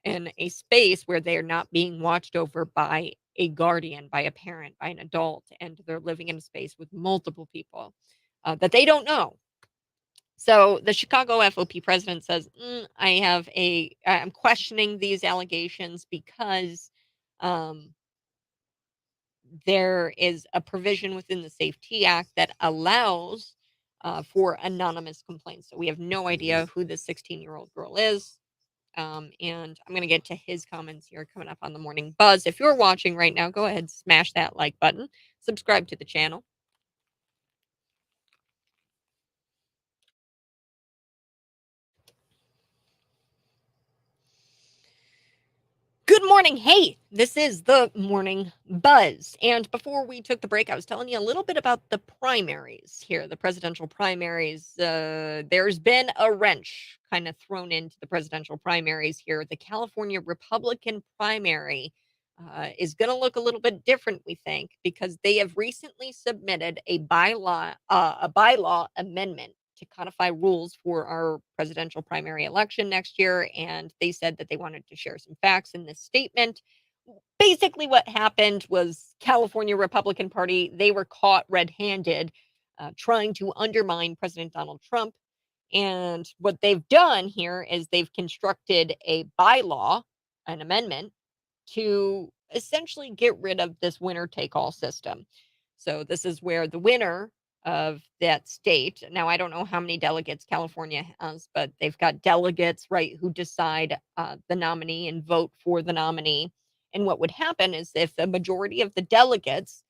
[SPEAKER 1] in a space where they are not being watched over by a guardian, by a parent, by an adult, and they're living in a space with multiple people that they don't know. So the Chicago FOP president says, I'm questioning these allegations because um, there is a provision within the Safety Act that allows for anonymous complaints. So we have no idea who this 16-year-old girl is. And I'm going to get to his comments here coming up on the Morning Buzz. If you're watching right now, go ahead, smash that like button, subscribe to the channel. Good morning. Hey, this is the Morning Buzz. And before we took the break, I was telling you a little bit about the primaries here, the presidential primaries. There's been a wrench kind of thrown into the presidential primaries here. The California Republican primary is going to look a little bit different, we think, because they have recently submitted a bylaw amendment to codify rules for our presidential primary election next year. And they said that they wanted to share some facts in this statement. Basically, what happened was California Republican Party, they were caught red-handed trying to undermine President Donald Trump. And what they've done here is they've constructed a bylaw, an amendment, to essentially get rid of this winner-take-all system. So this is where the winner of that state. Now, I don't know how many delegates California has, but they've got delegates, right, who decide the nominee and vote for the nominee. And what would happen is if the majority of the delegates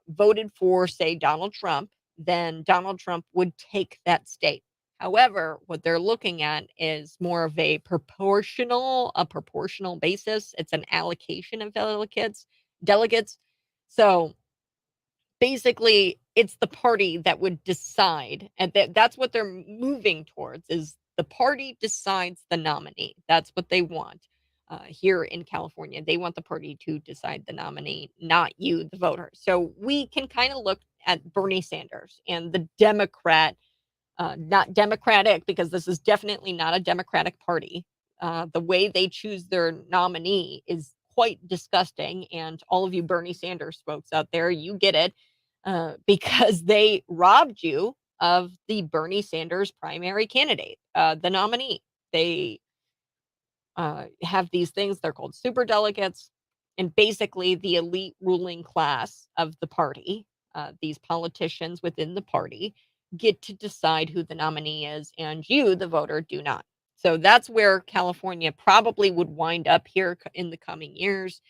[SPEAKER 1] voted for, say, Donald Trump, then Donald Trump would take that state. However, what they're looking at is more of a proportional basis. It's an allocation of delegates. So basically it's the party that would decide, and that's what they're moving towards, is the party decides the nominee. That's what they want here in California. They want the party to decide the nominee, not you, the voter. So we can kind of look at Bernie Sanders and the Democrat, not Democratic, because this is definitely not a Democratic party. The way they choose their nominee is quite disgusting. And all of you Bernie Sanders folks out there, you get it, because they robbed you of the Bernie Sanders primary candidate, the nominee. They have these things, they're called super delegates. And basically, the elite ruling class of the party, these politicians within the party, get to decide who the nominee is, and you, the voter, do not. So that's where California probably would wind up here in the coming years.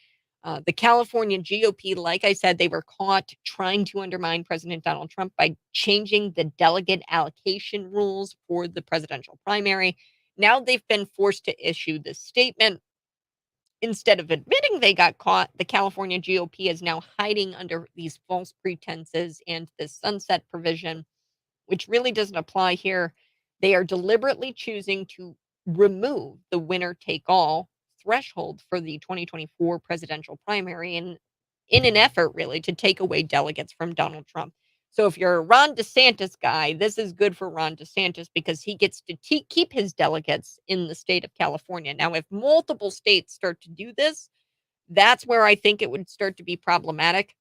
[SPEAKER 1] The California GOP, like I said, they were caught trying to undermine President Donald Trump by changing the delegate allocation rules for the presidential primary. Now they've been forced to issue this statement. Instead of admitting they got caught, the California GOP is now hiding under these false pretenses and this sunset provision, which really doesn't apply here. They are deliberately choosing to remove the winner-take-all threshold for the 2024 presidential primary in an effort really to take away delegates from Donald Trump. So if you're a Ron DeSantis guy, this is good for Ron DeSantis because he gets to keep his delegates in the state of California. Now, if multiple states start to do this, that's where I think it would start to be problematic.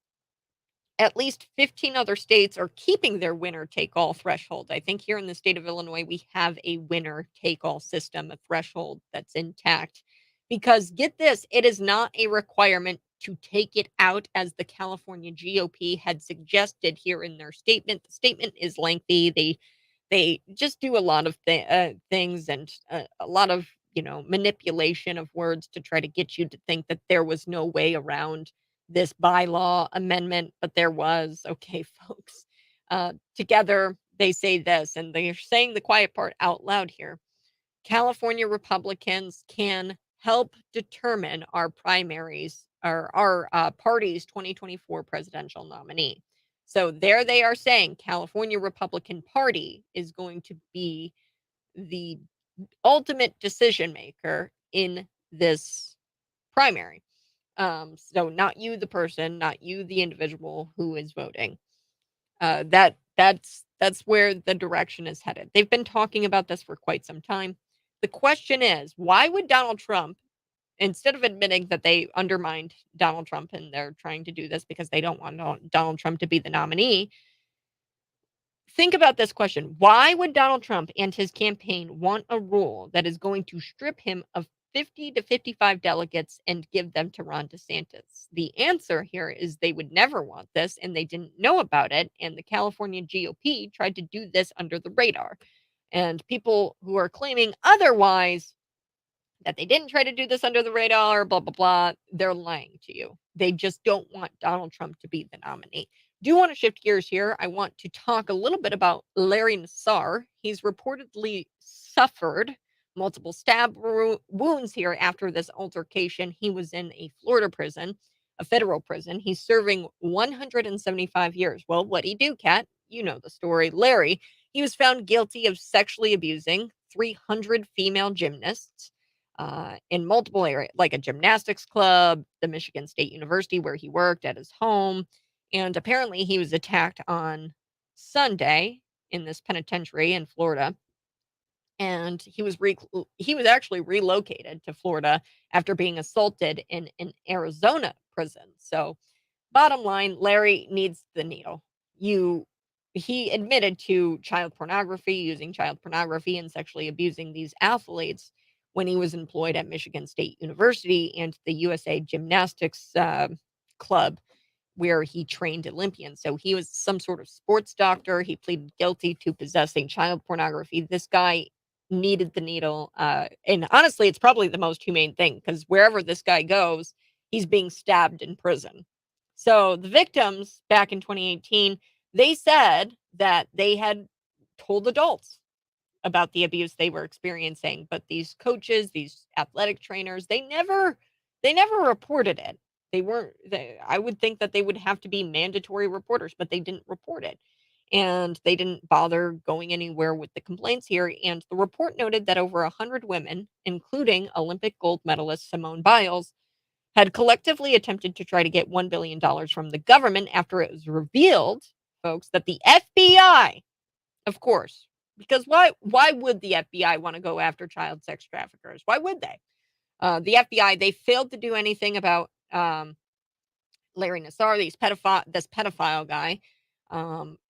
[SPEAKER 1] at least 15 other states are keeping their winner-take-all threshold. I think here in the state of Illinois, we have a winner-take-all system, a threshold that's intact. Because get this, it is not a requirement to take it out as the California GOP had suggested here in their statement. The statement is lengthy. They just do a lot of things and a lot of, manipulation of words to try to get you to think that there was no way around this bylaw amendment, but there was. Okay, folks. Together, they say this, and they're saying the quiet part out loud here. California Republicans can help determine our primaries or our party's 2024 presidential nominee. So there they are saying California Republican Party is going to be the ultimate decision maker in this primary. So not you, the person, not you, the individual who is voting. That's where the direction is headed. They've been talking about this for quite some time. The question is, why would Donald Trump, instead of admitting that they undermined Donald Trump and they're trying to do this because they don't want Donald Trump to be the nominee, think about this question. Why would Donald Trump and his campaign want a rule that is going to strip him of 50 to 55 delegates and give them to Ron DeSantis? The answer here is they would never want this and they didn't know about it. And the California GOP tried to do this under the radar. And people who are claiming otherwise, that they didn't try to do this under the radar, blah, blah, blah, they're lying to you. They just don't want Donald Trump to be the nominee. Do want to shift gears here. I want to talk a little bit about Larry Nassar. He's reportedly suffered multiple stab wounds here after this altercation. He was in a Florida prison, a federal prison. He's serving 175 years. Well, what'd he do, Kat? You know the story. Larry, he was found guilty of sexually abusing 300 female gymnasts in multiple areas, like a gymnastics club, the Michigan State University where he worked, at his home. And apparently he was attacked on Sunday in this penitentiary in Florida. And he was actually relocated to Florida after being assaulted in an Arizona prison. So bottom line, Larry needs the needle. He admitted to child pornography, using child pornography and sexually abusing these athletes when he was employed at Michigan State University and the USA Gymnastics Club, where he trained Olympians. So he was some sort of sports doctor. He pleaded guilty to possessing child pornography. This guy needed the needle. And honestly, it's probably the most humane thing because wherever this guy goes, he's being stabbed in prison. So the victims back in 2018, they said that they had told adults about the abuse they were experiencing, but these coaches, these athletic trainers, they never reported it. I would think that they would have to be mandatory reporters, but they didn't report it. And they didn't bother going anywhere with the complaints here. And the report noted that over 100 women, including Olympic gold medalist Simone Biles, had collectively attempted to try to get $1 billion from the government after it was revealed, folks, that the FBI, of course, because why would the FBI want to go after child sex traffickers? Why would they? The FBI, they failed to do anything about Larry Nassar, this pedophile guy,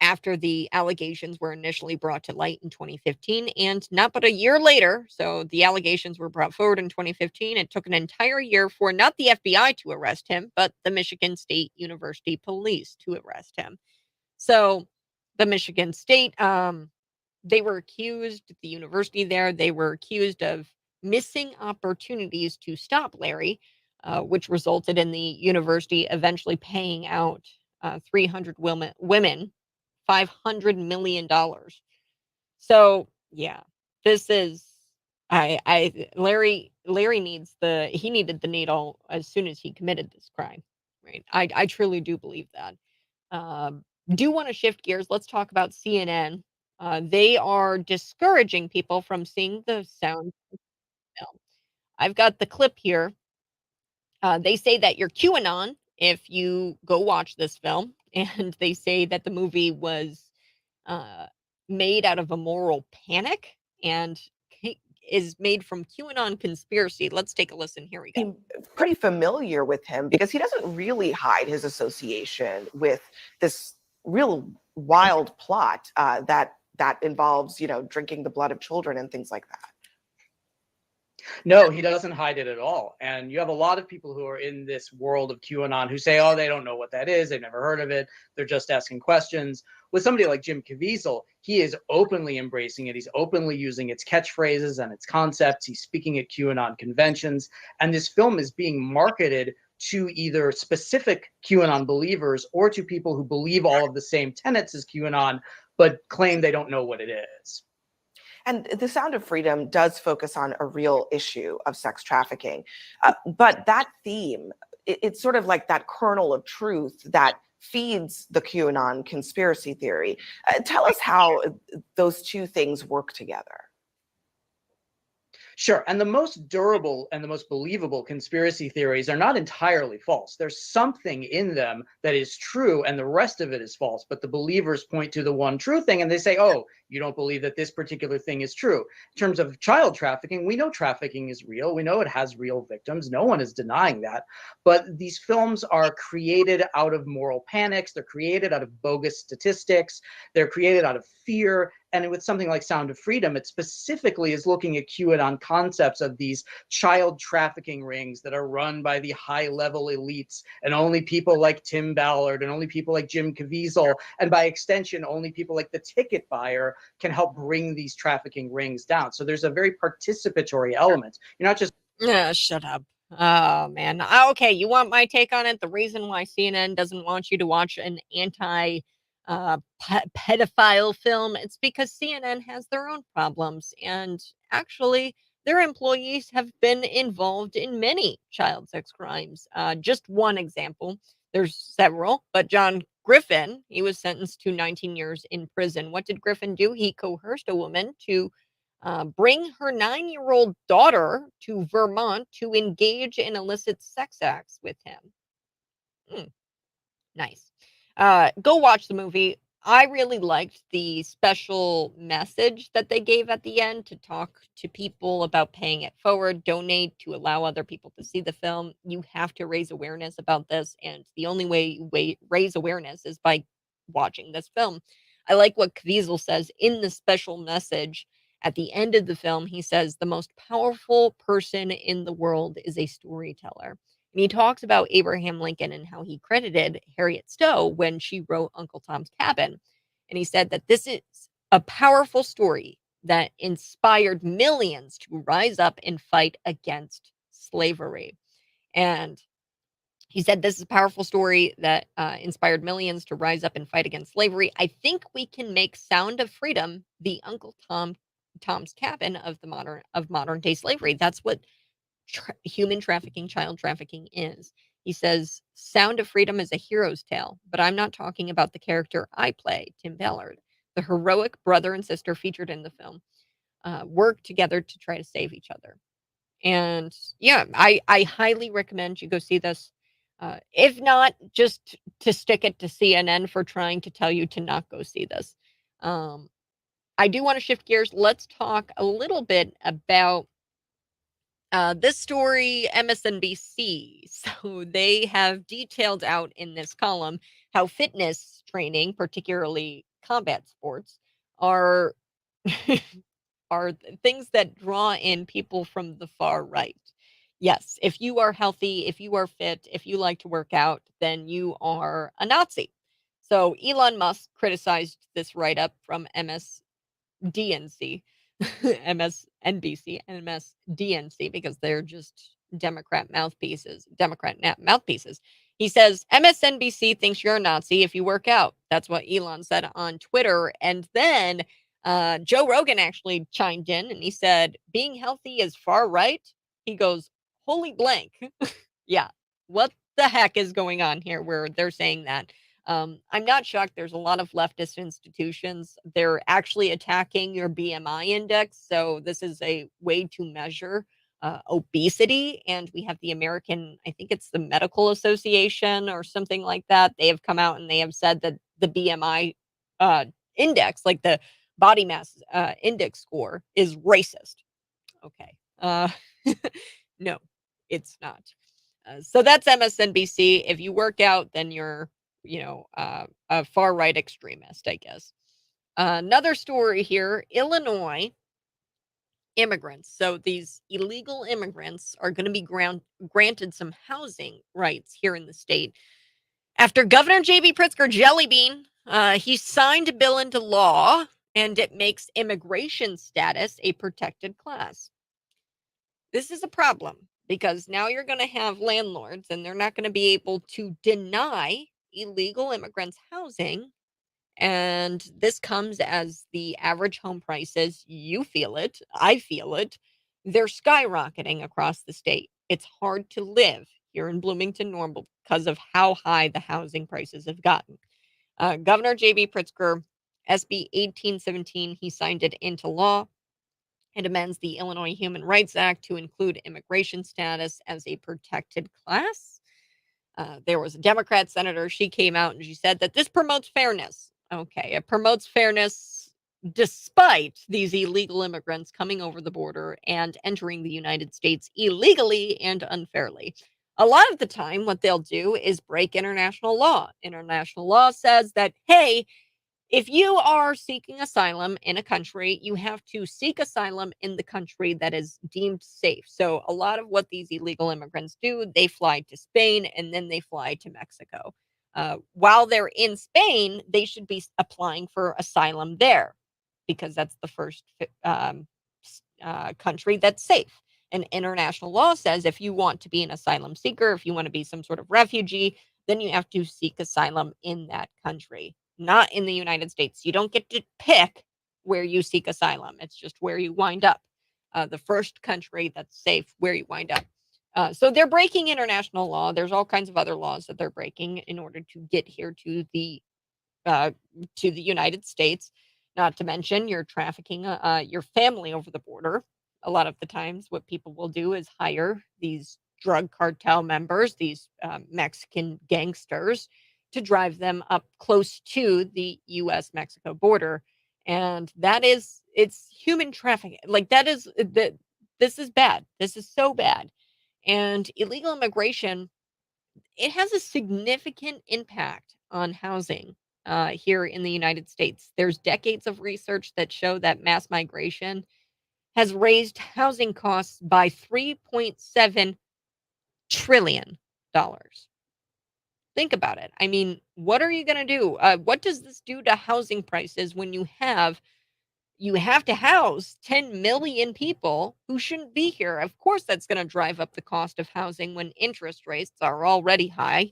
[SPEAKER 1] after the allegations were initially brought to light in 2015. And not but a year later, so the allegations were brought forward in 2015. It took an entire year for not the FBI to arrest him, but the Michigan State University police to arrest him. So the Michigan State, they were accused, the university there, they were accused of missing opportunities to stop Larry, which resulted in the university eventually paying out 300 women $500 million. So yeah, this is Larry needed the needle as soon as he committed this crime, right? I truly do believe that. Do want to shift gears. Let's talk about CNN. They are discouraging people from seeing the sound film. I've got the clip here. They say that you're QAnon if you go watch this film, and they say that the movie was made out of a moral panic and is made from QAnon conspiracy. Let's take a listen. Here we go.
[SPEAKER 4] I'm pretty familiar with him because he doesn't really hide his association with this real wild plot that involves, drinking the blood of children and things like that.
[SPEAKER 5] No, he doesn't hide it at all. And you have a lot of people who are in this world of QAnon who say, oh, they don't know what that is. They've never heard of it. They're just asking questions. With somebody like Jim Caviezel, he is openly embracing it. He's openly using its catchphrases and its concepts. He's speaking at QAnon conventions. And this film is being marketed to either specific QAnon believers or to people who believe all of the same tenets as QAnon, but claim they don't know what it is.
[SPEAKER 4] And The Sound of Freedom does focus on a real issue of sex trafficking. But that theme, it's sort of like that kernel of truth that feeds the QAnon conspiracy theory. Tell us how those two things work together.
[SPEAKER 5] Sure. And the most durable and the most believable conspiracy theories are not entirely false. There's something in them that is true and the rest of it is false. But the believers point to the one true thing and they say, oh, you don't believe that this particular thing is true. In terms of child trafficking, we know trafficking is real. We know it has real victims. No one is denying that. But these films are created out of moral panics. They're created out of bogus statistics. They're created out of fear. And with something like Sound of Freedom, it specifically is looking at QAnon concepts of these child trafficking rings that are run by the high-level elites and only people like Tim Ballard and only people like Jim Caviezel, and by extension, only people like the ticket buyer can help bring these trafficking rings down. So there's a very participatory element. You're not just...
[SPEAKER 1] Shut up. Oh, man. Okay, you want my take on it? The reason why CNN doesn't want you to watch an anti-pedophile film, it's because CNN has their own problems. And actually, their employees have been involved in many child sex crimes. Just one example. There's several, but John Griffin, he was sentenced to 19 years in prison. What did Griffin do? He coerced a woman to bring her 9-year-old daughter to Vermont to engage in illicit sex acts with him. Nice. Go watch the movie. I really liked the special message that they gave at the end to talk to people about paying it forward, donate to allow other people to see the film. You have to raise awareness about this, and the only way you raise awareness is by watching this film. I like what Caviezel says in the special message. At the end of the film, he says, the most powerful person in the world is a storyteller. And he talks about Abraham Lincoln and how he credited Harriet Stowe when she wrote Uncle Tom's Cabin. And he said that this is a powerful story that inspired millions to rise up and fight against slavery. And he said this is a powerful story that inspired millions to rise up and fight against slavery. I think we can make Sound of Freedom the Uncle Tom's Cabin of modern day slavery. That's what human trafficking, child trafficking is. He says, Sound of Freedom is a hero's tale, but I'm not talking about the character I play, Tim Ballard. The heroic brother and sister featured in the film work together to try to save each other. And yeah, I highly recommend you go see this. If not, just to stick it to CNN for trying to tell you to not go see this. I do want to shift gears. Let's talk a little bit about this story, MSNBC. So they have detailed out in this column how fitness training, particularly combat sports, are are things that draw in people from the far right. Yes, if you are healthy, if you are fit, if you like to work out, then you are a Nazi. So Elon Musk criticized this write-up from MSDNC, MSNBC, and MSDNC because they're just Democrat mouthpieces. He says MSNBC thinks you're a Nazi if you work out. That's what Elon said on Twitter. And then Joe Rogan actually chimed in and he said, being healthy is far right. He goes, holy blank. Yeah. What the heck is going on here where they're saying that? I'm not shocked. There's a lot of leftist institutions. They're actually attacking your BMI index. So this is a way to measure obesity. And we have the American, I think it's the Medical Association or something like that. They have come out and they have said that the BMI index, like the body mass index score, is racist. Okay. No, it's not. So that's MSNBC. If you work out, then you're, a far right extremist, I guess. Another story here, Illinois immigrants. So these illegal immigrants are going to be granted some housing rights here in the state after Governor J.B. Pritzker Jellybean, he signed a bill into law, and it makes immigration status a protected class. This is a problem because now you're going to have landlords, and they're not going to be able to deny illegal immigrants housing. And this comes as the average home prices, you feel it, I feel it, they're skyrocketing across the state. It's hard to live here in Bloomington Normal because of how high the housing prices have gotten. Governor J.B. Pritzker, SB 1817, he signed it into law. It amends the Illinois Human Rights Act to include immigration status as a protected class. There was a Democrat senator. She came out and she said that this promotes fairness. Okay, it promotes fairness despite these illegal immigrants coming over the border and entering the United States illegally and unfairly. A lot of the time, what they'll do is break international law. International law says that, hey, if you are seeking asylum in a country, you have to seek asylum in the country that is deemed safe. So a lot of what these illegal immigrants do, they fly to Spain and then they fly to Mexico. While they're in Spain, they should be applying for asylum there because that's the first country that's safe. And international law says if you want to be an asylum seeker, if you want to be some sort of refugee, then you have to seek asylum in that country, not in the United States. You don't get to pick where you seek asylum. It's just where you wind up. The first country that's safe, where you wind up. So they're breaking international law. There's all kinds of other laws that they're breaking in order to get here to the United States. Not to mention you're trafficking your family over the border. A lot of the times what people will do is hire these drug cartel members, these Mexican gangsters, to drive them up close to the U.S.-Mexico border. And it's human trafficking. Like this is bad. This is so bad. And illegal immigration, it has a significant impact on housing here in the United States. There's decades of research that show that mass migration has raised housing costs by $3.7 trillion. Think about it. I mean, what are you going to do? What does this do to housing prices when you have to house 10 million people who shouldn't be here? Of course, that's going to drive up the cost of housing when interest rates are already high.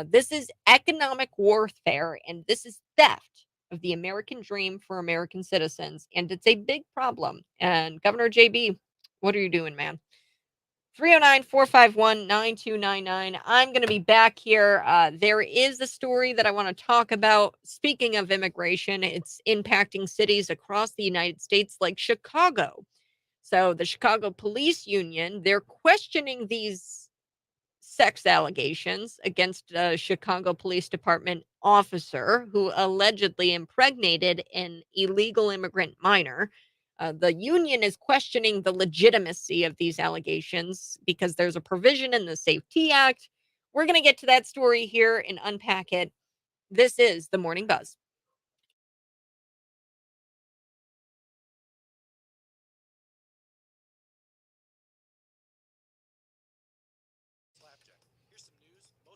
[SPEAKER 1] This is economic warfare, and this is theft of the American dream for American citizens. And it's a big problem. And Governor JB, what are you doing, man? 309-451-9299. I'm going to be back here. There is a story that I want to talk about. Speaking of immigration, it's impacting cities across the United States like Chicago. So the Chicago Police Union, they're questioning these sex allegations against a Chicago Police Department officer who allegedly impregnated an illegal immigrant minor. The union is questioning the legitimacy of these allegations because there's a provision in the Safety Act. We're going to get to that story here and unpack it. This is the Morning Buzz.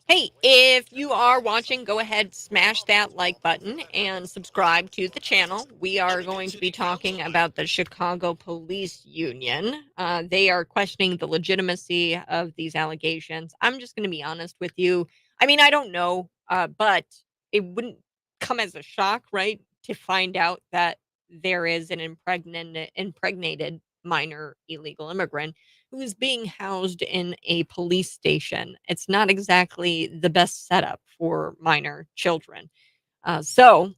[SPEAKER 1] Hey, if you are watching, go ahead, smash that like button and subscribe to the channel. We are going to be talking about the Chicago Police Union. They are questioning the legitimacy of these allegations. I'm just going to be honest with you. I mean, I don't know, but it wouldn't come as a shock, right, to find out that there is an impregnated minor illegal immigrant who is being housed in a police station. It's not exactly the best setup for minor children. So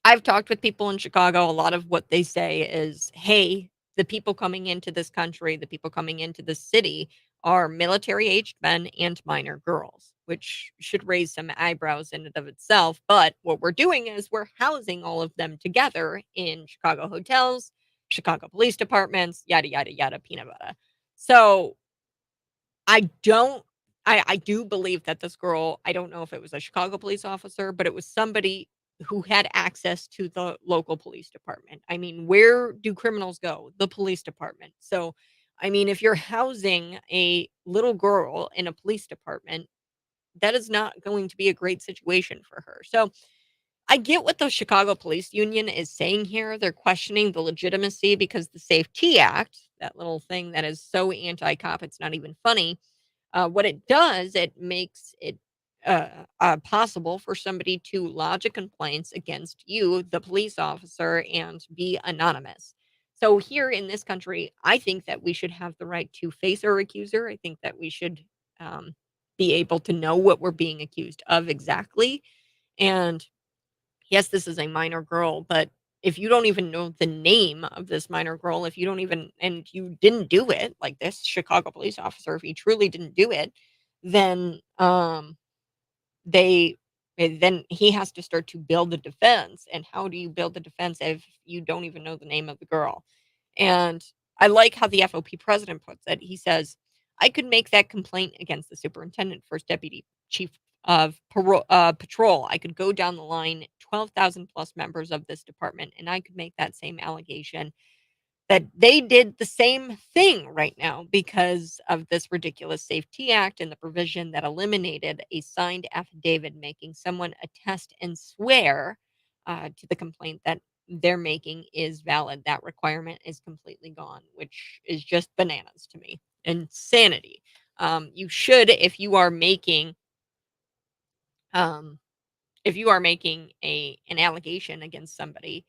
[SPEAKER 1] I've talked with people in Chicago. A lot of what they say is, hey, the people coming into this country, the people coming into the city are military-aged men and minor girls, which should raise some eyebrows in and of itself. But what we're doing is we're housing all of them together in Chicago hotels, Chicago police departments, yada, yada, yada, peanut butter. So I don't I do believe that this girl, I don't know if it was a Chicago police officer, but it was somebody who had access to the local police department. I mean, where do criminals go? The police department. So, I mean, if you're housing a little girl in a police department, that is not going to be a great situation for her. So, I get what the Chicago Police Union is saying here. They're questioning the legitimacy because the Safety Act, that little thing that is so anti-cop, it's not even funny. What it does, it makes it possible for somebody to lodge a complaint against you, the police officer, and be anonymous. So here in this country, I think that we should have the right to face our accuser. I think that we should be able to know what we're being accused of exactly. And yes, this is a minor girl, but if you don't even know the name of this minor girl, if you don't even, and you didn't do it, like this Chicago police officer, if he truly didn't do it, then they then he has to start to build a defense. And how do you build a defense if you don't even know the name of the girl? And I like how the FOP president puts it. He says, I could make that complaint against the superintendent, first deputy chief of patrol. I could go down the line, 12,000 plus members of this department, and I could make that same allegation that they did the same thing right now because of this ridiculous Safety Act and the provision that eliminated a signed affidavit making someone attest and swear to the complaint that they're making is valid. That requirement is completely gone, which is just bananas to me. Insanity. You should, um, if you are making an allegation against somebody,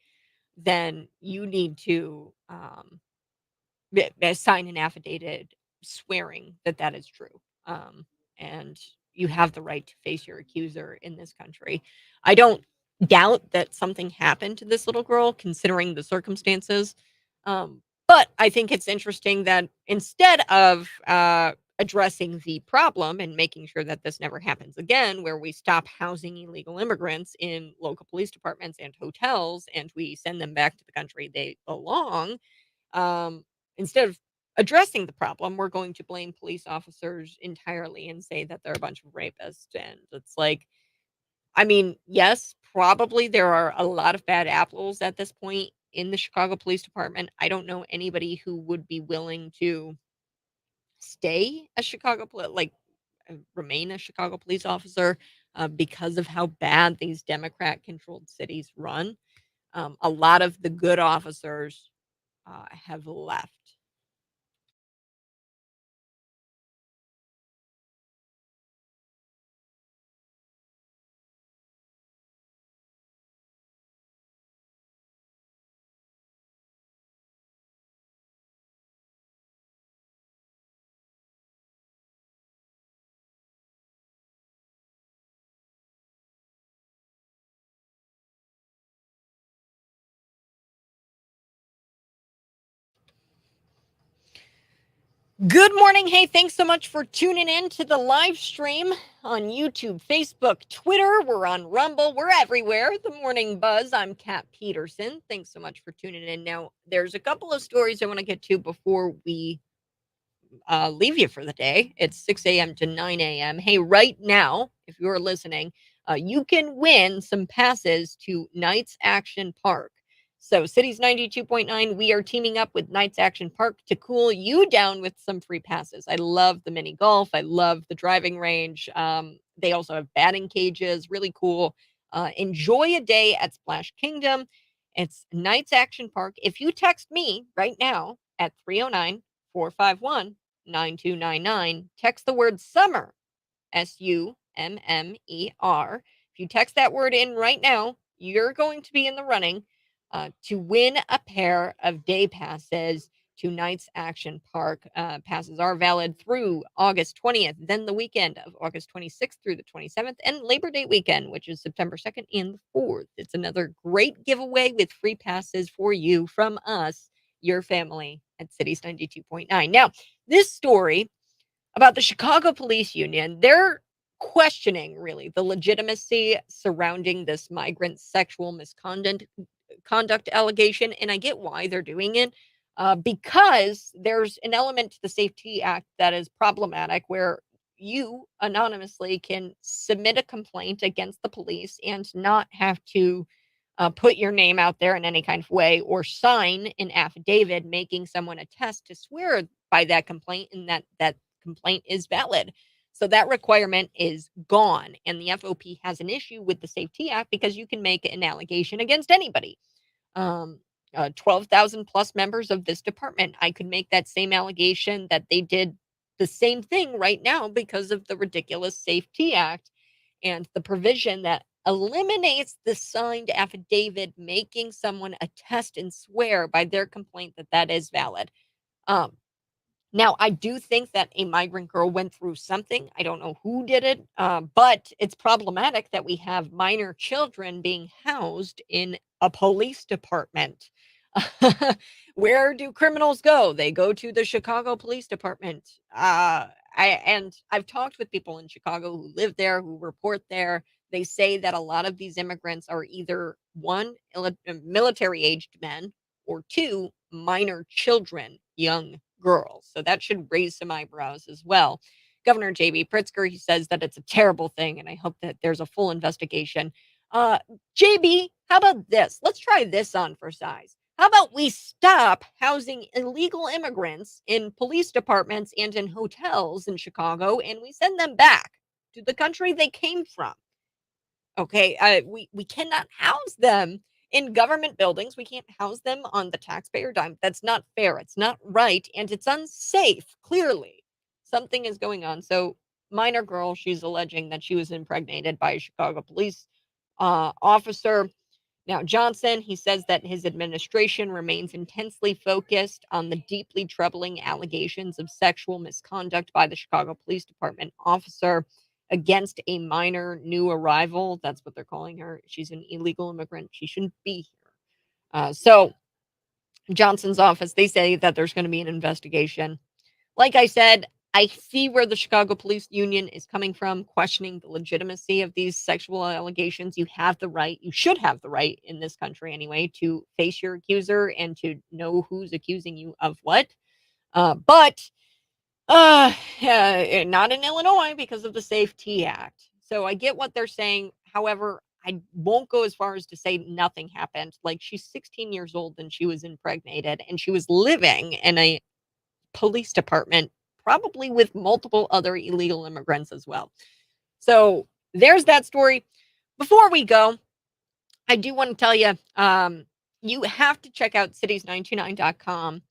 [SPEAKER 1] then you need to sign an affidavit swearing that that is true. And you have the right to face your accuser in this country. I don't doubt that something happened to this little girl, considering the circumstances. But I think it's interesting that instead of addressing the problem and making sure that this never happens again, where we stop housing illegal immigrants in local police departments and hotels and we send them back to the country they belong, um, instead of addressing the problem, we're going to blame police officers entirely and say that they're a bunch of rapists. And it's like, I mean, yes, probably there are a lot of bad apples at this point in the Chicago Police Department. I don't know anybody who would be willing to stay a remain a Chicago police officer because of how bad these Democrat controlled cities run. A lot of the good officers have left. Good morning. Hey, thanks so much for tuning in to the live stream on YouTube, Facebook, Twitter. We're on Rumble. We're everywhere. The Morning Buzz. I'm Kat Peterson. Thanks so much for tuning in. Now, there's a couple of stories I want to get to before we leave you for the day. It's 6 a.m. to 9 a.m. Hey, right now, if you're listening, you can win some passes to Knights Action Park. So, Cities 92.9, we are teaming up with Knights Action Park to cool you down with some free passes. I love the mini golf. I love the driving range. They also have batting cages, really cool. Enjoy a day at Splash Kingdom. It's Knights Action Park. If you text me right now at 309-451-9299, text the word summer, SUMMER. If you text that word in right now, you're going to be in the running to win a pair of day passes to Knights Action Park. Passes are valid through August 20th, then the weekend of August 26th through the 27th, and Labor Day weekend, which is September 2nd and the 4th. It's another great giveaway with free passes for you from us, your family at Cities 92.9. Now, this story about the Chicago Police Union, they're questioning really the legitimacy surrounding this migrant sexual misconduct misconduct allegation, and I get why they're doing it. Because there's an element to the Safety Act that is problematic where you anonymously can submit a complaint against the police and not have to put your name out there in any kind of way or sign an affidavit making someone attest to swear by that complaint and that complaint is valid. So that requirement is gone. And the FOP has an issue with the Safety Act because you can make an allegation against anybody. 12,000 plus members of this department. I could make that same allegation that they did the same thing right now because of the ridiculous Safety Act and the provision that eliminates the signed affidavit making someone attest and swear by their complaint that that is valid. Now, I do think that a migrant girl went through something. I don't know who did it, but it's problematic that we have minor children being housed in a police department. Where do criminals go? They go to the Chicago Police Department. I've talked with people in Chicago who live there, who report there. They say that a lot of these immigrants are either one, military-aged men, or two, minor children, young girls. So that should raise some eyebrows as well. Governor J.B. Pritzker, he says that it's a terrible thing, and I hope that there's a full investigation. JB, how about this? Let's try this on for size. How about we stop housing illegal immigrants in police departments and in hotels in Chicago, and we send them back to the country they came from? Okay, we cannot house them in government buildings. We can't house them on the taxpayer dime. That's not fair. It's not right. And it's unsafe. Clearly, something is going on. So, minor girl, she's alleging that she was impregnated by a Chicago police officer. Now, Johnson, he says that his administration remains intensely focused on the deeply troubling allegations of sexual misconduct by the Chicago Police Department officer against a minor new arrival. That's what they're calling her. She's an illegal immigrant. She shouldn't be here. So Johnson's office, they say that there's going to be an investigation. Like I said, I see where the Chicago Police Union is coming from, questioning the legitimacy of these sexual allegations. You have the right, you should have the right in this country anyway, to face your accuser and to know who's accusing you of what. But not in Illinois because of the Safety Act. So I get what they're saying. However, I won't go as far as to say nothing happened. Like, she's 16 years old and she was impregnated and she was living in a police department, probably with multiple other illegal immigrants as well. So there's that story. Before we go, I do want to tell you, you have to check out cities929.com.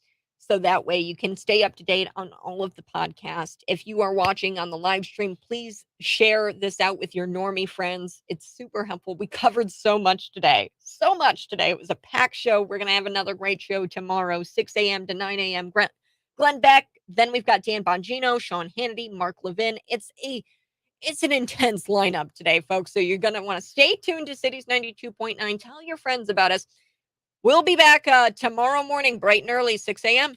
[SPEAKER 1] So that way you can stay up to date on all of the podcasts. If you are watching on the live stream, please share this out with your normie friends. It's super helpful. We covered so much today. So much today. It was a packed show. We're going to have another great show tomorrow, 6 a.m. to 9 a.m. Glenn Beck. Then we've got Dan Bongino, Sean Hannity, Mark Levin. It's an intense lineup today, folks. So you're going to want to stay tuned to Cities 92.9. Tell your friends about us. We'll be back tomorrow morning, bright and early, 6 a.m.